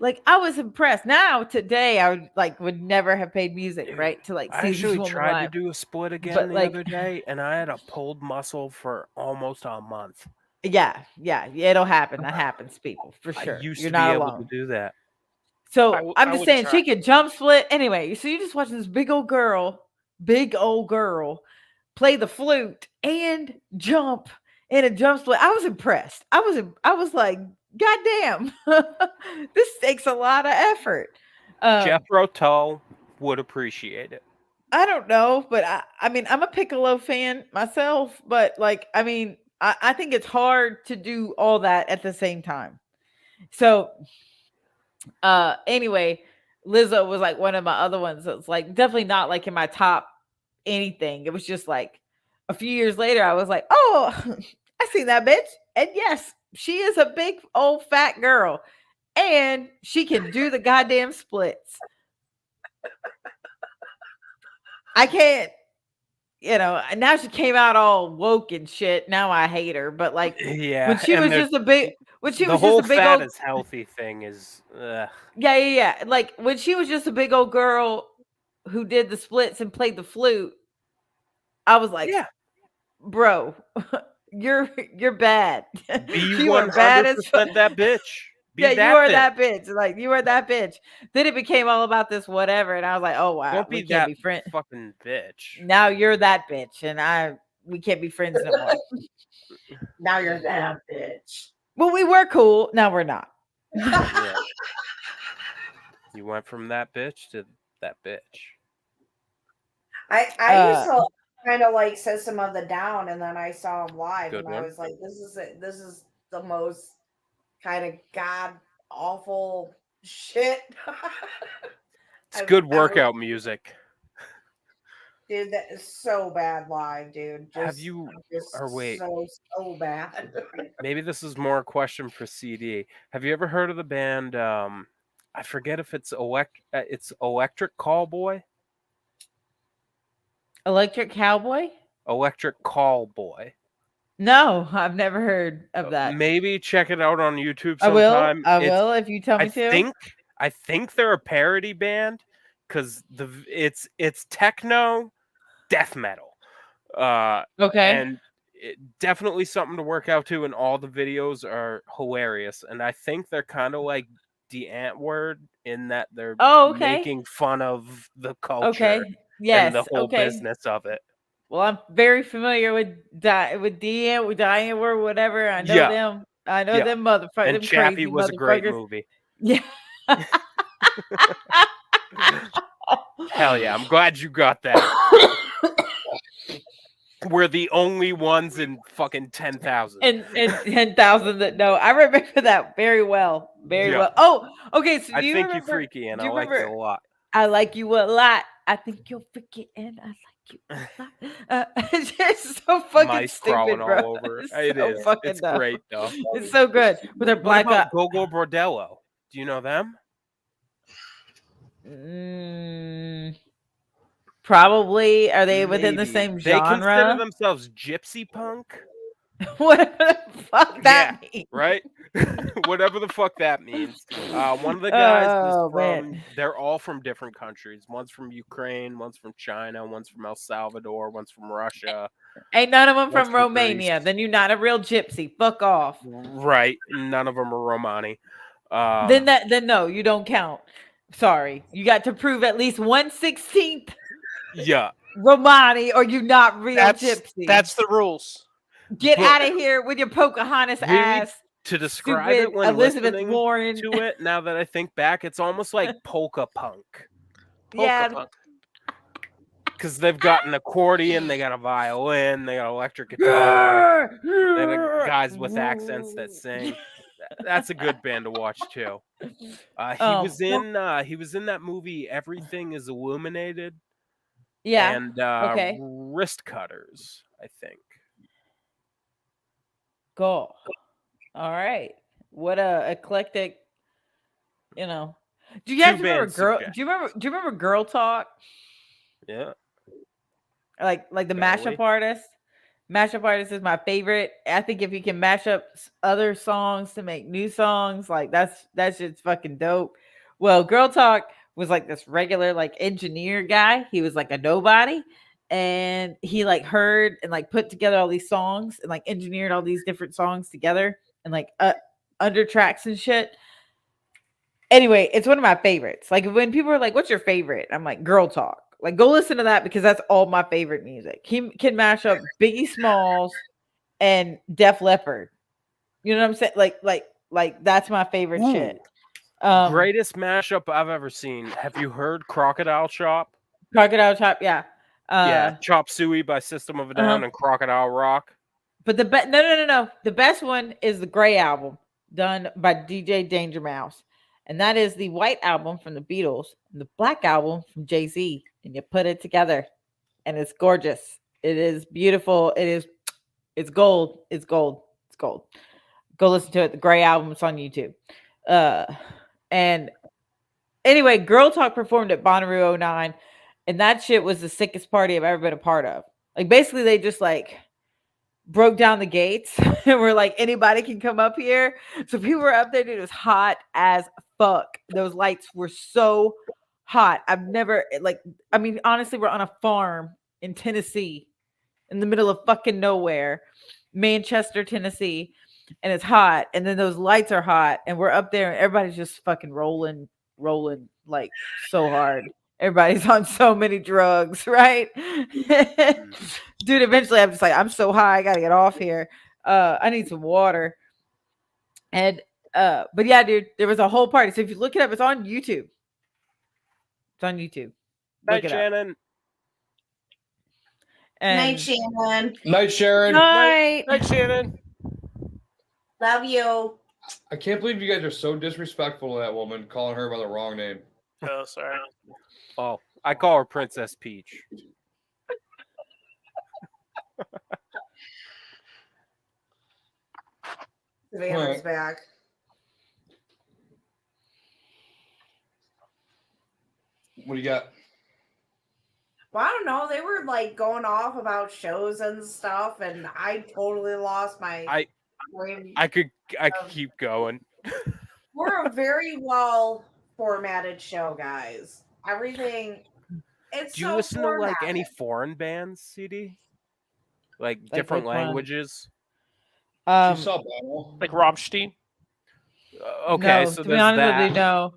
Like, I was impressed. Now today, I would never have paid music, right? To like see I actually this woman tried live. to do a split again But, the like, other day, and I had a pulled muscle for almost a month. Yeah, it'll happen. That happens, people, for sure. I used You're to not be able alone. to do that. So I'm just saying, she could jump split. Anyway, so you're just watching this big old girl, play the flute and jump in a jump split. I was impressed. I was like, God damn, this takes a lot of effort. Jethro Tull would appreciate it. I don't know, but I mean, I'm a Piccolo fan myself, but like, I mean, I think it's hard to do all that at the same time. So anyway, Lizzo was like one of my other ones. So it's like definitely not like in my top anything. It was just like a few years later, I was like, oh, I seen that bitch. And yes, she is a big old fat girl. And she can do the goddamn splits. I can't. Now she came out all woke and shit. Now I hate her. But like Yeah, when she and was they're- just a big, when she the was whole just a big fat old, is healthy thing is yeah. Like when she was just a big old girl who did the splits and played the flute, I was like, yeah. bro, you're bad. Be You are bad as 100% that bitch. Be Yeah, that you are bitch. that bitch. Like you are that bitch. Then it became all about this whatever, and I was like, oh wow, Don't we be can't that be friends. fucking bitch. Now you're that bitch, and we can't be friends no more. Now you're that bitch. Well, we were cool. Now we're not. Yeah. You went from that bitch to that bitch. I used to kind of like System of the Down, and then I saw him live, Good and I one. was like, this is it. This is the most kind of god awful shit. It's I've good ever- workout music. Dude, that is so bad live, dude. Have Just, you just or wait, so bad. maybe this is more a question for CD. Have you ever heard of the band I forget if it's Electric Callboy? Electric Cowboy? Electric Callboy. No, I've never heard of that. Maybe check it out on YouTube I will. sometime. I will if you tell me to. I think they're a parody band because it's techno death metal. Okay. And definitely something to work out to, and all the videos are hilarious. And I think they're kind of like the Ant-Word in that they're Okay. making fun of the culture Okay. Yes. and the whole okay. business of it. Well, I'm very familiar with Deanne, with Diane or whatever. I know Yeah. them. I know Yeah. them motherfuckers. And Them Chappie crazy was a great motherfuckers. movie. Yeah. Hell yeah, I'm glad you got that. We're the only ones in fucking 10,000. and 10,000 that know. I remember that very well. Very Yeah. well. Oh, okay. So I do you think remember? you're freaky, and do I you like it remember? a lot. I like you a lot. I think you're freaky, and I like you a lot. It's just so fucking Mice stupid, crawling bro. all over. It's It so is. fucking It's dumb. great, though. It's so good with her What black about Gogo Bordello? Do you know them? Probably. Are they within the Maybe. same They consider genre? themselves gypsy punk. Whatever the fuck that means. Right? Whatever the fuck that means. One of the guys is Oh, from, man. they're all from different countries. One's from Ukraine, one's from China, one's from El Salvador, one's from Russia. Ain't none of them One's from from Romania. Greece. Then you're not a real gypsy. Fuck off. Right. None of them are Romani. Then no, you don't count. Sorry. You got to prove at least 1/16 Yeah. Romani or you not real gypsy. That's the rules. Get But out of here with your Pocahontas really, ass. to describe Stupid it when Elizabeth listening Warren. to it, now that I think back, it's almost like polka punk. Yeah. Punk. Because they've got an accordion, they got a violin, they got electric guitar, they got guys with accents that sing. That's a good band to watch too. He was in that movie Everything Is Illuminated. Yeah. And okay. Wrist Cutters, I think. Go. All right. What a eclectic, Do you guys remember girl? Do you remember Girl Talk? Yeah. Like the mashup artist. Mashup artist is my favorite. I think if you can mash up other songs to make new songs, like that's just fucking dope. Well, Girl Talk was like this regular like engineer guy. He was like a nobody, and he like heard and like put together all these songs and like engineered all these different songs together and like under tracks and shit. Anyway, it's one of my favorites. Like when people are like, "What's your favorite?" I'm like, "Girl Talk." Like, go listen to that because that's all my favorite music. He can mash up Biggie Smalls and Def Leppard. You know what I'm saying? Like that's my favorite shit. Greatest mashup I've ever seen. Have you heard Crocodile Chop? Crocodile Chop, yeah. Yeah, Chop Suey by System of a Down and Crocodile Rock. But no. The best one is the Gray album done by DJ Danger Mouse. And that is the white album from the Beatles and the black album from Jay-Z. And you put it together and it's gorgeous. It is beautiful. It's gold. It's gold. It's gold. Go listen to it. The Gray album is on YouTube. And anyway, Girl Talk performed at Bonnaroo 09. And that shit was the sickest party I've ever been a part of. Like basically they just like broke down the gates and we're like, anybody can come up here. So people were up there, dude. It was hot as fuck. Those lights were so hot. I've never honestly, we're on a farm in Tennessee, in the middle of fucking nowhere, Manchester, Tennessee, and it's hot. And then those lights are hot, and we're up there, and everybody's just fucking rolling like so hard. Everybody's on so many drugs, right? Dude, eventually I'm just like, I'm so high, I gotta get off here. I need some water. And but yeah, dude, there was a whole party. So if you look it up, it's on YouTube. It's on YouTube. Night, Shannon. Night, And Shannon. Night, Sharon. night. Night, Shannon. Love you. I can't believe you guys are so disrespectful to that woman, calling her by the wrong name. Oh, sorry. Oh, I call her Princess Peach. Savannah's Right. back. What do you got? Well, I don't know. They were like going off about shows and stuff, and I totally lost my brain. I could keep going. We're a very well formatted show, guys. Everything. It's Do you so listen to like any formatted. foreign bands, CD? Like which different one? languages? She saw Battle. Like Rammstein. Okay, no, so to be there's honest that. with you, no.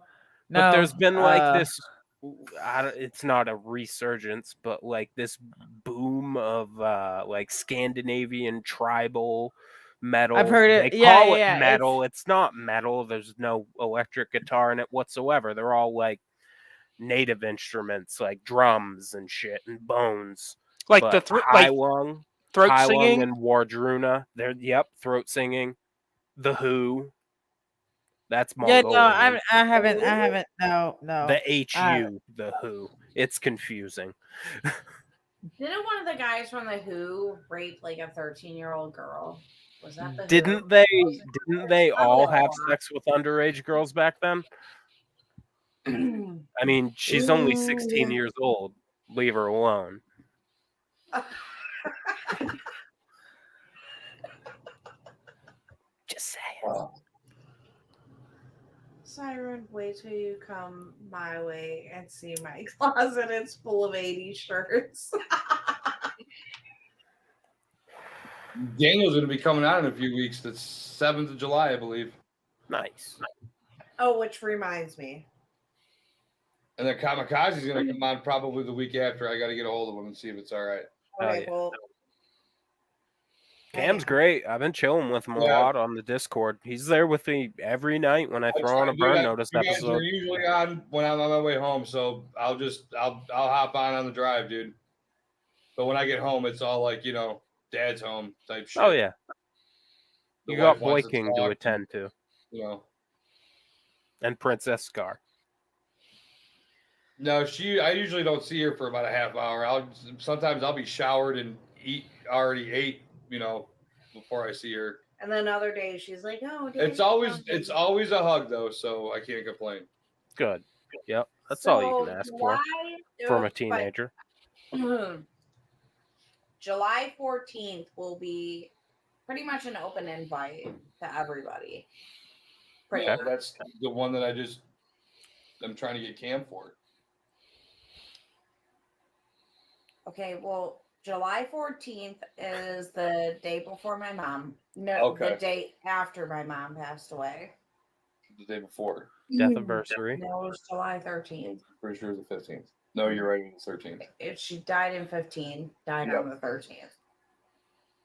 But there's been like this. It's not a resurgence, but like this boom of like Scandinavian tribal metal. I've heard it. They Yeah, call yeah, it metal. It's not metal. There's no electric guitar in it whatsoever. They're all like native instruments, like drums and shit and bones. Like But the high lung, throat high singing. lung and Wardruna. They're throat singing. The Who. That's Yeah, no, Mongolian. I haven't. No. The HU, the Who. It's confusing. Didn't one of the guys from the Who rape like a 13-year-old girl? Was that the Didn't Who? they all have Oh. sex with underage girls back then? I mean, she's only 16 Ooh. years old. Leave her alone. Just saying. Wow. Siren, wait till you come my way and see my closet. It's full of 80 shirts. Daniel's going to be coming out in a few weeks. The 7th of July, I believe. Nice. Oh, which reminds me. And then Kamikaze's going to come on probably the week after. I got to get a hold of him and see if it's all right. Okay, yeah. well. Cam's great. I've been chilling with him a lot on the Discord. He's there with me every night when I throw on a Burn Notice you guys episode. are usually on when I'm on my way home, so I'll hop on the drive, dude. But when I get home, it's all like, you know, dad's home type shit. Oh yeah. The You got wife Boy wants King to talk, attend to. You know. And Princess Scar. No, I usually don't see her for about a half hour. Sometimes I'll be showered and already ate, you know, before I see her. And then other days she's like, "Oh, It's always a hug though, so I can't complain. Good. Yep. That's all you can ask for from a but teenager. July 14th will be pretty much an open invite to everybody. Yeah, that's the one that I'm trying to get Cam for. Okay, well, July 14th is the day before my mom. No, Okay. the day after my mom passed away. The day before. Death anniversary. No, it was July 13th. Pretty sure it was the 15th. No, you're right, it was the 13th. If she died in 15, died on the 13th.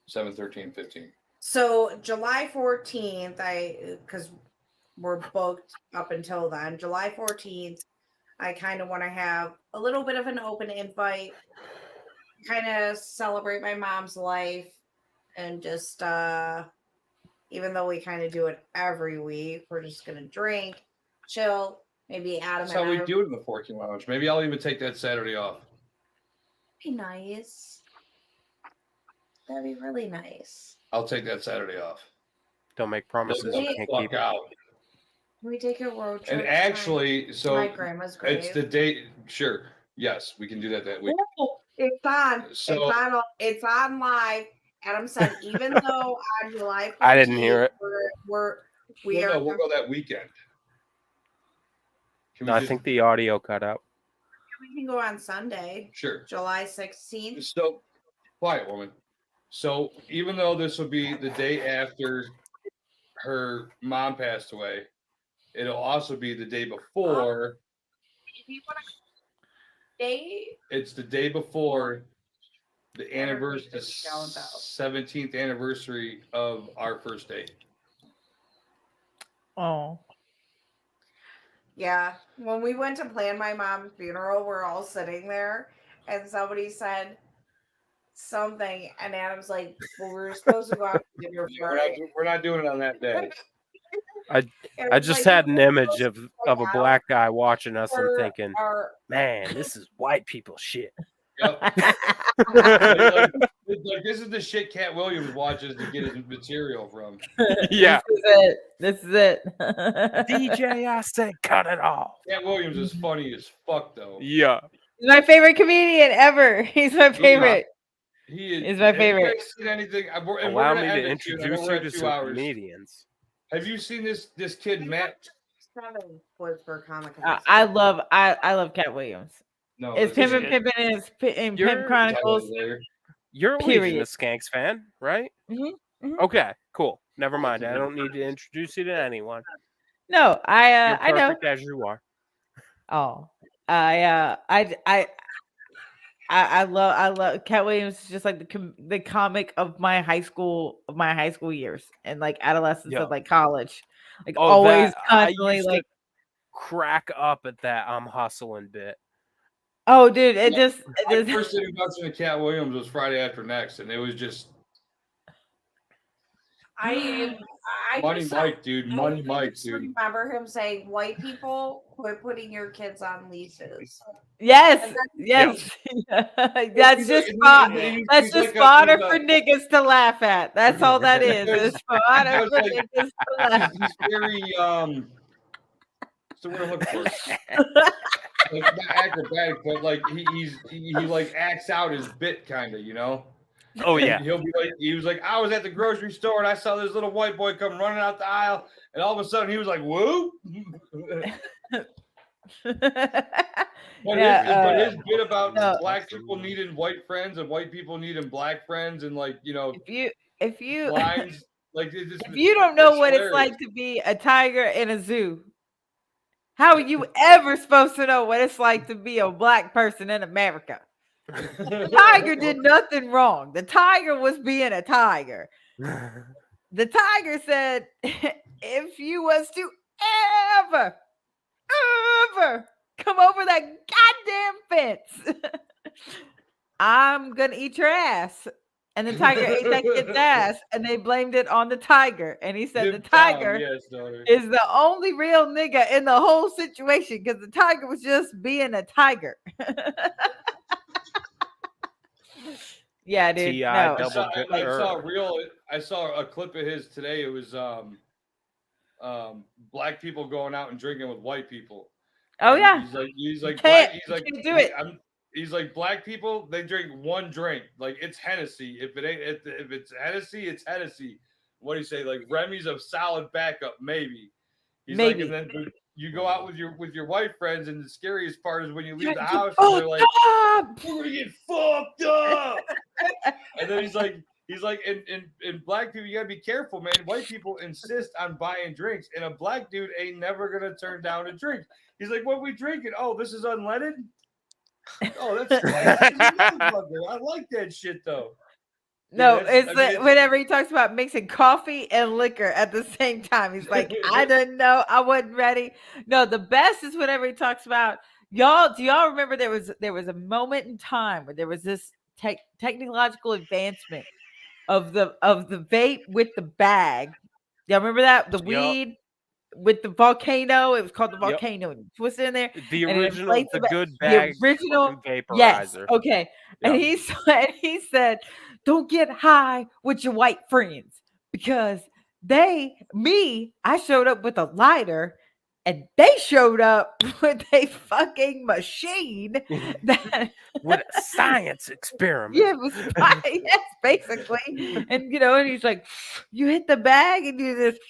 7, 13, 15. So July 14th, because we're booked up until then, July 14th, I kind of want to have a little bit of an open invite, kind of celebrate my mom's life, and just, even though we kind of do it every week, we're just going to drink, chill, maybe Adam That's how we do it in the Forkey Lounge. Maybe I'll even take that Saturday off. Be nice. That'd be really nice. I'll take that Saturday off. Don't make promises you can't keep. Out. Can we take a road trip? And actually, so my grandma's grave. it's the date. Sure, Yes, we can do that week. Oh, it's on. So- it's on live. Adam said, even though on July 14th, I didn't hear it. we are. We'll go that weekend. Can No, I think the audio cut out. We can go on Sunday, Sure. July 16th. So, quiet woman. So, even though this will be the day after her mom passed away, it'll also be the day before. If you want to date, It's the day before the anniversary, the Everything goes down, though. 17th anniversary of our first date. Oh. yeah. When we went to plan my mom's funeral, we're all sitting there, and somebody said something, and Adam's like, "Well, we were supposed to go out to dinner Yeah, Friday." we're not doing it on that day. And I it's just like, had an "We're image supposed of to go a out black guy watching us and for thinking, our- man, this is white people shit. Yep. like, this is the shit Cat Williams watches to get his material from. Yeah. This is it. DJ, I said cut it off. Cat Williams is funny as fuck, though. Yeah. He's my favorite comedian ever. He's my favorite. He is. He's my have favorite. You guys seen anything? And we're Allow gonna me end to it soon. I know introduce we're you at to 2 some hours. comedians. Have you seen this kid Matt? 7 was for comic. I love Cat Williams. No, It's this Pimp is- and Pimpin' in Pimp You're- Chronicles. You're a Legion Period. of Skanks fan, right? Mhm, mhm. Okay, cool. Never mind. I don't need to introduce you to anyone. No, You're I know. perfect as you are. Oh, I love Cat Williams. Is just like the comic of my high school years and like adolescence Yeah. of like college, like Oh, always that- I constantly used to like. crack up at that I'm hustling bit. Oh, dude, it My just first introduction to Cat Williams was Friday After Next, and it was just I Money just, Mike, dude. Money Mike, just dude. remember him saying, "White people, quit putting your kids on leashes." yes. That's just He's like fodder a- for niggas to laugh at. That's all that is. It's fodder It was for like- niggas to laugh. He's very what's the word I'm looking for? Like not acrobatic, but like he like acts out his bit, kind of, you know. Oh yeah. He'll be like, he was like, I was at the grocery store and I saw this little white boy come running out the aisle, and all of a sudden he was like, "Whoa!" But his bit about no. black people needing white friends and white people needing black friends, and like, you know, if you lines like if you don't know what it's hilarious. like to be a tiger in a zoo, how are you ever supposed to know what it's like to be a black person in America? The tiger did nothing wrong. The tiger was being a tiger. The tiger said, if you was to ever come over that goddamn fence, I'm gonna eat your ass. And the tiger ate that kid's ass, and they blamed it on the tiger. And he said the tiger is the only real nigga in the whole situation because the tiger was just being a tiger. Yeah, dude. T.I. No. I saw a clip of his today. It was black people going out and drinking with white people. Oh And yeah. he's like Can't do it. He's like, black people, they drink one drink. Like, it's Hennessy. If it's Hennessy, it's Hennessy. What do you say? Like, Remy's a solid backup, maybe. He's Maybe. like, and then you go out with your white friends, and the scariest part is when you leave the Get house fucked and they're like, up! we're gonna get fucked up. And then he's like, in black people, you gotta be careful, man. White people insist on buying drinks, and a black dude ain't never gonna turn down a drink. He's like, what we drinking? Oh, this is unleaded. Oh, that's spicy. I like that shit though. No, Yeah, it's whenever he talks about mixing coffee and liquor at the same time. He's like, I didn't know, I wasn't ready. No, the best is whenever he talks about y'all. Do y'all remember there was a moment in time where there was this technological advancement of the vape with the bag? Y'all remember that? The weed with the volcano. It was called the volcano. And you twist it in there. The and it original, inflates the the good bag, the original vaporizer. Yes. Okay. Yep. And he said, don't get high with your white friends because I showed up with a lighter and they showed up with a fucking machine that with a science experiment. yeah, it was yes, basically. And and he's like, you hit the bag and you just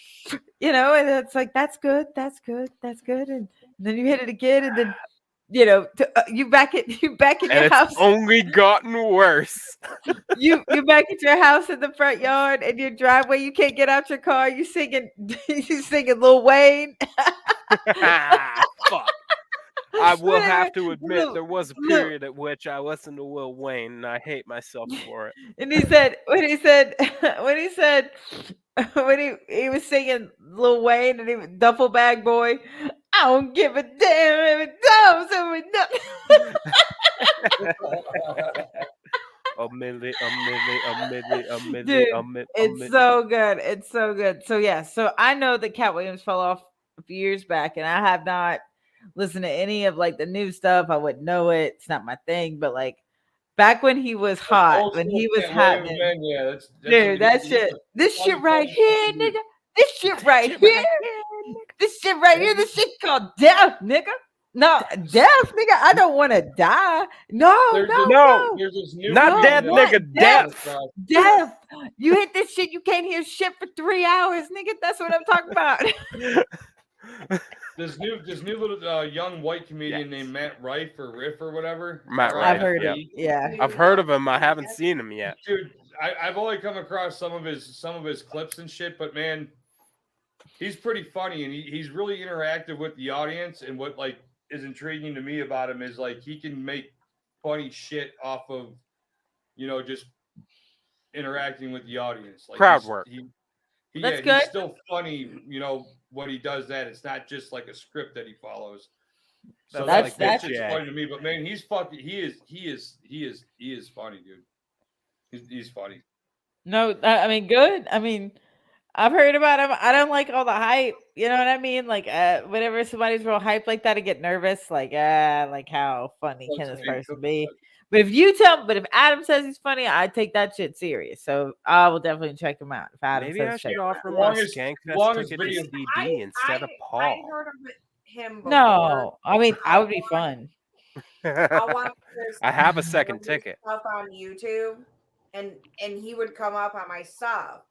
and it's like that's good, and then you hit it again, and then you back in And your it's house. only gotten worse. You back at your house in the front yard and your driveway. You can't get out your car. You singing Lil Wayne. Fuck. I will Whatever. have to admit Look, there was a period at which I listened to Lil Wayne, and I hate myself for it. And he said when he was singing Lil Wayne and he was Duffel Bag Boy. I don't give a damn if it does or it doesn't. Dude, it's so good. It's so good. So yeah, so I know that Cat Williams fell off a few years back, and I have not listened to any of like the new stuff. I wouldn't know it. It's not my thing. But like back when he was hot, when he was happening, yeah, that's dude, that shit. This shit right here, nigga. This shit right here. This shit right here. This shit called death, nigga. No, death, nigga. I don't want to die. No. There's this new Not death, nigga. Death. Death. You hit this shit, you can't hear shit for 3 hours, nigga. That's what I'm talking about. This new little young white comedian named Matt Rife or Riff or whatever. Matt Rife. I've heard it. Yeah. I've heard of him. I haven't seen him yet. Dude, I've only come across some of his clips and shit, but man, he's pretty funny and he's really interactive with the audience. And what like is intriguing to me about him is like he can make funny shit off of just interacting with the audience. Like crowd work. That's good. He's still funny, when he does that. It's not just like a script that he follows. So that's just funny to me. But man, he's fucking. He is funny, dude. He's funny. No, I mean, good. I mean, I've heard about him. I don't like all the hype. You know what I mean? Like, whenever somebody's real hype like that, I get nervous. Like how funny can this person be? But if Adam says he's funny, I take that shit serious. So I will definitely check him out. If Adam Maybe says I should offer Long my as- Skankfest long as ticket to video- CD instead of I Paul. heard of him before. no, I mean, I would be fun. I watched I have a second ticket. stuff on YouTube, and he would come up on my stuff,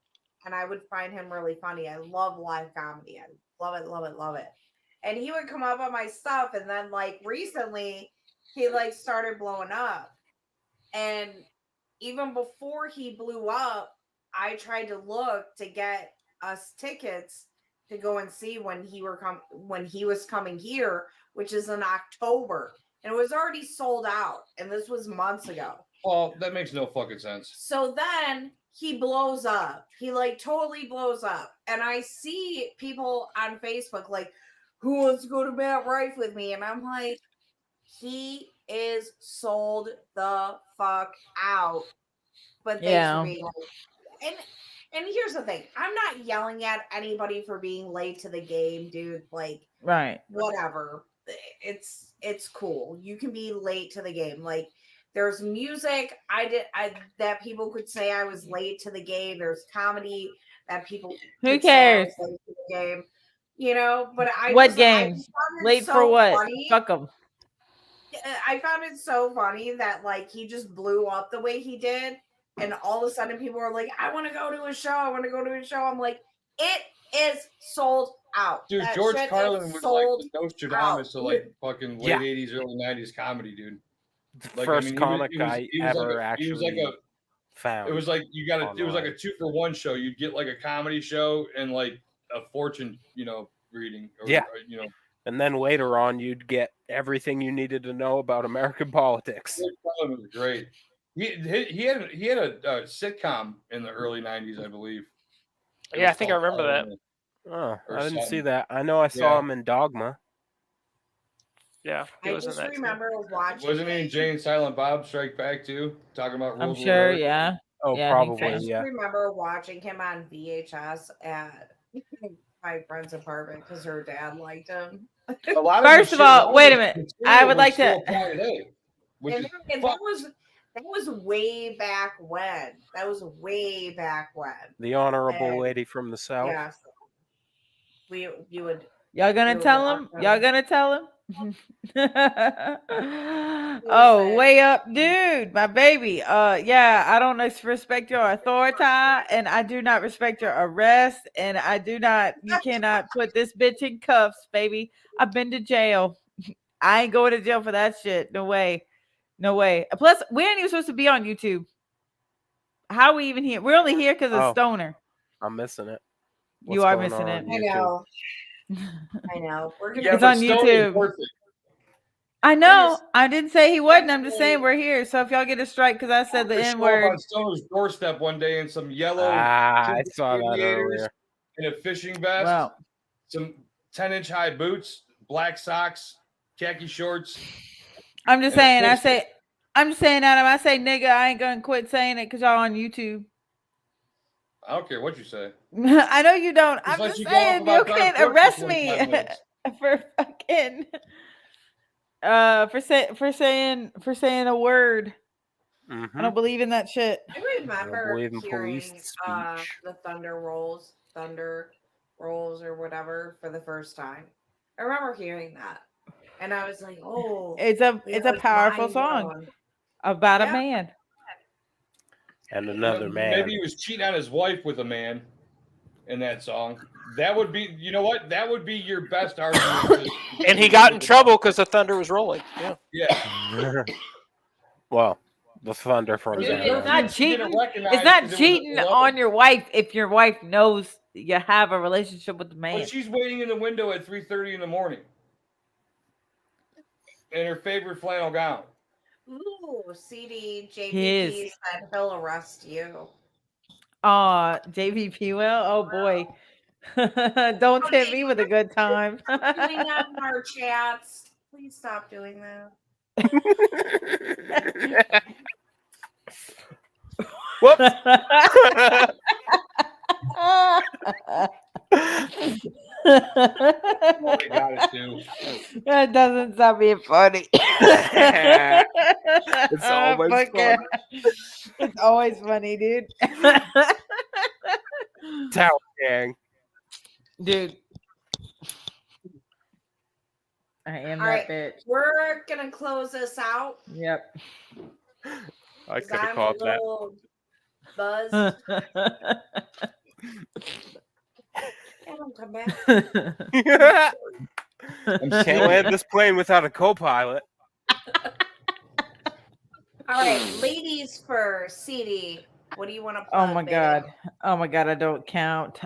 and I would find him really funny. I love live comedy. I love it, love it, love it. And he would come up on my stuff, and then like recently, he like started blowing up. And even before he blew up, I tried to look to get us tickets to go and see when he was coming here, which is in October. And it was already sold out. And this was months ago. Oh, that makes no fucking sense. So then he blows up. He like totally blows up. And I see people on Facebook like, who wants to go to Matt Rife with me? And I'm like, he is sold the fuck out. But thanks for being late. And here's the thing. I'm not yelling at anybody for being late to the game, dude. Like, Right. whatever. It's cool. You can be late to the game. Like, there's music that people could say I was late to the game. There's comedy that people Who cares? Say I was late to the game. But What games? Late for what? Funny. Fuck them. I found it so funny that like he just blew up the way he did, and all of a sudden people are like, "I want to go to a show. I want to go to a show." I'm like, it is sold out, dude. That George shit Carlin is was sold like the Nostradamus out. of like fucking late Yeah. 80s, early 90s comedy, dude. The first comic I ever actually found. It was like you got online. it was like a 2-for-1 show. You'd get like a comedy show and like a fortune, reading. Or, Yeah. And then later on, you'd get everything you needed to know about American politics. George Carlin was great. He had a sitcom in the early 90s, I believe. Yeah, I think I remember that. Oh, Or I didn't see something. that. I know I saw him in Dogma. Yeah, he I was in just that. too. remember watching. Wasn't he in Jay and Silent Bob Strike Back too? Talking about I'm World War sure, II? yeah. Oh, Yeah, I think probably, I just yeah. remember watching him on VHS at my friend's apartment because her dad liked him. A lot First his of all, shit- wait a minute. I would like to- still apply today, which And is that was way back when. That was way back when. The honorable And- lady from the South. Yeah. You would Y'all gonna It was tell him? Y'all awesome. gonna tell him? Who Oh, was it? way up, dude, my baby. Yeah, I don't respect your authority, and I do not respect your arrest, and I do not. You cannot put this bitch in cuffs, baby. I've been to jail. I ain't going to jail for that shit. No way. No way. Plus, we ain't even supposed to be on YouTube. How are we even here? We're only here because of Oh. Stoner. I'm missing it. You What's are going missing on it. I YouTube? know. I know. We're gonna. Yeah, It's but on Stone is YouTube. perfect. I know. Please. I didn't say he wasn't. I'm just saying Actually- we're here. So if y'all get a strike because I said the To N show up word, on Stone's doorstep one day in some yellow I tinted saw that aviators earlier. and a fishing vest, well, some 10-inch high boots, black socks, khaki shorts. I'm just and a saying. pistol. I'm just saying, Adam. I say nigga. I ain't gonna quit saying it because y'all on YouTube. I don't care what you say. I know you don't. Just I'm let just you go off saying you about Garth can't Brooks for arrest 25 me minutes. for fucking for saying a word. I Mm-hmm. don't believe in that shit. I remember believe in hearing police speech. the thunder rolls or whatever for the first time. I remember hearing that, and I was like, "Oh, It's a powerful mind song blown." about a Yeah. man. And another man. Maybe he was cheating on his wife with a man in that song. That would be, you know what? That would be your best argument. And he got in trouble because the thunder was rolling. Yeah. Yeah. Well, the thunder from Dude, them. it's It's then. not cheating. It's not cheating on your wife if your wife knows you have a relationship with the man. But she's waiting in the window at 3:30 in the morning in her favorite flannel gown. Ooh, CD JVP His. said he'll arrest you. JVP will. Oh boy. Don't tempt me with a good time. Doing that in our chats. Please stop doing that. Whoops. Oh, I got it too. That doesn't stop being funny. It's always Fuck fun. yeah. It's always funny, dude. Tower gang. Dude. I am All that right. bitch. We're gonna close this out. Yep. I 'cause could have I'm called a that. little buzzed. Adam, come back. Can't land this plane without a co-pilot. All right, ladies first. CD, what do you want to plug? Oh my babe? god. Oh my god, I don't count.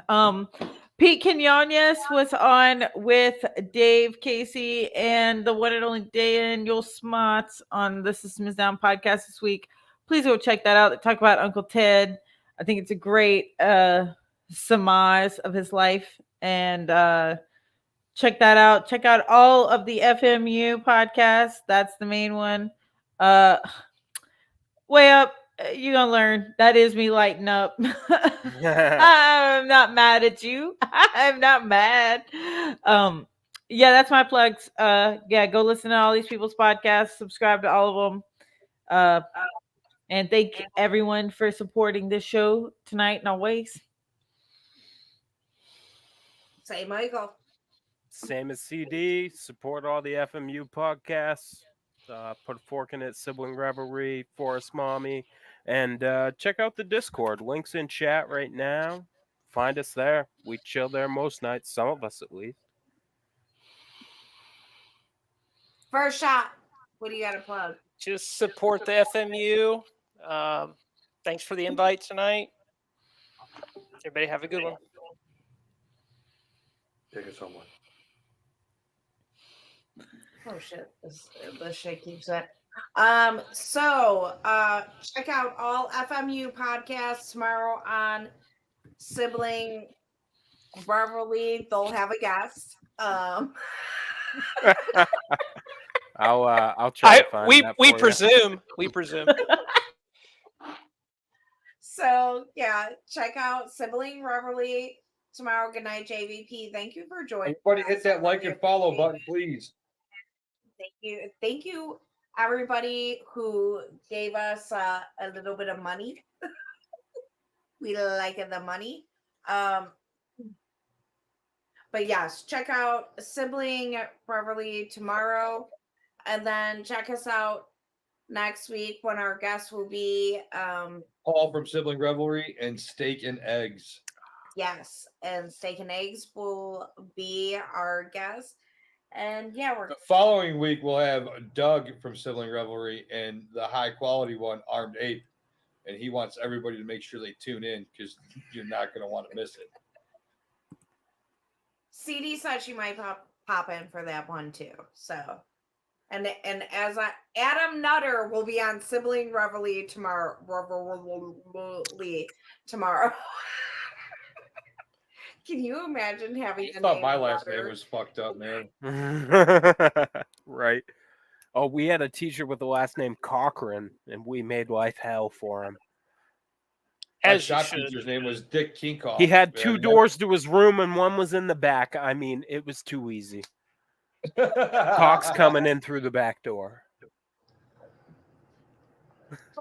Pete Quinones was on with Dave Casey and the one and only Daniel Smots on the Systems Down podcast this week. Please go check that out. They talk about Uncle Ted. I think it's a great surmise of his life. And check that out. Check out all of the FMU podcasts. That's the main one. Way up. You're gonna learn. That is me lighting up. I'm not mad at you. I'm not mad. Yeah, that's my plugs. Yeah, go listen to all these people's podcasts, subscribe to all of them. And thank everyone for supporting this show tonight and always. Say, Michael. Same as CD. Support all the FMU podcasts. Put a fork in it. Sibling Revelry, Forest Mommy, and check out the Discord. Links in chat right now. Find us there. We chill there most nights. Some of us, at least. First shot. What do you got to plug? Just support the FMU. Thanks for the invite tonight. Everybody have a good one. Take us home. Oh shit! This shit keeps it. So check out all FMU podcasts tomorrow on Sibling Revelry. They'll have a guest. I'll try to find that we for presume. We presume. So yeah, check out Sibling Revelry tomorrow. Good night, JVP. Thank you for joining. Everybody us. hit that like and follow button, please. Thank you, everybody who gave us a little bit of money. We like the money. But yes, check out Sibling Reveille tomorrow, and then check us out next week when our guest will be Paul from Sibling Revelry and Steak and Eggs. yes, and Steak and Eggs will be our guest. And yeah, we're The following week we'll have Doug from Sibling Revelry and the high quality one, Armed Ape. And he wants everybody to make sure they tune in because you're not going to want to miss it. CD said she might pop in for that one too. So, and as Adam Nutter will be on Sibling Reveille tomorrow. Can you imagine having? I thought my last name was fucked up, man. Right. Oh, we had a teacher with the last name Cochran, and we made life hell for him. My As you shop should. teacher's name was Dick Kinkoff. He had man. two doors to his room, and one was in the back. I mean, it was too easy. Cox coming in through the back door.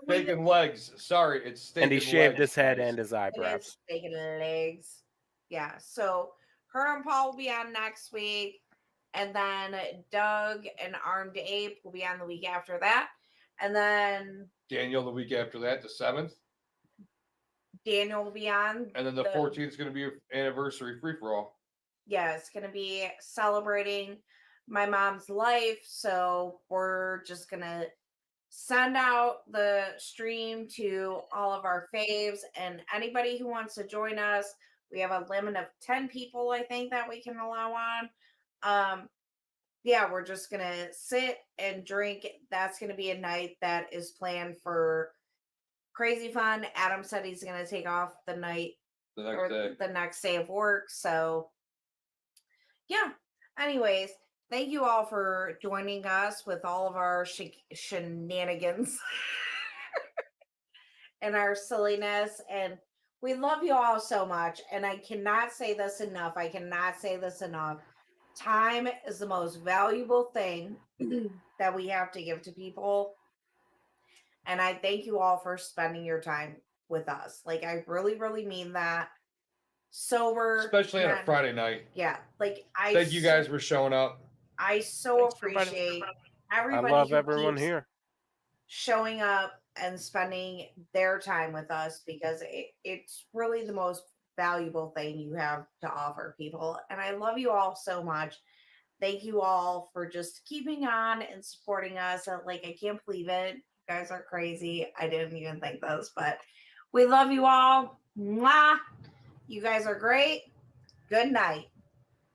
Steak and legs. Sorry, it's steak And he and shaved legs, his head guys. and his It is eyebrows. Steak and Legs. Yeah. So her and Paul will be on next week, and then Doug and Armed Ape will be on the week after that, and then Daniel the week after that, the 7th. Daniel will be on. And then the 14th is going to be an anniversary free for all. Yeah, it's going to be celebrating my mom's life. So we're just going to send out the stream to all of our faves and anybody who wants to join us. We have a limit of 10 people, I think, that we can allow on. Yeah, we're just going to sit and drink. That's going to be a night that is planned for crazy fun. Adam said he's going to take off the night the next day of work. So yeah. Anyways, thank you all for joining us with all of our shenanigans and our silliness. And we love you all so much. And I cannot say this enough. Time is the most valuable thing that we have to give to people. And I thank you all for spending your time with us. Like, I really, really mean that. Sober, especially on a Friday night. Yeah, like thank you guys for showing up. I so appreciate everybody. I love everyone here showing up and spending their time with us because it's really the most valuable thing you have to offer people. And I love you all so much. Thank you all for just keeping on and supporting us. Like, I can't believe it. You guys are crazy. I didn't even think this, but we love you all. Mwah. You guys are great. Good night.